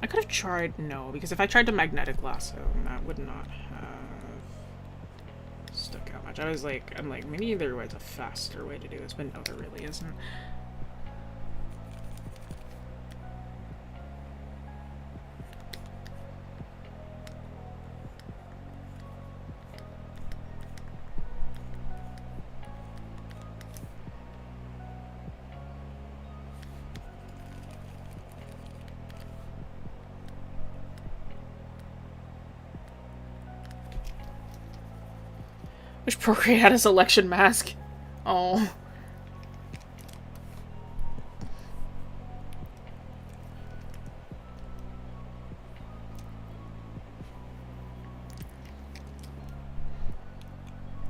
I could have tried, no, because if I tried to magnetic lasso, that would not have stuck out much. I'm like, maybe either way is a faster way to do this, but no, there really isn't. Wish Procreate had a selection mask. Oh.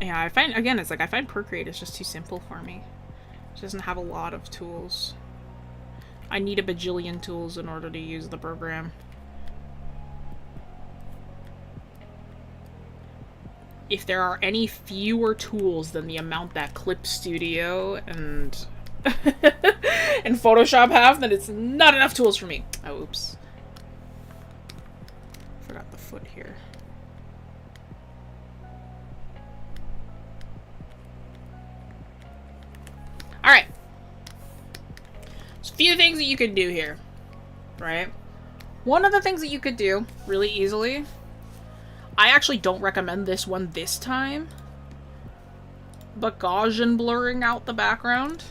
Yeah, I find, again, it's like, I find Procreate is just too simple for me. It doesn't have a lot of tools. I need a bajillion tools in order to use the program. If there are any fewer tools than the amount that Clip Studio and and Photoshop have, then it's not enough tools for me. Oh, oops. Forgot the foot here. Alright. There's a few things that you could do here, right? One of the things that you could do really easily, I actually don't recommend this one this time, but Gaussian blurring out the background.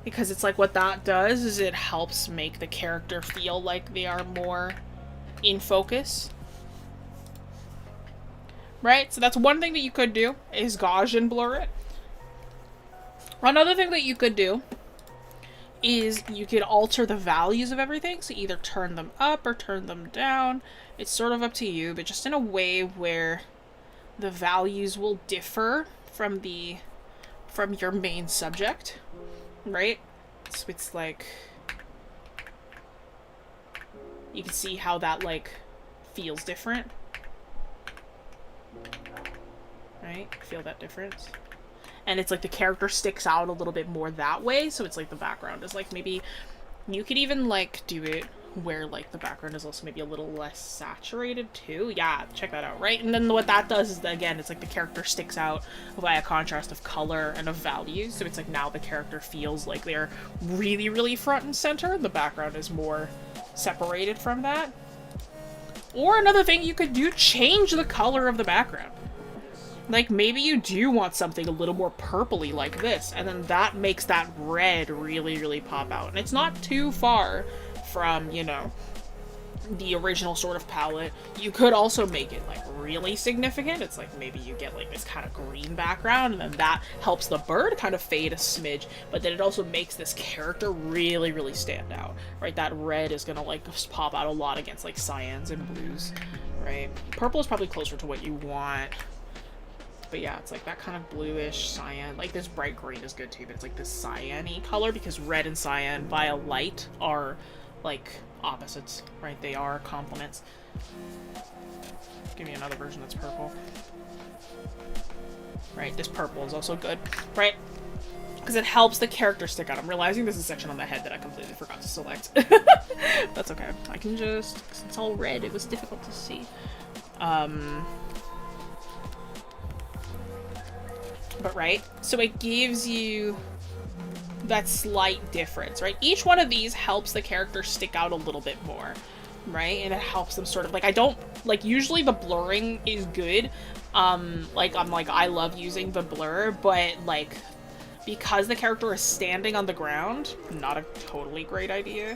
Because it's like what that does is it helps make the character feel like they are more in focus. Right? So that's one thing that you could do, is gauge and blur it. Another thing that you could do is you could alter the values of everything. So either turn them up or turn them down. It's sort of up to you, but just in a way where the values will differ from your main subject. Right? So it's like, you can see how that like feels different. Right? Feel that difference? And it's like the character sticks out a little bit more that way, so it's like the background is like, maybe you could even like do it where like the background is also maybe a little less saturated too. Yeah, check that out, right? And then what that does is that, again, it's like the character sticks out by a contrast of color and of value, so it's like now the character feels like they're really, really front and center. The background is more separated from that. Or another thing you could do, change the color of the background. Like, maybe you do want something a little more purpley like this, and then that makes that red really, really pop out. And it's not too far from, you know, the original sort of palette. You could also make it, like, really significant. It's like, maybe you get, like, this kind of green background, and then that helps the bird kind of fade a smidge, but then it also makes this character really, really stand out, right? That red is gonna, like, pop out a lot against, like, cyans and blues, right? Purple is probably closer to what you want. But yeah, it's like that kind of bluish cyan. Like this bright green is good too, but it's like this cyan-y color, because red and cyan via light are like opposites, right? They are complements. Give me another version that's purple. Right, this purple is also good, right? Because it helps the character stick out. I'm realizing there's a section on the head that I completely forgot to select. That's okay. I can just, because it's all red, it was difficult to see. But right, so it gives you that slight difference, right? Each one of these helps the character stick out a little bit more, right? And it helps them sort of, like, I don't, like, usually the blurring is good. Like, I love using the blur, but, like, because the character is standing on the ground, not a totally great idea.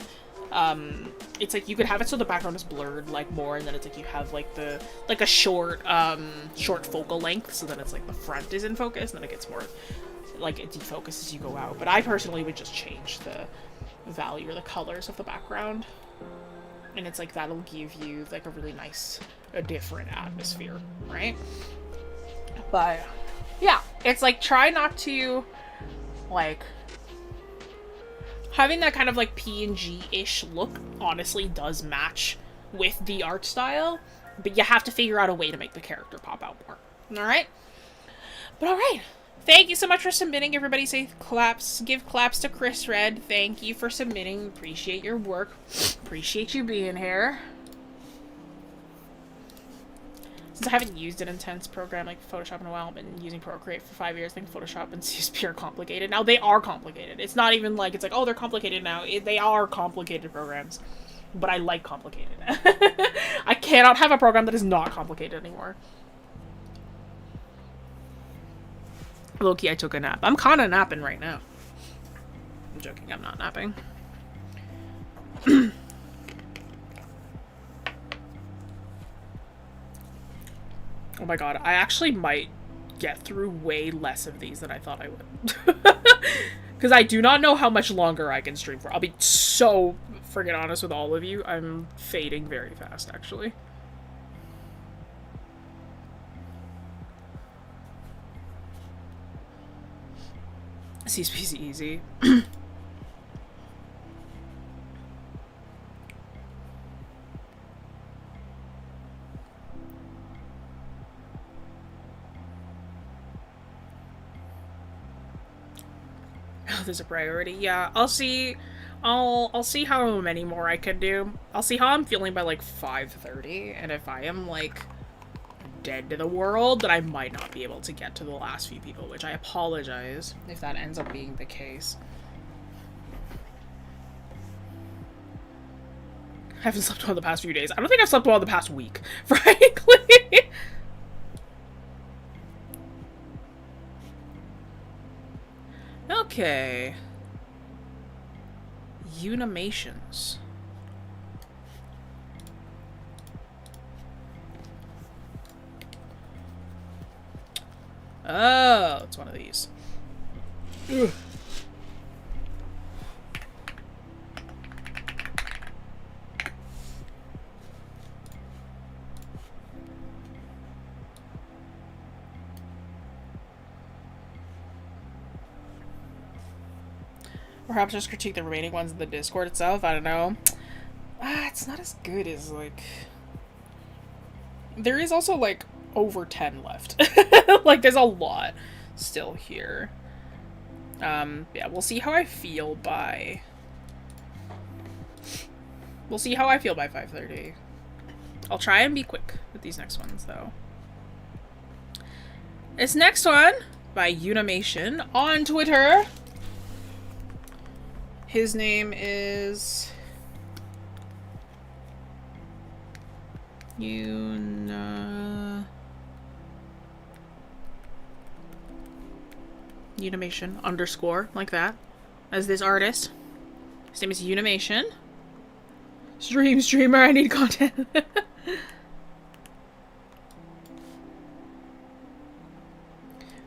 It's like you could have it so the background is blurred like more, and then it's like you have like the like a short focal length, so then it's like the front is in focus, and then it gets more like it defocuses as you go out. But I personally would just change the value or the colors of the background, and it's like that'll give you like a really nice, a different atmosphere, right? But yeah, it's like try not to like having that kind of like PNG-ish look honestly does match with the art style, but you have to figure out a way to make the character pop out more. Alright? But alright. Thank you so much for submitting. Everybody say claps. Give claps to Chris Red. Thank you for submitting. Appreciate your work. Appreciate you being here. Since I haven't used an intense program like Photoshop in a while, I've been using Procreate for 5 years. I think Photoshop and CSP are complicated. Now, they are complicated. It's not even like, it's like, oh, they're complicated now. They are complicated programs. But I like complicated. I cannot have a program that is not complicated anymore. Low-key, I took a nap. I'm kind of napping right now. I'm joking, I'm not napping. Oh my god, I actually might get through way less of these than I thought I would. Because I do not know how much longer I can stream for. I'll be so friggin' honest with all of you. I'm fading very fast, actually. CSP's easy. Oh, there's a priority. Yeah, I'll see how many more I can do. I'll see how I'm feeling by like 5:30, and if I am like dead to the world, then I might not be able to get to the last few people, which I apologize if that ends up being the case. I haven't slept well the past few days. I don't think I've slept well the past week, frankly. Okay. Unimations. Oh, it's one of these. Ugh. Perhaps just critique the remaining ones in the Discord itself. I don't know. It's not as good as, like... There is also, like, over 10 left. Like, there's a lot still here. Yeah, we'll see how I feel by... We'll see how I feel by 5:30. I'll try and be quick with these next ones, though. This next one, by Unimation, on Twitter. His name is... Unimation _ like that, as this artist. His name is Unimation. Streamer, I need content.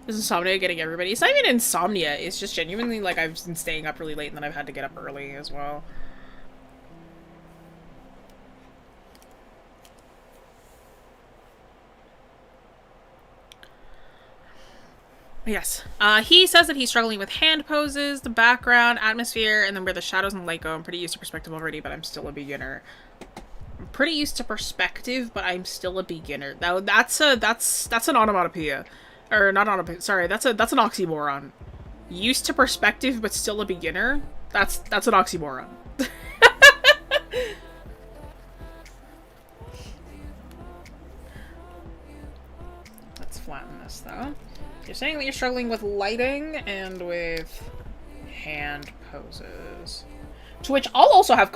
This insomnia getting everybody. It's not even insomnia, it's just genuinely like I've been staying up really late and then I've had to get up early as well. Yes. He says that he's struggling with hand poses, the background, atmosphere, and then where the shadows and light go. I'm pretty used to perspective already, but I'm still a beginner. I'm pretty used to perspective, but I'm still a beginner. That's an onomatopoeia. Or not onomatopoeia, sorry, that's an oxymoron. Used to perspective, but still a beginner? That's an oxymoron. Let's flatten this, though. You're saying that you're struggling with lighting and with hand poses. To which I'll also have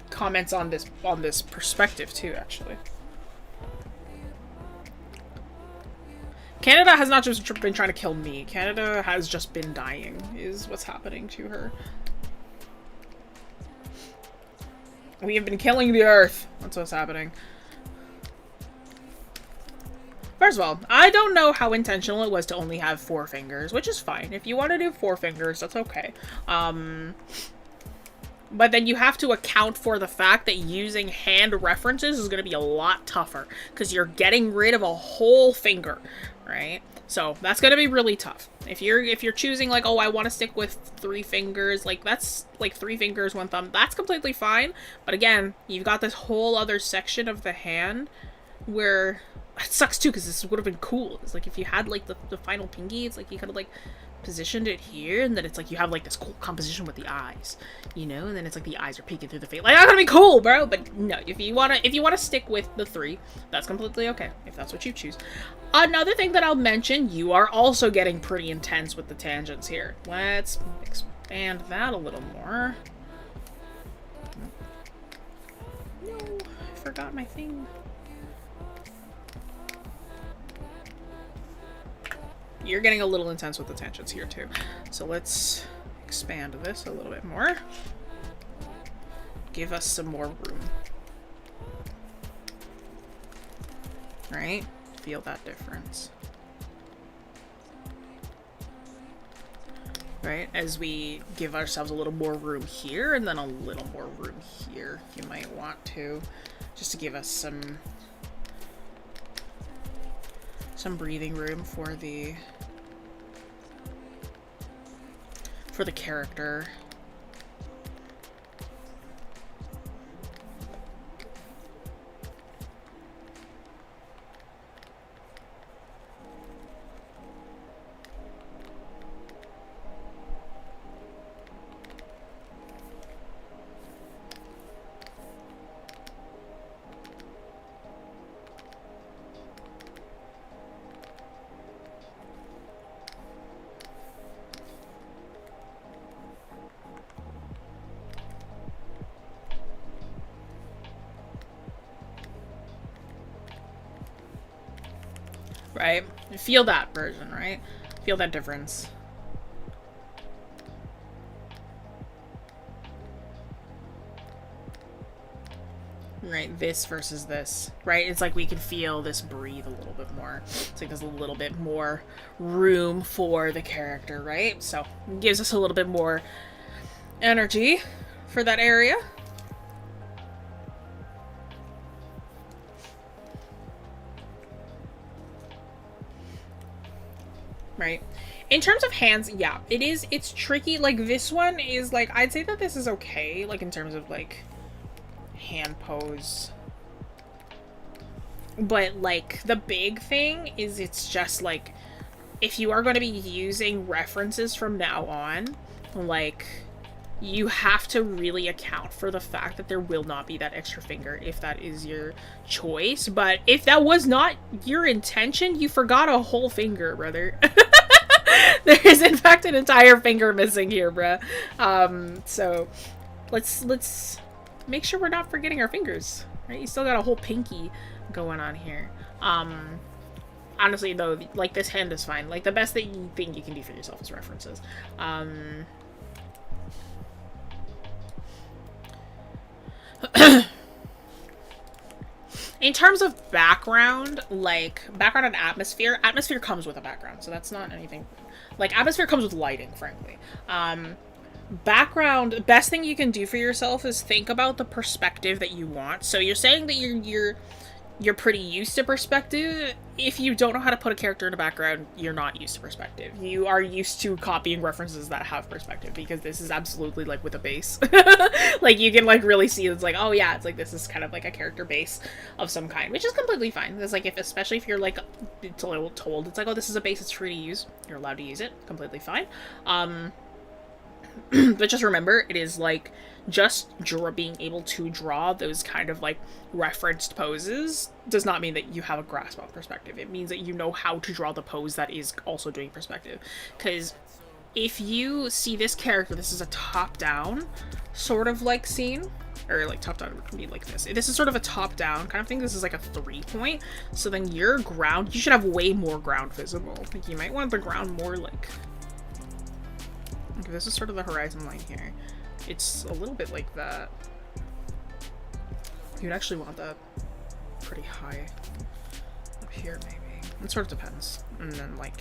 comments on this perspective too, actually. Canada has not just been trying to kill me. Canada has just been dying, is what's happening to her. We have been killing the earth. That's what's happening. First of all, I don't know how intentional it was to only have 4 fingers, which is fine. If you want to do 4 fingers, that's okay. But then you have to account for the fact that using hand references is going to be a lot tougher, because you're getting rid of a whole finger, right? So that's going to be really tough. If you're choosing like, oh, I want to stick with 3 fingers, like that's like 3 fingers, 1 thumb, that's completely fine. But again, you've got this whole other section of the hand where... It sucks too, because this would have been cool. It's like if you had like the final pinky, it's like you could have like positioned it here, and then it's like you have like this cool composition with the eyes, you know, and then it's like the eyes are peeking through the face. Like, that's gonna be cool, bro. But no, if you wanna stick with the 3, that's completely okay if that's what you choose. Another thing that I'll mention, you are also getting pretty intense with the tangents here. Let's expand that a little more. No, I forgot my thing. You're getting a little intense with the tangents here too. So let's expand this a little bit more. Give us some more room. Right? Feel that difference. Right? As we give ourselves a little more room here and then a little more room here, you might want to, just to give us some breathing room for the character. Right? Feel that version, right? Feel that difference. right? This versus this, right? It's like we can feel this breathe a little bit more. It's like there's a little bit more room for the character, right? So it gives us a little bit more energy for that area. Right. In terms of hands, yeah, it's tricky. Like, this one is, like, I'd say that this is okay, like, in terms of, like, hand pose. But, like, the big thing is it's just, like, if you are going to be using references from now on, like, you have to really account for the fact that there will not be that extra finger if that is your choice. But if that was not your intention, you forgot a whole finger, brother. There is, in fact, an entire finger missing here, bruh. So let's make sure we're not forgetting our fingers, right? You still got a whole pinky going on here. Honestly, though, like, this hand is fine. Like, the best thing you can do for yourself is references. In terms of background, like, background and atmosphere comes with a background, so that's not anything. Like, atmosphere comes with lighting, frankly. Background, best thing you can do for yourself is think about the perspective that you want. So you're saying that you're pretty used to perspective. If you don't know how to put a character in a background, you're not used to perspective. You are used to copying references that have perspective, because this is absolutely, like, with a base. Like, you can, like, really see it's like, oh yeah, it's like this is kind of like a character base of some kind, which is completely fine. It's like, especially if you're, like, told it's like, oh, this is a base, it's free to use, you're allowed to use it, completely fine. But just remember, it is, like, just being able to draw those kind of, like, referenced poses does not mean that you have a grasp on perspective. It means that you know how to draw the pose that is also doing perspective. Because if you see this character, this is a top-down sort of, like, scene. Or, like, top-down would be like this. This is sort of a top-down kind of thing. This is, like, a 3-point. So then your ground, you should have way more ground visible. Like, you might want the ground more, like... Okay, this is sort of the horizon line here. It's a little bit like that. You'd actually want that pretty high up here, maybe. It sort of depends. And then, like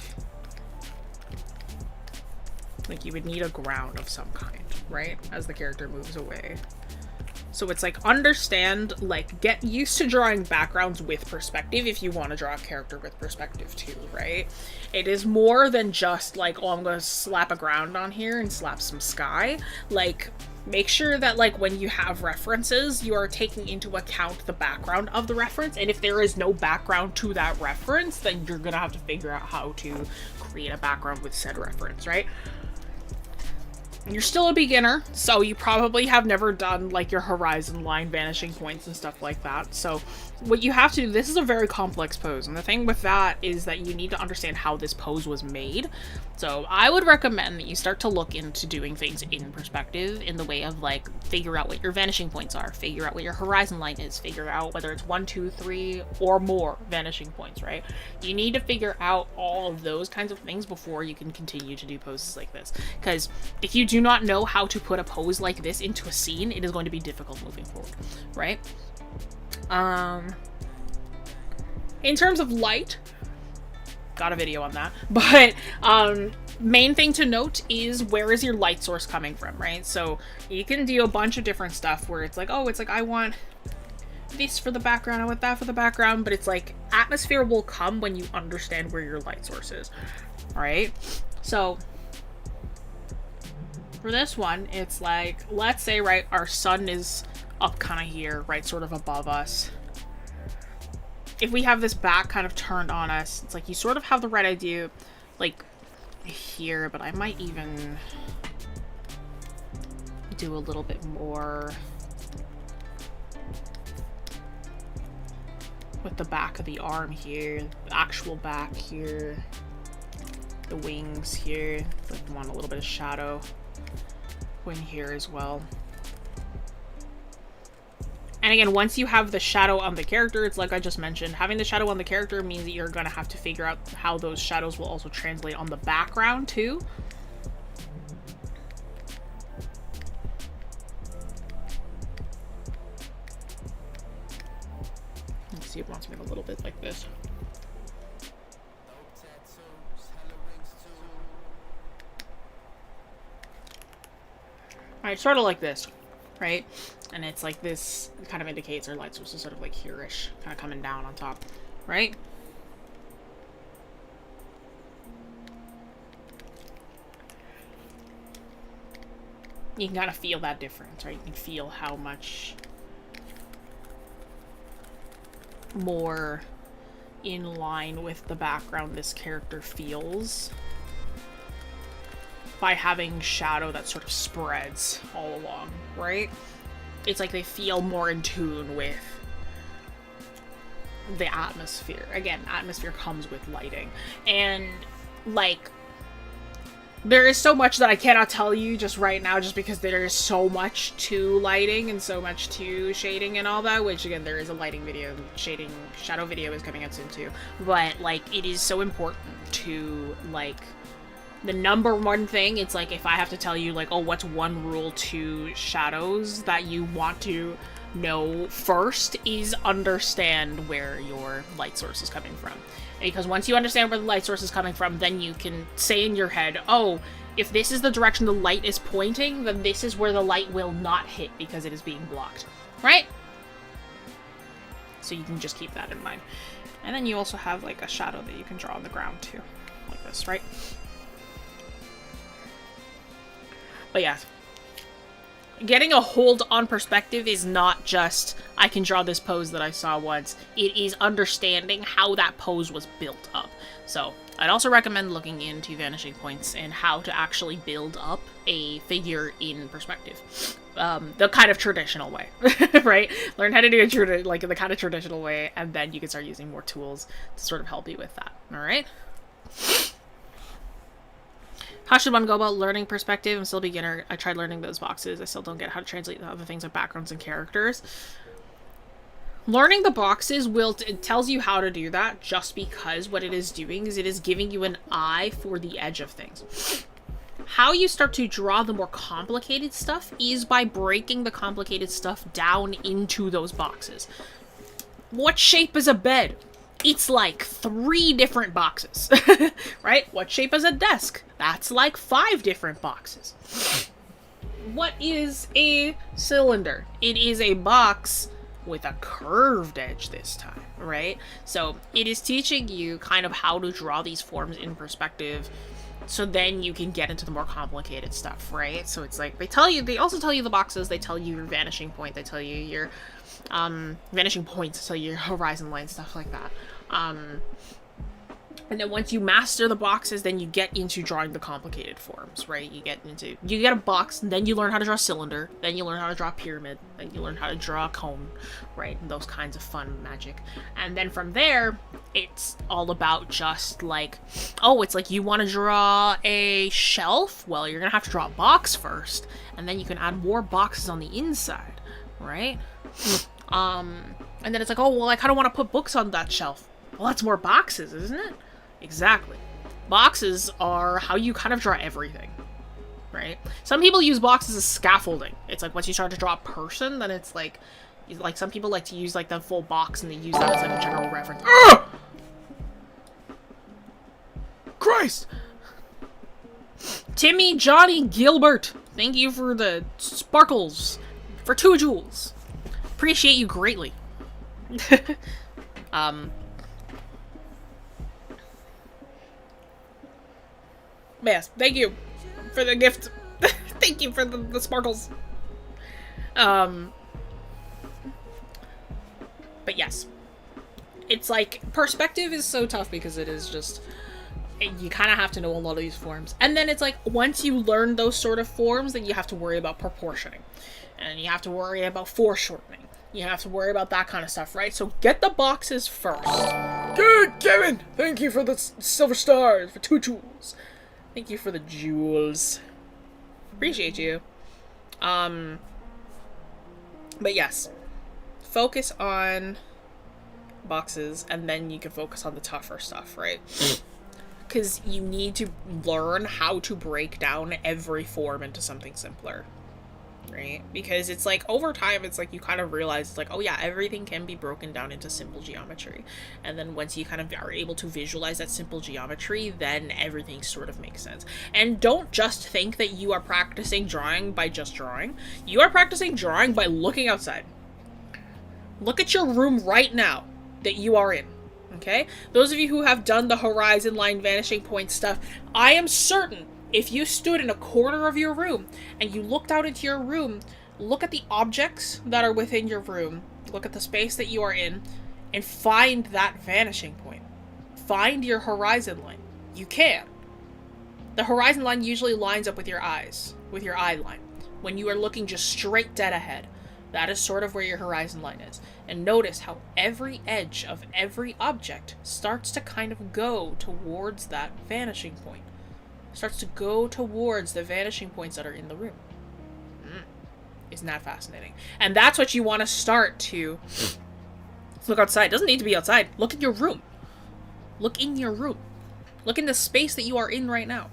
you would need a ground of some kind, right? As the character moves away. So it's like, understand, like, get used to drawing backgrounds with perspective if you want to draw a character with perspective too, right? It is more than just like, oh, I'm gonna slap a ground on here and slap some sky. Like, make sure that, like, when you have references, you are taking into account the background of the reference, and if there is no background to that reference, then you're gonna have to figure out how to create a background with said reference, right? You're still a beginner, so you probably have never done, like, your horizon line vanishing points and stuff like that. So what you have to do, this is a very complex pose, and the thing with that is that you need to understand how this pose was made. So I would recommend that you start to look into doing things in perspective, in the way of, like, figure out what your vanishing points are, figure out what your horizon line is, figure out whether it's 1, 2, 3, or more vanishing points, right? You need to figure out all of those kinds of things before you can continue to do poses like this. Because if you do not know how to put a pose like this into a scene, it is going to be difficult moving forward, right? In terms of light, got a video on that, but main thing to note is, where is your light source coming from, right? So you can do a bunch of different stuff where it's like, oh, it's like, I want this for the background, I want that for the background, but it's like, atmosphere will come when you understand where your light source is, right? So for this one, it's like, let's say, right, our sun is up kind of here, right, sort of above us. If we have this back kind of turned on us, it's like, you sort of have the right idea, like, here, but I might even do a little bit more with the back of the arm here, the actual back here, the wings here. I want a little bit of shadow in here as well. And again, once you have the shadow on the character, it's like I just mentioned, having the shadow on the character means that you're gonna have to figure out how those shadows will also translate on the background too. see if it wants to make a little bit like this. Alright, sort of like this, right? And it's like this kind of indicates our light source is sort of like here-ish, kind of coming down on top, right? You can kind of feel that difference, right? You can feel how much more in line with the background this character feels by having shadow that sort of spreads all along, right? It's like they feel more in tune with the atmosphere. Again, atmosphere comes with lighting. And, like, there is so much that I cannot tell you just right now, just because there is so much to lighting and so much to shading and all that, which, again, there is a lighting video, shading, shadow video is coming out soon too. But, like, it is so important to, like, the number one thing, it's like, if I have to tell you, like, oh, what's one rule to shadows that you want to know first, is understand where your light source is coming from. Because once you understand where the light source is coming from, then you can say in your head, oh, if this is the direction the light is pointing, then this is where the light will not hit because it is being blocked, right? So you can just keep that in mind. And then you also have, like, a shadow that you can draw on the ground too, like this, right? But yeah, getting a hold on perspective is not just, I can draw this pose that I saw once. It is understanding how that pose was built up. So I'd also recommend looking into vanishing points and how to actually build up a figure in perspective. The kind of traditional way, right? Learn how to do it like the kind of traditional way, and then you can start using more tools to sort of help you with that, all right? How should one go about learning perspective? I'm still a beginner. I tried learning those boxes. I still don't get how to translate the other things like backgrounds and characters. Learning the boxes it tells you how to do that, just because what it is doing is it is giving you an eye for the edge of things. How you start to draw the more complicated stuff is by breaking the complicated stuff down into those boxes. What shape is a bed? It's like 3 different boxes, right? What shape is a desk? That's like 5 different boxes. What is a cylinder? It is a box with a curved edge this time, right? So it is teaching you kind of how to draw these forms in perspective, so then you can get into the more complicated stuff, right? So it's like, they also tell you the boxes, they tell you your vanishing point, they tell you your vanishing points, so your horizon line, stuff like that. And then once you master the boxes, then you get into drawing the complicated forms, right? You get a box, and then you learn how to draw a cylinder, then you learn how to draw a pyramid, then you learn how to draw a cone, right? And those kinds of fun magic. And then from there, it's all about just like, oh, it's like you want to draw a shelf? Well, you're gonna have to draw a box first, and then you can add more boxes on the inside, right? And then it's like, oh, well, I kind of want to put books on that shelf. Well, that's more boxes, isn't it? Exactly. Boxes are how you kind of draw everything, right? Some people use boxes as scaffolding. It's like once you start to draw a person, then it's like some people like to use like the full box and they use that as like a general reference. Christ! Timmy Johnny Gilbert, thank you for the sparkles for 2 jewels. Appreciate you greatly. Yes, thank you for the gift. Thank you for the sparkles. But yes. It's like, perspective is so tough because it is just, you kind of have to know a lot of these forms. And then it's like, once you learn those sort of forms, then you have to worry about proportioning. And you have to worry about foreshortening. You have to worry about that kind of stuff, right? So get the boxes first. Good, Kevin! Thank you for the Silver stars for 2 jewels. Thank you for the jewels. Appreciate you. But yes. Focus on boxes, and then you can focus on the tougher stuff, right? Because you need to learn how to break down every form into something simpler. right? Because it's like over time, it's like you kind of realize it's like, oh yeah, everything can be broken down into simple geometry. And then once you kind of are able to visualize that simple geometry, then everything sort of makes sense. And don't just think that you are practicing drawing by just drawing. You are practicing drawing by looking outside. Look at your room right now that you are in. Okay? Those of you who have done the horizon line vanishing point stuff, I am certain if you stood in a corner of your room and you looked out into your room, look at the objects that are within your room, look at the space that you are in, and find that vanishing point. Find your horizon line. You can. The horizon line usually lines up with your eyes, with your eye line. When you are looking just straight dead ahead, that is sort of where your horizon line is. And notice how every edge of every object starts to kind of go towards that vanishing point. Starts to go towards the vanishing points that are in the room. Isn't that fascinating? And that's what you want to start to look outside. It doesn't need to be outside. Look in your room. Look in your room. Look in the space that you are in right now.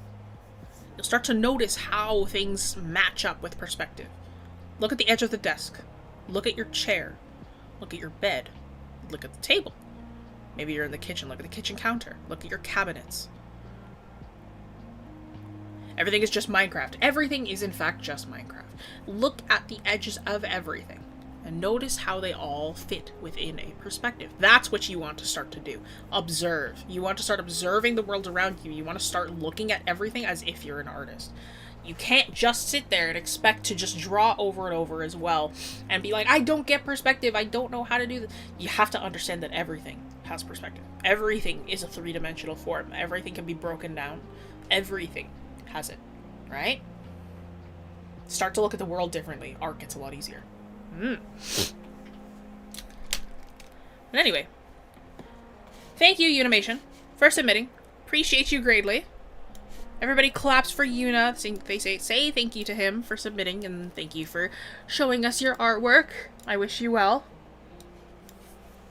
You'll start to notice how things match up with perspective. Look at the edge of the desk. Look at your chair. Look at your bed. Look at the table. Maybe you're in the kitchen. Look at the kitchen counter. Look at your cabinets. Everything is just Minecraft. Everything is in fact just Minecraft. Look at the edges of everything and notice how they all fit within a perspective. That's what you want to start to do. Observe. You want to start observing the world around you. You want to start looking at everything as if you're an artist. You can't just sit there and expect to just draw over and over as well and be like, I don't get perspective. I don't know how to do this. You have to understand that everything has perspective. Everything is a three-dimensional form. Everything can be broken down. Everything has it, right? Start to look at the world differently. Art gets a lot easier. But anyway, thank you, Unimation, for submitting. Appreciate you greatly. Everybody claps for Una. They say thank you to him for submitting, and thank you for showing us your artwork. I wish you well.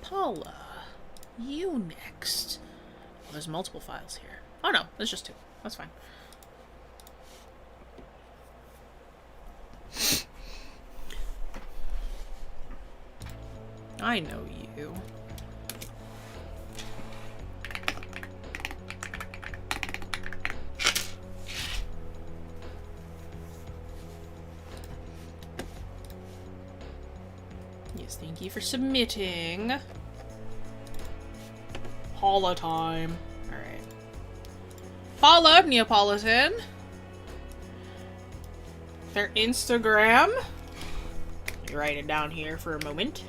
Paula, you next. Oh, there's multiple files here. Oh no, there's just two. That's fine. I know you. Yes, thank you for submitting. Paula time. Alright. Paula Neapolitan. Their Instagram. Let me write it down here for a moment.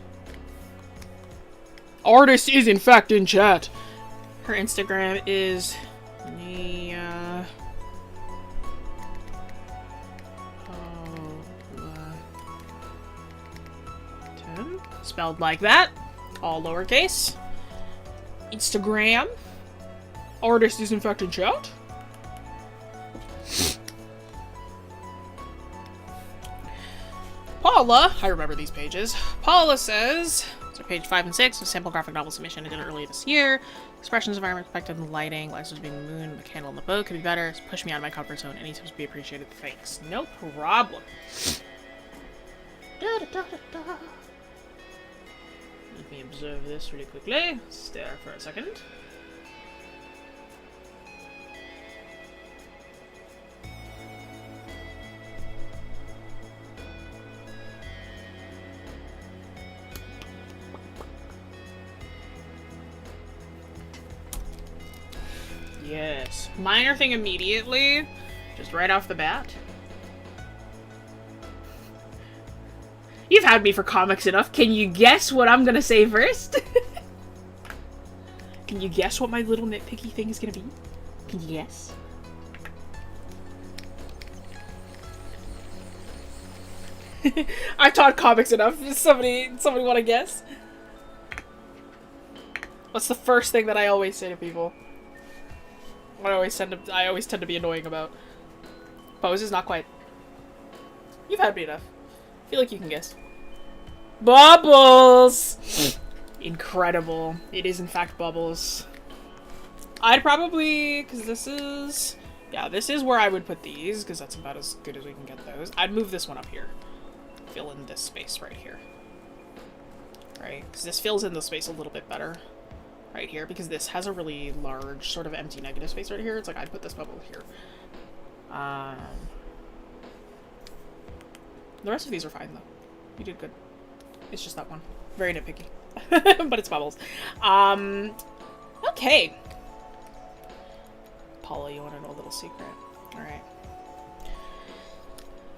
Artist is in fact in chat. Her Instagram is Nia. Spelled like that. All lowercase. Instagram. Artist is in fact in chat. Paula, I remember these pages. Paula says, so page 5 and 6, a sample graphic novel submission I did earlier this year. Expressions, environment, perspective, and lighting. Lights was being the moon, the candle in the boat could be better. It's pushed me out of my comfort zone. Any tips would be appreciated. Thanks. No problem. Da, da, da, da, da. Let me observe this really quickly. Stare for a second. Yes. Minor thing immediately. Just right off the bat. You've had me for comics enough. Can you guess what I'm gonna say first? Can you guess what my little nitpicky thing is gonna be? Can you guess? I've taught comics enough. Does somebody want to guess? What's the first thing that I always say to people? I always tend to be annoying about. Poses, not quite. You've had me enough. I feel like you can guess. Bubbles! Incredible. It is in fact Bubbles. I'd probably, because this is... Yeah, this is where I would put these, because that's about as good as we can get those. I'd move this one up here. fill in this space right here. Right? Because this fills in the space a little bit better right here, because this has a really large sort of empty negative space right here. It's like I'd put this bubble here. The rest of these are fine though. You did good. It's just that one. Very nitpicky. But it's bubbles. Okay. Paula, you want to know a little secret? Alright.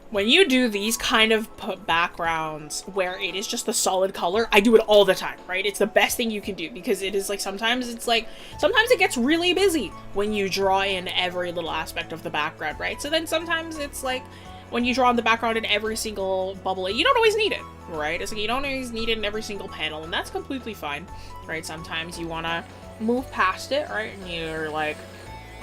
When you do these kind of backgrounds where it is just a solid color, I do it all the time, right? It's the best thing you can do, because it is like, sometimes it gets really busy when you draw in every little aspect of the background, right? So then sometimes it's like, when you draw in the background in every single bubble, you don't always need it, right? It's like, you don't always need it in every single panel, and that's completely fine, right? Sometimes you want to move past it, right? And you're like,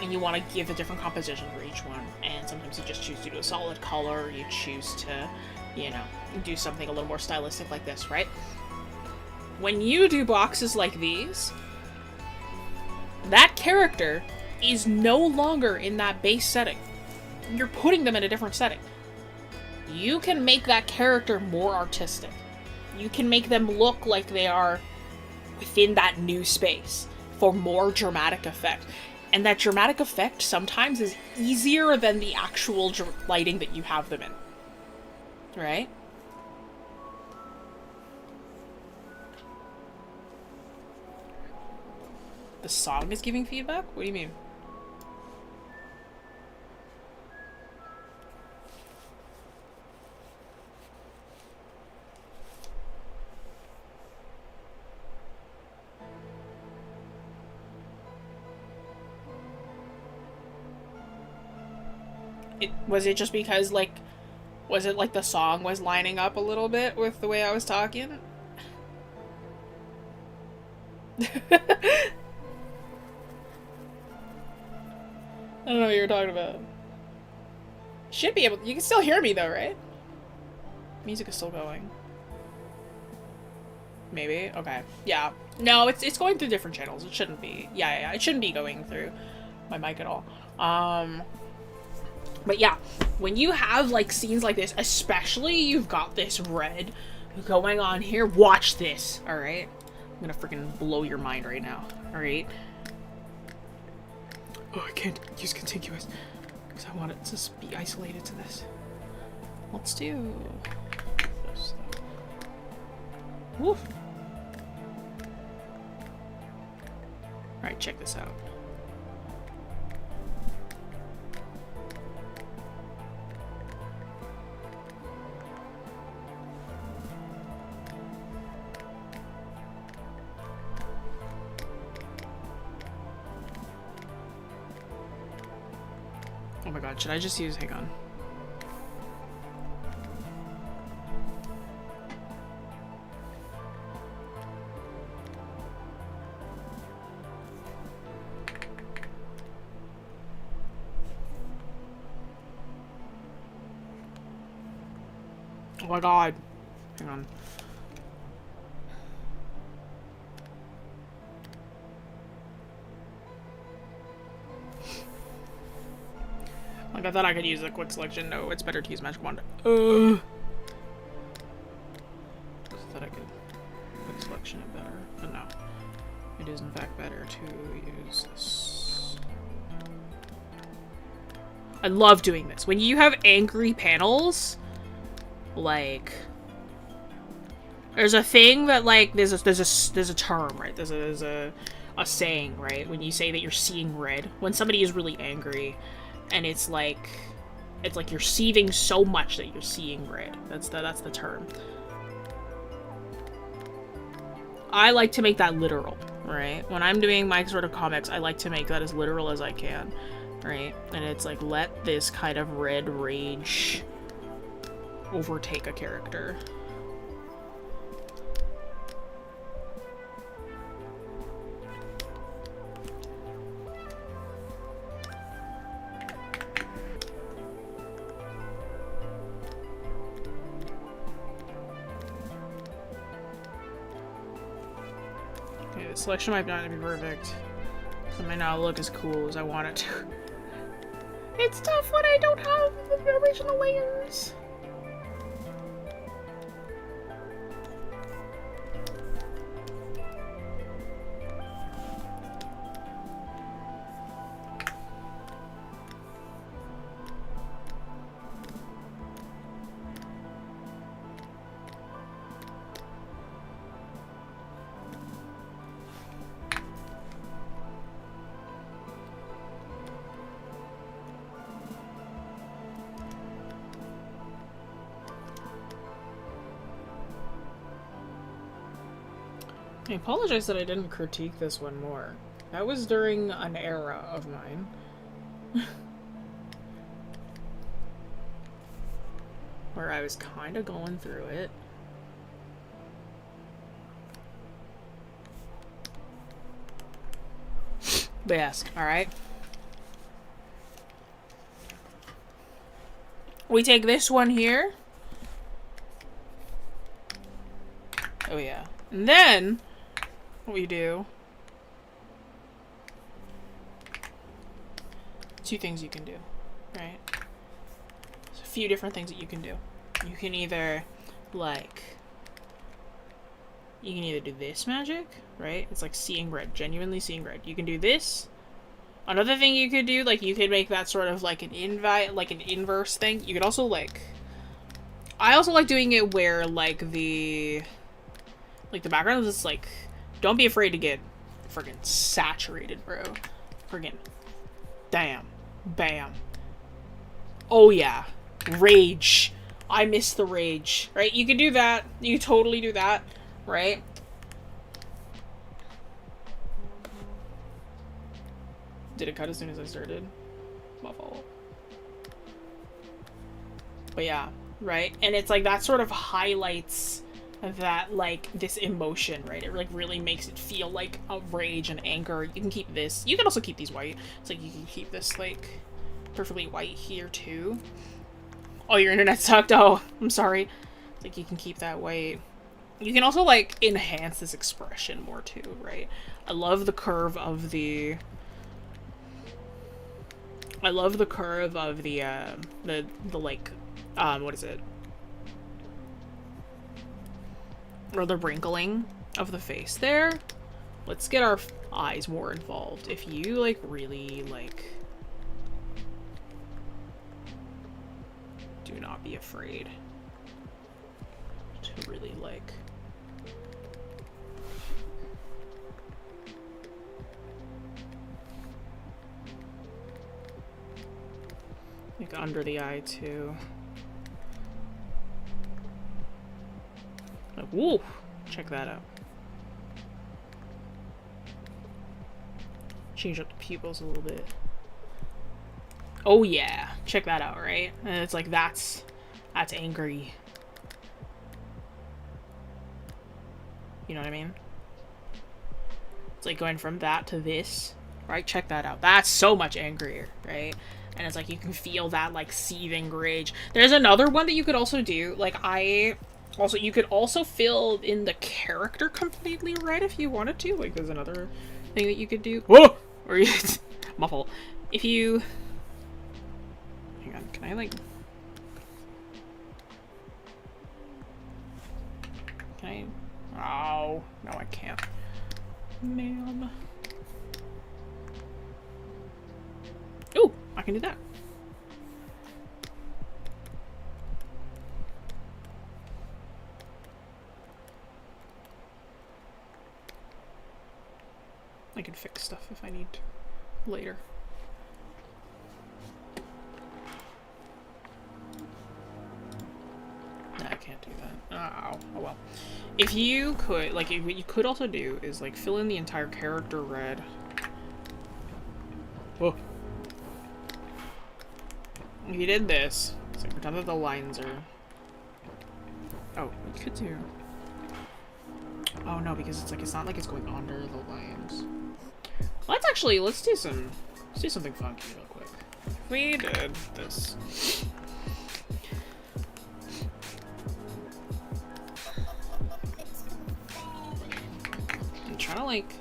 and you want to give a different composition for each one, and sometimes you just choose to do a solid color, you choose to, you know, do something a little more stylistic like this, right? When you do boxes like these, that character is no longer in that base setting. You're putting them in a different setting. You can make that character more artistic. You can make them look like they are within that new space for more dramatic effect. And that dramatic effect sometimes is easier than the actual lighting that you have them in. Right? The song is giving feedback? What do you mean? Was it just because, like, was it like the song was lining up a little bit with the way I was talking? I don't know what you're talking about. Should be able, you can still hear me though, right? Music is still going. Maybe? Okay. Yeah. No, it's going through different channels. It shouldn't be. Yeah, it shouldn't be going through my mic at all. But yeah, when you have, like, scenes like this, especially you've got this red going on here, watch this, alright? I'm gonna freaking blow your mind right now, alright? Oh, I can't use contiguous because I want it to be isolated to this. Let's do this. Woof. Alright, check this out. Oh my god, should I just use, hang on. Oh my god. Hang on. Like, I thought I could use a quick selection. No, it's better to use magic wand. I thought I could quick selection it better, but no. It is in fact better to use this. I love doing this. When you have angry panels, like, there's a thing that, like, there's a term, right? There's a saying, right? When you say that you're seeing red, when somebody is really angry, and it's like you're seething so much that you're seeing red. That's the term. I like to make that literal, right? When I'm doing my sort of comics, I like to make that as literal as I can, right? And it's like, let this kind of red rage overtake a character. Okay, the selection might not be perfect. So it might not look as cool as I want it to. It's tough when I don't have the original layers. I apologize that I didn't critique this one more. That was during an era of mine. Where I was kind of going through it. But yes, alright. We take this one here. Oh yeah. And then, what we do... two things you can do, right? There's a few different things that you can do. You can either, like... You can either do this magic, right? It's like seeing red, genuinely seeing red. You can do this. Another thing you could do, like, you could make that sort of like an inverse thing. You could also like, I also like doing it where like the background is like, don't be afraid to get friggin' saturated, bro. Friggin' damn, bam. Oh yeah, rage. I miss the rage, right? You can do that. You can totally do that. Right? Did it cut as soon as I started? My fault. But yeah, right? And it's like that sort of highlights that, like, this emotion, right? It like really makes it feel like a rage and anger. You can keep this. You can also keep these white. It's like you can keep this, like, perfectly white here, too. Oh, your internet sucked. Oh, I'm sorry. It's like you can keep that white. You can also, like, enhance this expression more, too, right? I love the curve of the... what is it? Or the wrinkling of the face there. Let's get our eyes more involved. If you, like, really, like... Do not be afraid to really, like... Like under the eye too. Like, woo! Check that out. Change up the pupils a little bit. Oh yeah! Check that out, right? And it's like that's angry. You know what I mean? It's like going from that to this, right? Check that out. That's so much angrier, right? And it's like you can feel that like seething rage. There's another one that you could also do. Like you could also fill in the character completely red if you wanted to. Like there's another thing that you could do. Whoa! Or you muffle. If you hang on, can I like oh no I can't. Man. Ooh, I can do that. I can fix stuff if I need to later. Nah, I can't do that. Oh, oh well. If you could, like, what you could also do is, like, fill in the entire character red. Whoa. If you did this, so pretend that the lines are... Oh, you could do... Oh no, because it's like, it's not like it's going under the lines. Let's actually, let's do something funky real quick. If we did this. I'm trying to like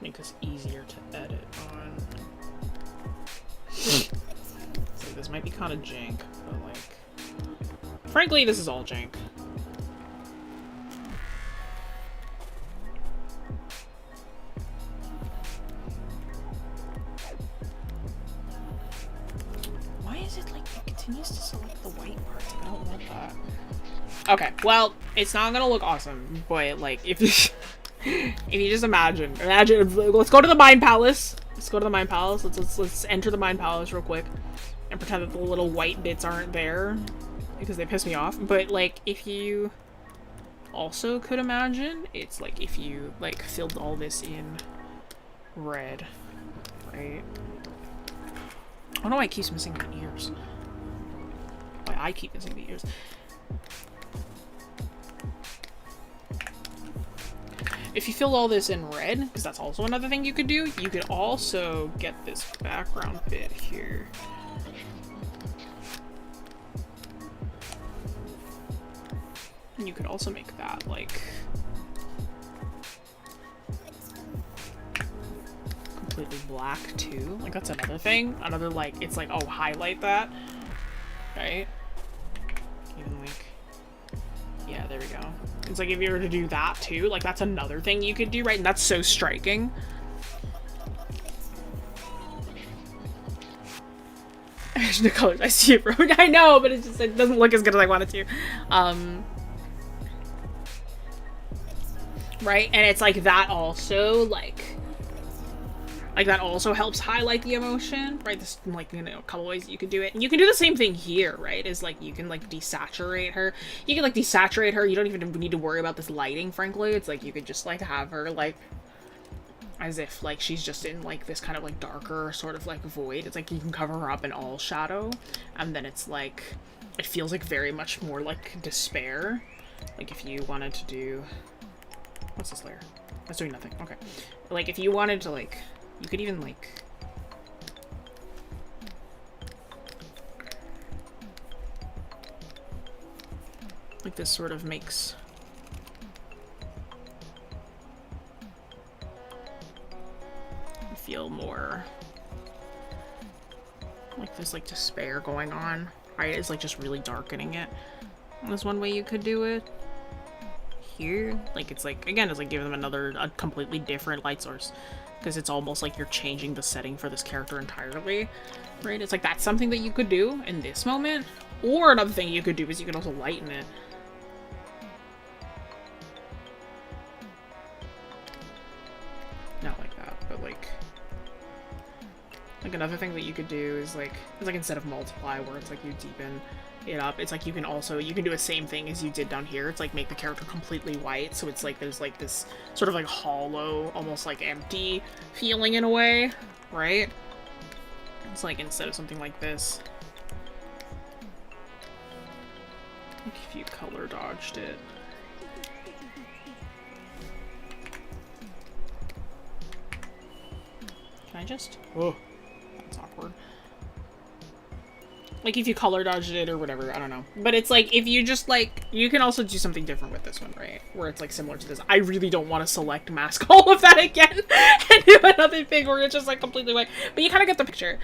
make this easier to edit on. So this might be kind of jank, but like, frankly, this is all jank. Why is it like it continues to select the white parts? I don't want that. Okay, well, it's not gonna look awesome, but like if you just imagine, let's go to the Mind Palace. Let's go to the Mind Palace. Let's enter the Mind Palace real quick and pretend that the little white bits aren't there because they piss me off. But like if you also could imagine, it's like if you like filled all this in red, right? I don't know why it keeps missing the ears. Why I keep missing the ears. If you fill all this in red, because that's also another thing you could do, you could also get this background bit here. And you could also make that, like, completely black, too. Like, that's another thing. Another, like, it's like, oh, highlight that. Right? Even, like, yeah, there we go. It's like, if you were to do that, too, like, that's another thing you could do, right? And that's so striking. The colors, I see it, bro. I know, but it just, it doesn't look as good as I want it to. Right? And it's like that also, like that also helps highlight the emotion, right? There's like, you know, a couple ways you could do it. And you can do the same thing here, right? Is like, you can like desaturate her. You can like desaturate her. You don't even need to worry about this lighting, frankly. It's like, you could just like have her like, as if like she's just in like this kind of like darker sort of like void. It's like you can cover her up in all shadow. And then it's like, it feels like very much more like despair. Like if you wanted to do, what's this layer? That's doing nothing. Okay. Like if you wanted to like, you could even like, this sort of makes you feel more like there's like despair going on, right? It's like just really darkening it. That's one way you could do it. Here, like it's like, again, it's like giving them a completely different light source, because it's almost like you're changing the setting for this character entirely, right? It's like that's something that you could do in this moment. Or another thing you could do is you could also lighten it. Not like that, but like another thing that you could do is like, it's like instead of multiply, where it's like you deepen it up, it's like you can do the same thing as you did down here. It's like make the character completely white, so it's like there's like this sort of like hollow, almost like empty feeling in a way, right? It's like instead of something like this, like if you color dodged it. Can I just? Oh, that's awkward. Like, if you color dodged it or whatever, I don't know. But it's like, if you just, like, you can also do something different with this one, right? Where it's, like, similar to this. I really don't want to select mask all of that again and do another thing where it's just, like, completely white. But you kind of get the picture.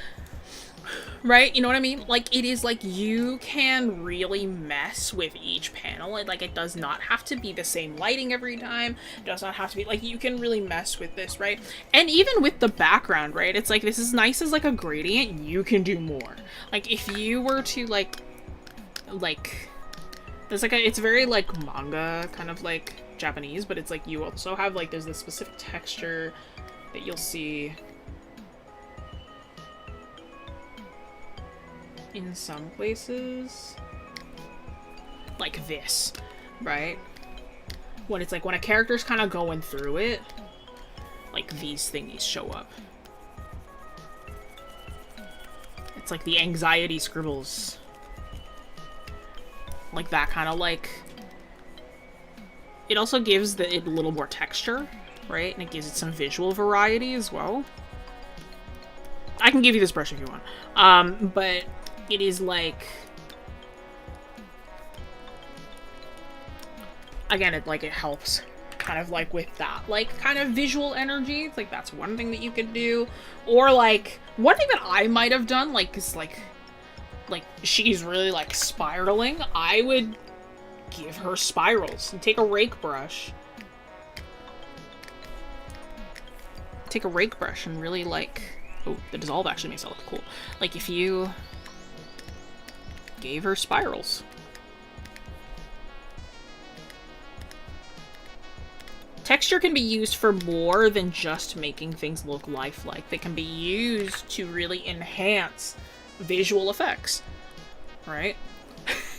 Right? You know what I mean? Like, it is, like, you can really mess with each panel. Like, it does not have to be the same lighting every time. It does not have to be, like, you can really mess with this, right? And even with the background, right? It's like, this is nice as, like, a gradient. You can do more. Like, if you were to, like, there's, like, it's very, like, manga, kind of, like, Japanese, but it's, like, you also have, like, there's this specific texture that you'll see in some places, like this, right? When it's like, when a character's kind of going through it, like these thingies show up. It's like the anxiety scribbles. Like that kind of like, it also gives it a little more texture, right? And it gives it some visual variety as well. I can give you this brush if you want. But it is like, again, it helps kind of like with that, like kind of visual energy. It's like, that's one thing that you could do. Or like, one thing that I might have done, like, is like she's really like spiraling. I would give her spirals and take a rake brush. Take a rake brush and really like, oh, the dissolve actually makes it look cool. Like if you gave her spirals. Texture can be used for more than just making things look lifelike. They can be used to really enhance visual effects, right?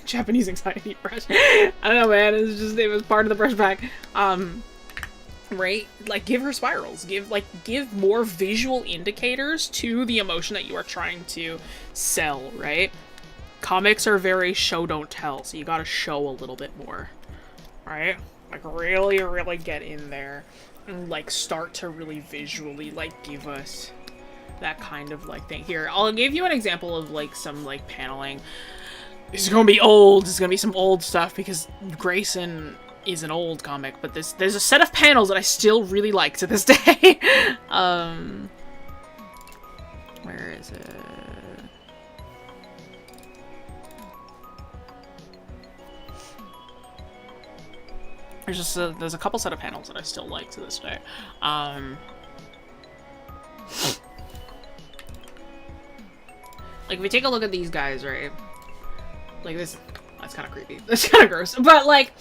Japanese anxiety brush. I don't know, man. It was part of the brush pack. Right? Like, give her spirals. Give more visual indicators to the emotion that you are trying to sell, right? Comics are very show don't tell, so you gotta show a little bit more. Right? Like, really, really get in there and, like, start to really visually, like, give us that kind of, like, thing. Here, I'll give you an example of, like, some, like, paneling. This is gonna be old. This is gonna be some old stuff because Grayson is an old comic, but there's a set of panels that I still really like to this day. Where is it? There's a couple set of panels that I still like to this day. Like, if we take a look at these guys, right? Like, that's kind of creepy. That's kind of gross. But, like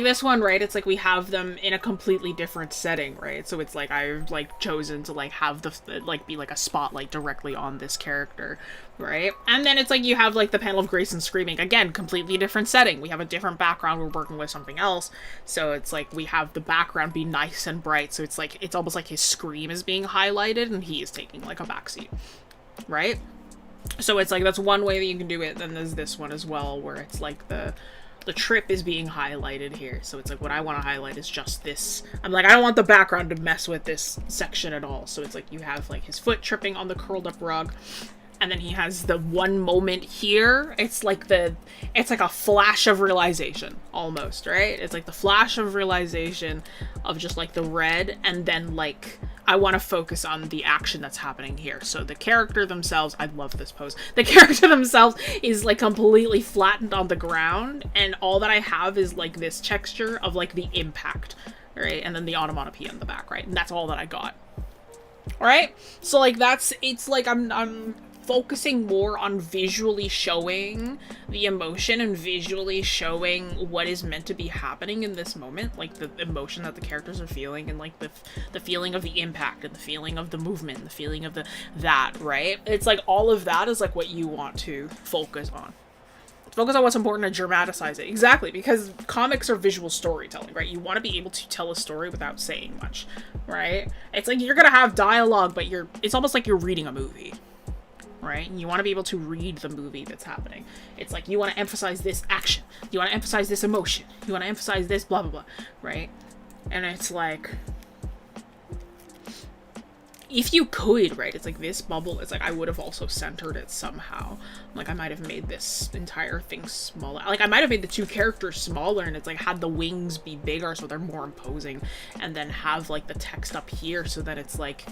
this one, right? It's like we have them in a completely different setting, right? So it's like I've, like, chosen to, like, have like, be, like, a spotlight directly on this character, right? And then it's like you have, like, the panel of Grayson screaming. Again, completely different setting. We have a different background. We're working with something else. So it's like we have the background be nice and bright. So it's like, it's almost like his scream is being highlighted and he is taking, like, a backseat, right? So it's like, that's one way that you can do it. Then there's this one as well, where it's like the trip is being highlighted here. So it's like, what I want to highlight is just this. I'm like, I don't want the background to mess with this section at all. So it's like, you have, like, his foot tripping on the curled up rug. And then he has the one moment here. It's like it's like a flash of realization, almost, right? It's like the flash of realization of just, like, the red, and then, like, I want to focus on the action that's happening here. So the character themselves, I love this pose. The character themselves is, like, completely flattened on the ground, and all that I have is, like, this texture of, like, the impact, right? And then the onomatopoeia in the back, right? And that's all that I got. All right? So, like, it's like I'm focusing more on visually showing the emotion and visually showing what is meant to be happening in this moment, like the emotion that the characters are feeling, and, like, the feeling of the impact, and the feeling of the movement, the feeling of that, right? It's like all of that is, like, what you want to focus on. Focus on what's important and dramatize it. Exactly, because comics are visual storytelling, right? You want to be able to tell a story without saying much, right? It's like you're gonna have dialogue, but it's almost like you're reading a movie. Right? And you want to be able to read the movie that's happening. It's like you want to emphasize this action. You want to emphasize this emotion. You want to emphasize this blah, blah, blah. Right? And it's like, if you could, right? It's like this bubble, it's like I would have also centered it somehow. Like, I might have made this entire thing smaller. Like, I might have made the two characters smaller, and it's like had the wings be bigger so they're more imposing, and then have, like, the text up here so that it's like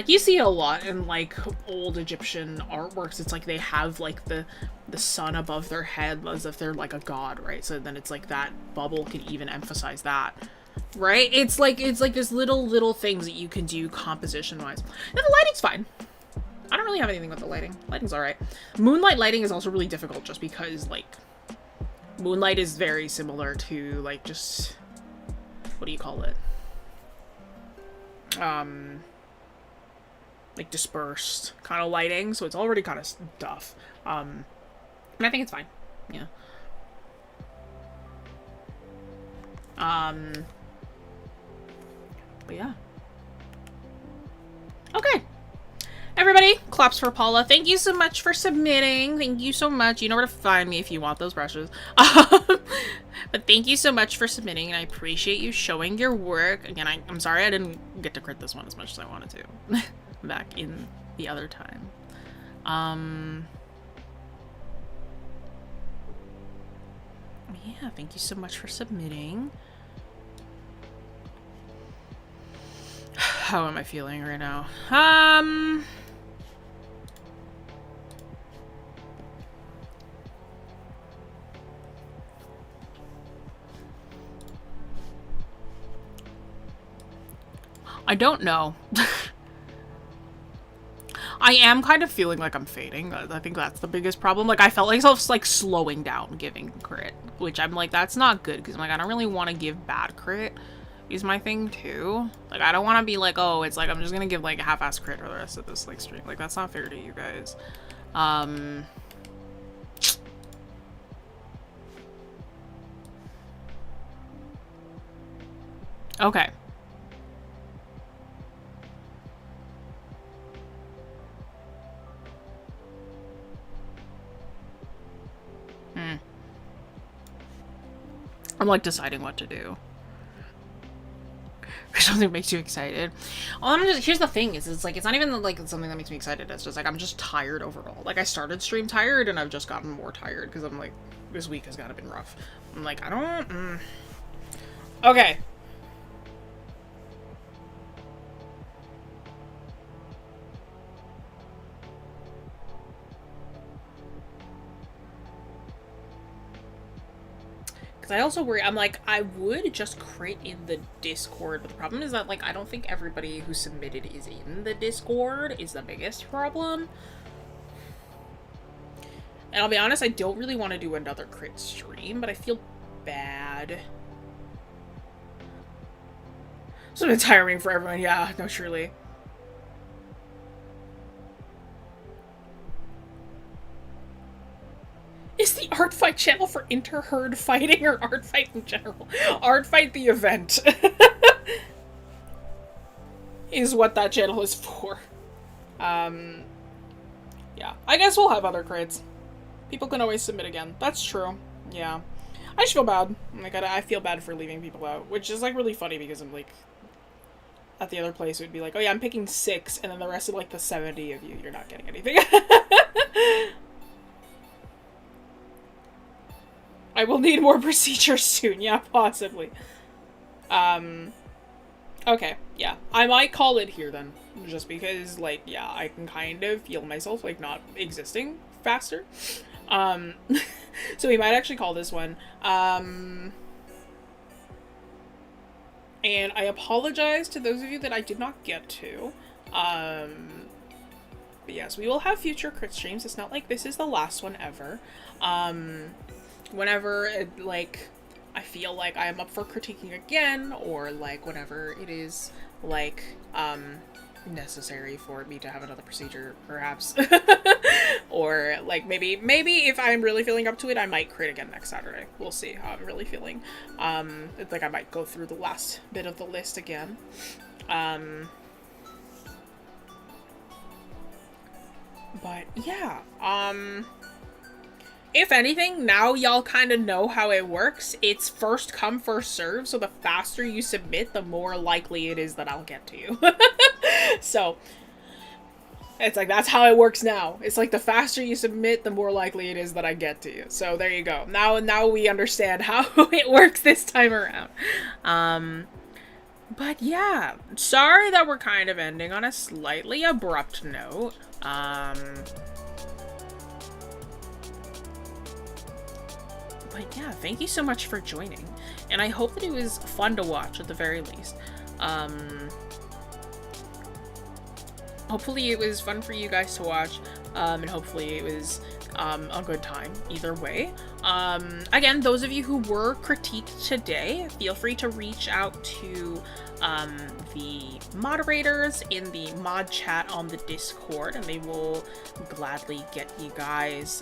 you see it a lot in, like, old Egyptian artworks. It's like they have, like, the sun above their head as if they're, like, a god, right? So then it's like that bubble can even emphasize that. Right? It's like this little things that you can do composition-wise. And the lighting's fine. I don't really have anything with the lighting. Lighting's alright. Moonlight lighting is also really difficult just because, like, moonlight is very similar to, like, just, what do you call it? Like, dispersed kind of lighting, so it's already kind of tough. And I think it's fine. Yeah. But yeah. Okay. Everybody, claps for Paula. Thank you so much for submitting. Thank you so much. You know where to find me if you want those brushes. But thank you so much for submitting, and I appreciate you showing your work. Again, I'm sorry I didn't get to crit this one as much as I wanted to back in the other time. Yeah, thank you so much for submitting. How am I feeling right now? I don't know. I am kind of feeling like I'm fading. I think that's the biggest problem. Like, I felt like I was, like, slowing down giving crit, which I'm like, that's not good, because I'm like, I don't really want to give bad crit. Is my thing too. Like, I don't want to be like, oh, it's like I'm just gonna give, like, a half-ass crit for the rest of this, like, stream. Like, that's not fair to you guys. Okay. I'm like deciding what to do. Something makes you excited. Here's the thing is, it's like, it's not even like something that makes me excited. It's just like, I'm just tired overall. Like, I started stream tired and I've just gotten more tired because I'm like, this week has gotta been rough. I'm like, I don't, Okay. Because I also worry, I'm like, I would just create in the Discord, but the problem is that, like, I don't think everybody who submitted is in the Discord is the biggest problem. And I'll be honest, I don't really want to do another crit stream, but I feel bad. It's been tiring for everyone, yeah, no, surely. Is the art fight channel for inter-herd fighting or art fight in general? Art fight the event is what that channel is for. Yeah, I guess we'll have other crits. People can always submit again. That's true. Yeah. I just feel bad. Like, I feel bad for leaving people out, which is, like, really funny because I'm, like, at the other place it would be like, oh yeah, I'm picking 6, and then the rest of, like, the 70 of you, you're not getting anything. I will need more procedures soon. Yeah, possibly. Okay, yeah. I might call it here then. Just because, like, yeah, I can kind of feel myself, like, not existing faster. So we might actually call this one. And I apologize to those of you that I did not get to. But yes, we will have future crit streams. It's not like this is the last one ever. Whenever, like, I feel like I am up for critiquing again, or, like, whenever it is, like, necessary for me to have another procedure, perhaps. Or, like, maybe if I'm really feeling up to it, I might crit again next Saturday. We'll see how I'm really feeling. It's like I might go through the last bit of the list again. But, yeah, if anything, now y'all kind of know how it works. It's first come, first serve, so the faster you submit, the more likely it is that I'll get to you. So, it's like, that's how it works now. It's like, the faster you submit, the more likely it is that I get to you. So, there you go. Now we understand how it works this time around. But yeah, sorry that we're kind of ending on a slightly abrupt note. But yeah, thank you so much for joining, and I hope that it was fun to watch at the very least. Hopefully it was fun for you guys to watch, and hopefully it was a good time either way. Again, those of you who were critiqued today, feel free to reach out to the moderators in the mod chat on the Discord, and they will gladly get you guys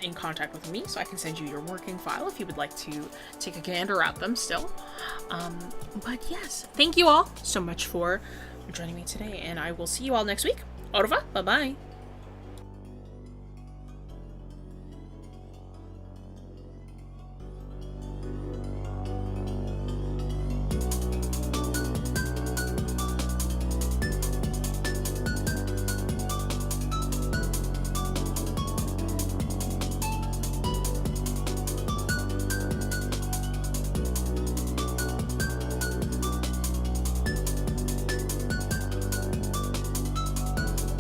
in contact with me so I can send you your working file if you would like to take a gander at them still. But yes, thank you all so much for joining me today, and I will see you all next week. Au revoir, bye-bye.